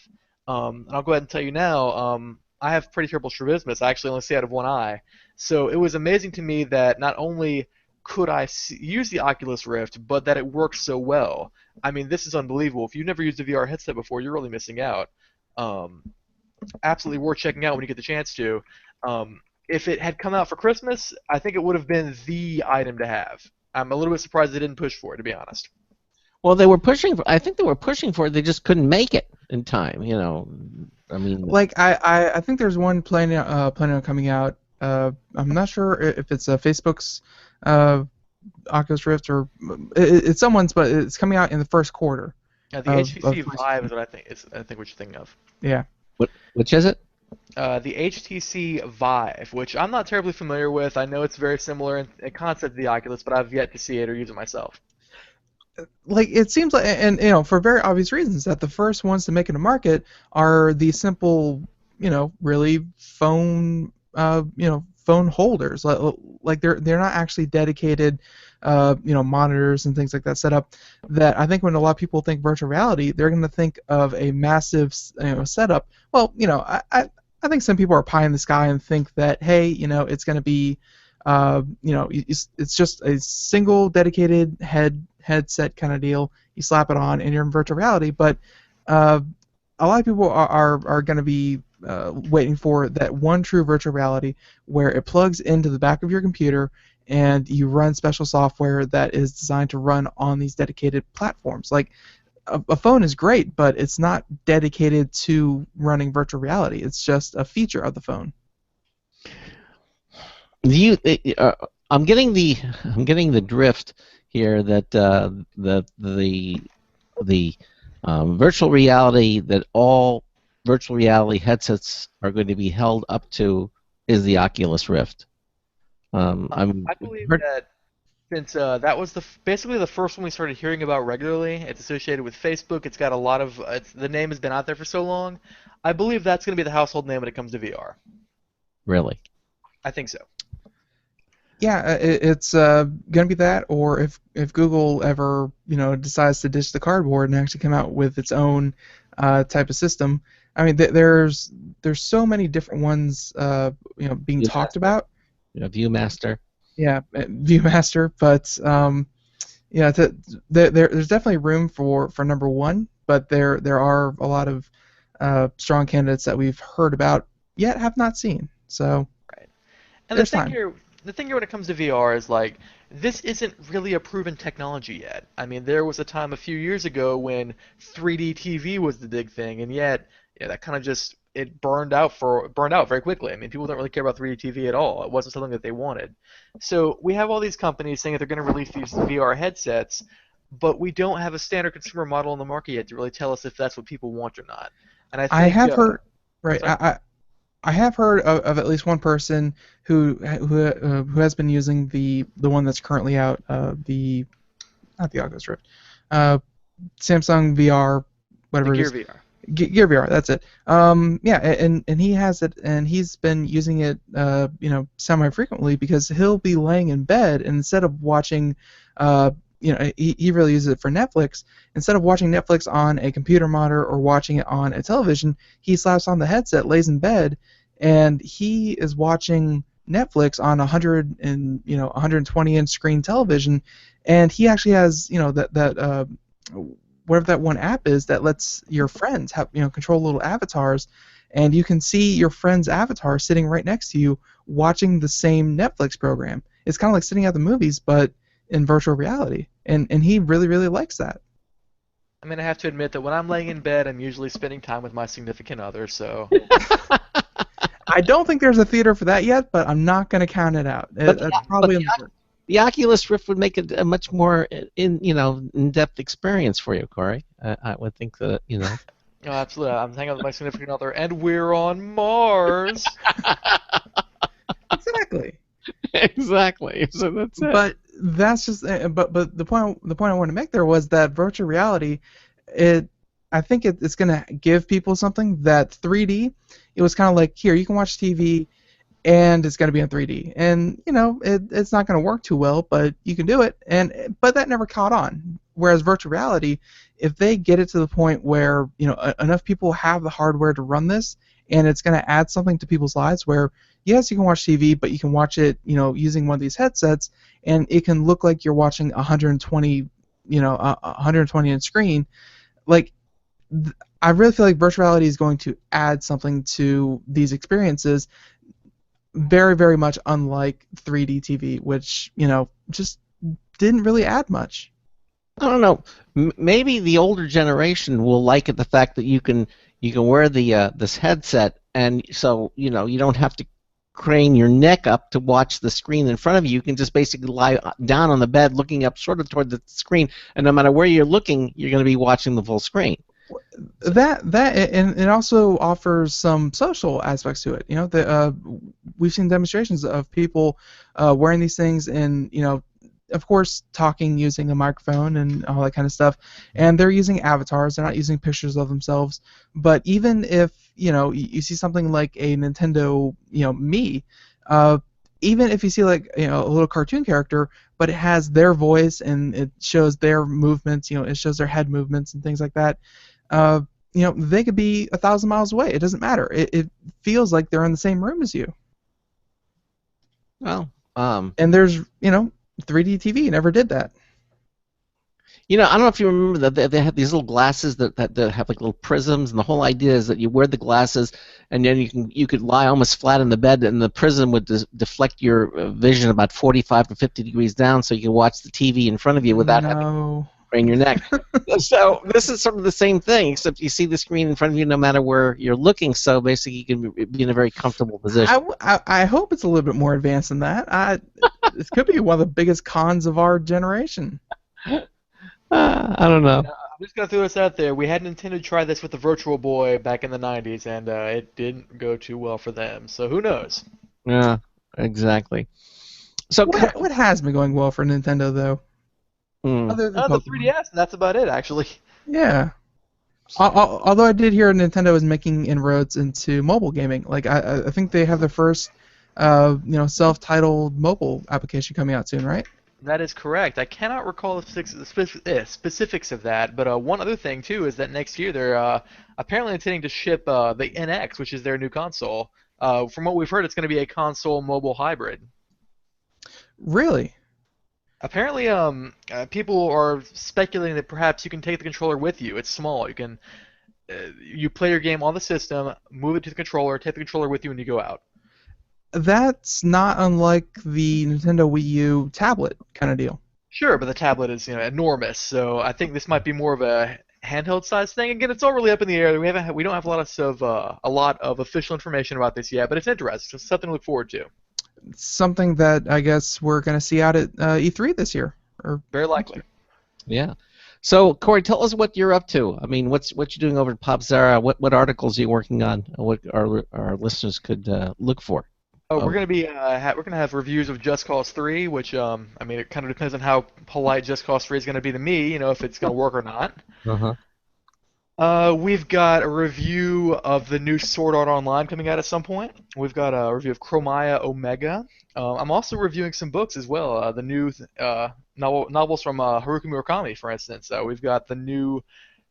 And I'll go ahead and tell you now, I have pretty terrible strabismus. I actually only see out of one eye. So it was amazing to me that not only could I use the Oculus Rift, but that it works so well. I mean, this is unbelievable. If you've never used a VR headset before, you're really missing out. Absolutely worth checking out when you get the chance to. If it had come out for Christmas, I think it would have been the item to have. I'm a little bit surprised they didn't push for it, to be honest. Well, they were pushing for. I think they were pushing for it. They just couldn't make it in time. I mean. Like I think there's one planning on coming out. I'm not sure if it's Facebook's Oculus Rift or it's someone's, but it's coming out in the first quarter. Yeah, the HTC Vive is what I think. I think what you're thinking of. Yeah. Which is it? The HTC Vive, which I'm not terribly familiar with. I know it's very similar in concept to the Oculus, but I've yet to see it or use it myself. Like it seems like, and for very obvious reasons, that the first ones to make it a market are the simple, really phone, phone holders. Like they're not actually dedicated, monitors and things like that set up. That I think when a lot of people think virtual reality, they're going to think of a massive, setup. Well, I think some people are pie in the sky and think that, hey, it's going to be, it's just a single dedicated headset kind of deal. You slap it on and you're in virtual reality. But a lot of people are going to be waiting for that one true virtual reality where it plugs into the back of your computer and you run special software that is designed to run on these dedicated platforms. Like a phone is great, but it's not dedicated to running virtual reality. It's just a feature of the phone. I'm getting the drift here that the virtual reality that all virtual reality headsets are going to be held up to is the Oculus Rift. I believe that since that was basically the first one we started hearing about regularly. It's associated with Facebook. It's got a lot of the name has been out there for so long. I believe that's going to be the household name when it comes to VR. Really? I think so. Yeah, it's going to be that, or if Google ever decides to ditch the cardboard and actually come out with its own type of system. I mean, there's so many different ones being talked about. Viewmaster. Yeah, Viewmaster, but there's definitely room for number one, but there are a lot of strong candidates that we've heard about yet have not seen. So right. And the thing here when it comes to VR is like this isn't really a proven technology yet. I mean, there was a time a few years ago when 3D TV was the big thing, and yet that kind of just it burned out very quickly. I mean, people don't really care about 3D TV at all. It wasn't something that they wanted. So we have all these companies saying that they're going to release these VR headsets, but we don't have a standard consumer model in the market yet to really tell us if that's what people want or not. And I have heard, right? I have heard of at least one person who has been using the one that's currently out, not the Oculus Rift, Samsung VR, whatever it is. Gear VR. Gear VR, that's it. And he has it, and he's been using it, semi-frequently because he'll be laying in bed and instead of watching, he really uses it for Netflix. Instead of watching Netflix on a computer monitor or watching it on a television, he slaps on the headset, lays in bed, and he is watching Netflix on 120-inch screen television, and he actually has, whatever that one app is that lets your friends have control little avatars, and you can see your friend's avatar sitting right next to you watching the same Netflix program. It's kind of like sitting at the movies, but in virtual reality, and he really, really likes that. I mean, I have to admit that when I'm laying in bed, I'm usually spending time with my significant other, so... I don't think there's a theater for that yet, but I'm not going to count it out. That's probably the Oculus Rift would make it a much more in-depth experience for you, Cory. I would think that Oh, absolutely. I'm hanging out with my significant other, and we're on Mars. Exactly. Exactly. So that's it. But that's just but the point I wanted to make there was that virtual reality, it I think it's gonna give people something that 3D. It was kind of like, here, you can watch TV and it's going to be in 3D, and it's not going to work too well, but you can do it, but that never caught on. Whereas virtual reality, if they get it to the point where enough people have the hardware to run this, and it's going to add something to people's lives, where yes, you can watch TV, but you can watch it using one of these headsets, and it can look like you're watching 120 120 inch screen. Like, I really feel like virtual reality is going to add something to these experiences, very, very much unlike 3D TV, which just didn't really add much. I don't know. Maybe the older generation will like it, the fact that you can wear the this headset, and so you don't have to crane your neck up to watch the screen in front of you. You can just basically lie down on the bed, looking up sort of toward the screen, and no matter where you're looking, you're going to be watching the full screen. And it also offers some social aspects to it. We've seen demonstrations of people wearing these things, and of course, talking using a microphone and all that kind of stuff. And they're using avatars; they're not using pictures of themselves. But even if you see something like a Nintendo Me, even if you see like a little cartoon character, but it has their voice and it shows their movements, it shows their head movements and things like that. They could be 1,000 miles away. It doesn't matter. It feels like they're in the same room as you. Well, and there's 3D TV never did that. I don't know if you remember that they had these little glasses that have like little prisms, and the whole idea is that you wear the glasses, and then you could lie almost flat in the bed, and the prism would deflect your vision about 45 to 50 degrees down, so you can watch the TV in front of you without having to crane your neck. So this is sort of the same thing, except you see the screen in front of you no matter where you're looking. So basically, you can be in a very comfortable position. I hope it's a little bit more advanced than that. This could be one of the biggest cons of our generation. I don't know. I'm just gonna throw this out there. We had Nintendo try this with the Virtual Boy back in the '90s, and it didn't go too well for them. So who knows? Yeah, exactly. So what has been going well for Nintendo though? Other than the 3DS, and that's about it, actually. Yeah. Although I did hear Nintendo is making inroads into mobile gaming. Like I think they have their first, self-titled mobile application coming out soon, right? That is correct. I cannot recall the specifics of that, but one other thing too is that next year they're apparently intending to ship the NX, which is their new console. From what we've heard, it's going to be a console-mobile hybrid. Really? Apparently, people are speculating that perhaps you can take the controller with you. It's small. You can you play your game on the system, move it to the controller, take the controller with you, and you go out. That's not unlike the Nintendo Wii U tablet kind of deal. Sure, but the tablet is enormous, so I think this might be more of a handheld size thing. Again, it's all really up in the air. We don't have a lot of official information about this yet, but it's interesting. It's something to look forward to. Something that I guess we're going to see out at E3 this year, or very likely. Yeah. So, Cory, tell us what you're up to. I mean, what you're doing over at Popzara? What articles are you working on? What our listeners could look for? Oh, we're gonna have reviews of Just Cause 3, which I mean, it kind of depends on how polite Just Cause 3 is gonna be to me, if it's gonna work or not. We've got a review of the new Sword Art Online coming out at some point. We've got a review of Chromia Omega. I'm also reviewing some books as well. The new novels from Haruki Murakami, for instance. We've got the new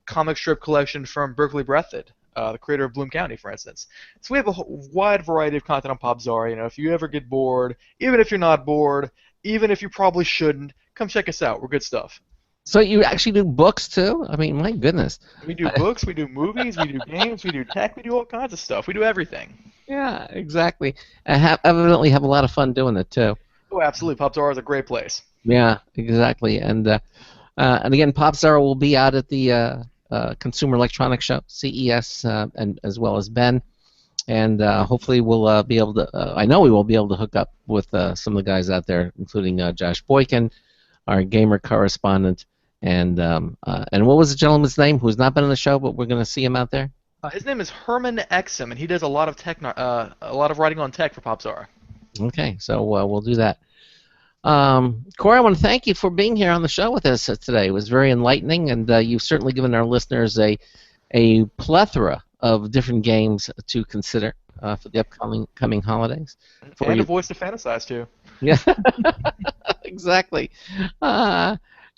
comic strip collection from Berkeley Breathed, the creator of Bloom County, for instance. So we have a wide variety of content on Popzara. If you ever get bored, even if you're not bored, even if you probably shouldn't, come check us out. We're good stuff. So you actually do books too? I mean, my goodness. We do books, we do movies, we do games, we do tech, we do all kinds of stuff. We do everything. Yeah, exactly. I evidently have a lot of fun doing it too. Oh, absolutely. Popzara is a great place. Yeah, exactly. And again, Popzara will be out at the Consumer Electronics Show, CES, and as well as Ben. And hopefully we'll be able to. I know we will be able to hook up with some of the guys out there, including Josh Boykin, our gamer correspondent. And what was the gentleman's name who's not been on the show, but we're going to see him out there? His name is Herman Exum, and he does a lot of writing on tech for Popzara. Okay, so we'll do that. Cory, I want to thank you for being here on the show with us today. It was very enlightening, and you've certainly given our listeners a plethora of different games to consider for the upcoming holidays. And a voice to fantasize to. Yeah, exactly.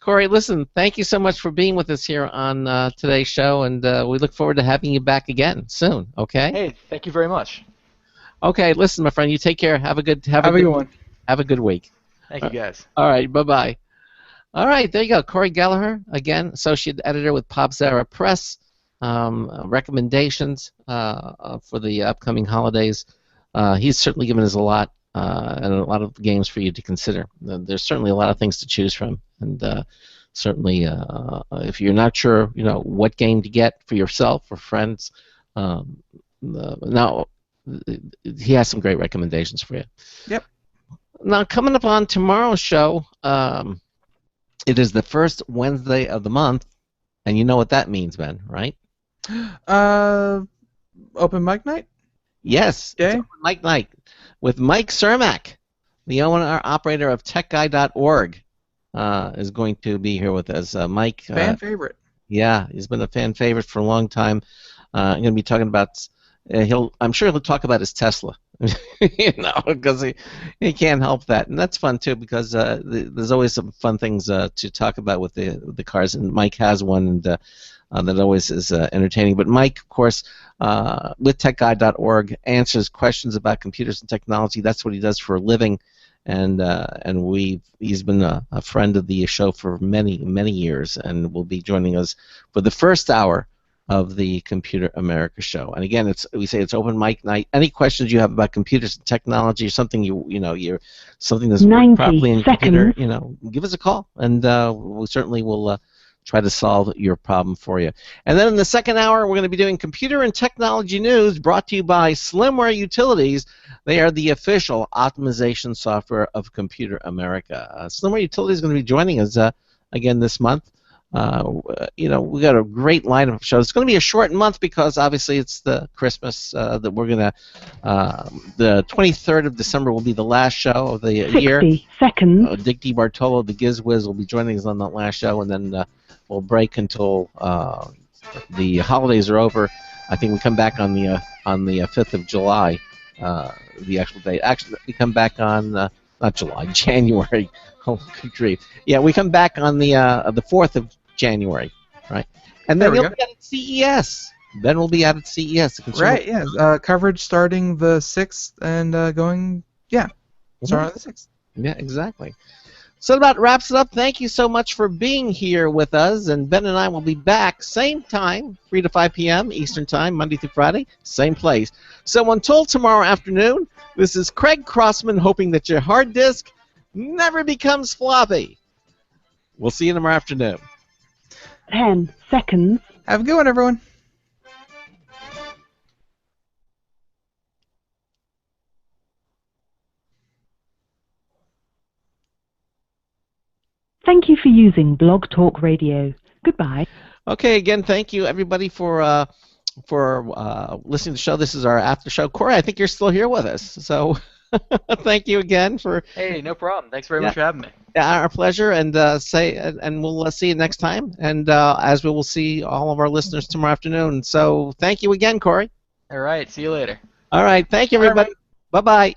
Cory, listen, thank you so much for being with us here on today's show, and we look forward to having you back again soon. Okay. Hey, thank you very much. Okay, listen, my friend, you take care. Have a good one. Have a good week. Thank you, guys. All right, bye-bye. All right, there you go. Cory Galliher, again, associate editor with Popzara Press. Recommendations for the upcoming holidays. He's certainly given us a lot and a lot of games for you to consider. There's certainly a lot of things to choose from, and certainly if you're not sure, what game to get for yourself or friends, now he has some great recommendations for you. Yep. Now, coming up on tomorrow's show, it is the first Wednesday of the month, and you know what that means, Ben, right? Open mic night? Yes. Okay. It's open mic night with Mike Cermak, the owner-operator of TechGuide.org, is going to be here with us. Mike. Fan favorite. Yeah, he's been a fan favorite for a long time. I'm going to be talking about. I'm sure he'll talk about his Tesla, because he can't help that, and that's fun too because there's always some fun things to talk about with the cars, and Mike has one, and that always is entertaining. But Mike, of course, with TechGuide.org, answers questions about computers and technology. That's what he does for a living, and he's been a friend of the show for many years, and will be joining us for the first hour of the Computer America show. And again, we say it's open mic night. Any questions you have about computers and technology, or something you're something that's worked properly in computer, give us a call, and we certainly will try to solve your problem for you. And then in the second hour, we're going to be doing computer and technology news, brought to you by Slimware Utilities. They are the official optimization software of Computer America. Slimware Utilities is going to be joining us again this month. We got a great lineup of shows. It's going to be a short month because obviously it's the Christmas that we're going to. The 23rd of December will be the last show of the year. 60 seconds. Dick DiBartolo, the Gizwiz, will be joining us on that last show, and then we'll break until the holidays are over. I think we come back on the 5th of July, the actual date. Actually, we come back on not July, January. Oh, good grief! Yeah, we come back on the 4th of January, right? And then we'll be out at CES. Then we'll be out at CES. Right, yeah. Coverage starting the 6th and going, starting on the 6th. Yeah, exactly. So that about wraps it up. Thank you so much for being here with us. And Ben and I will be back same time, 3 to 5 p.m. Eastern Time, Monday through Friday, same place. So until tomorrow afternoon, this is Craig Crossman hoping that your hard disk never becomes floppy. We'll see you tomorrow afternoon. 10 seconds. Have a good one, everyone. Thank you for using Blog Talk Radio. Goodbye. Okay, again, thank you everybody for listening to the show. This is our after show. Cory, I think you're still here with us, so thank you again for. Hey, no problem. Thanks very much for having me. Yeah, our pleasure, and we'll see you next time, and as we will see all of our listeners tomorrow afternoon. So thank you again, Cory. All right, see you later. All right, thank you, everybody. Bye-bye.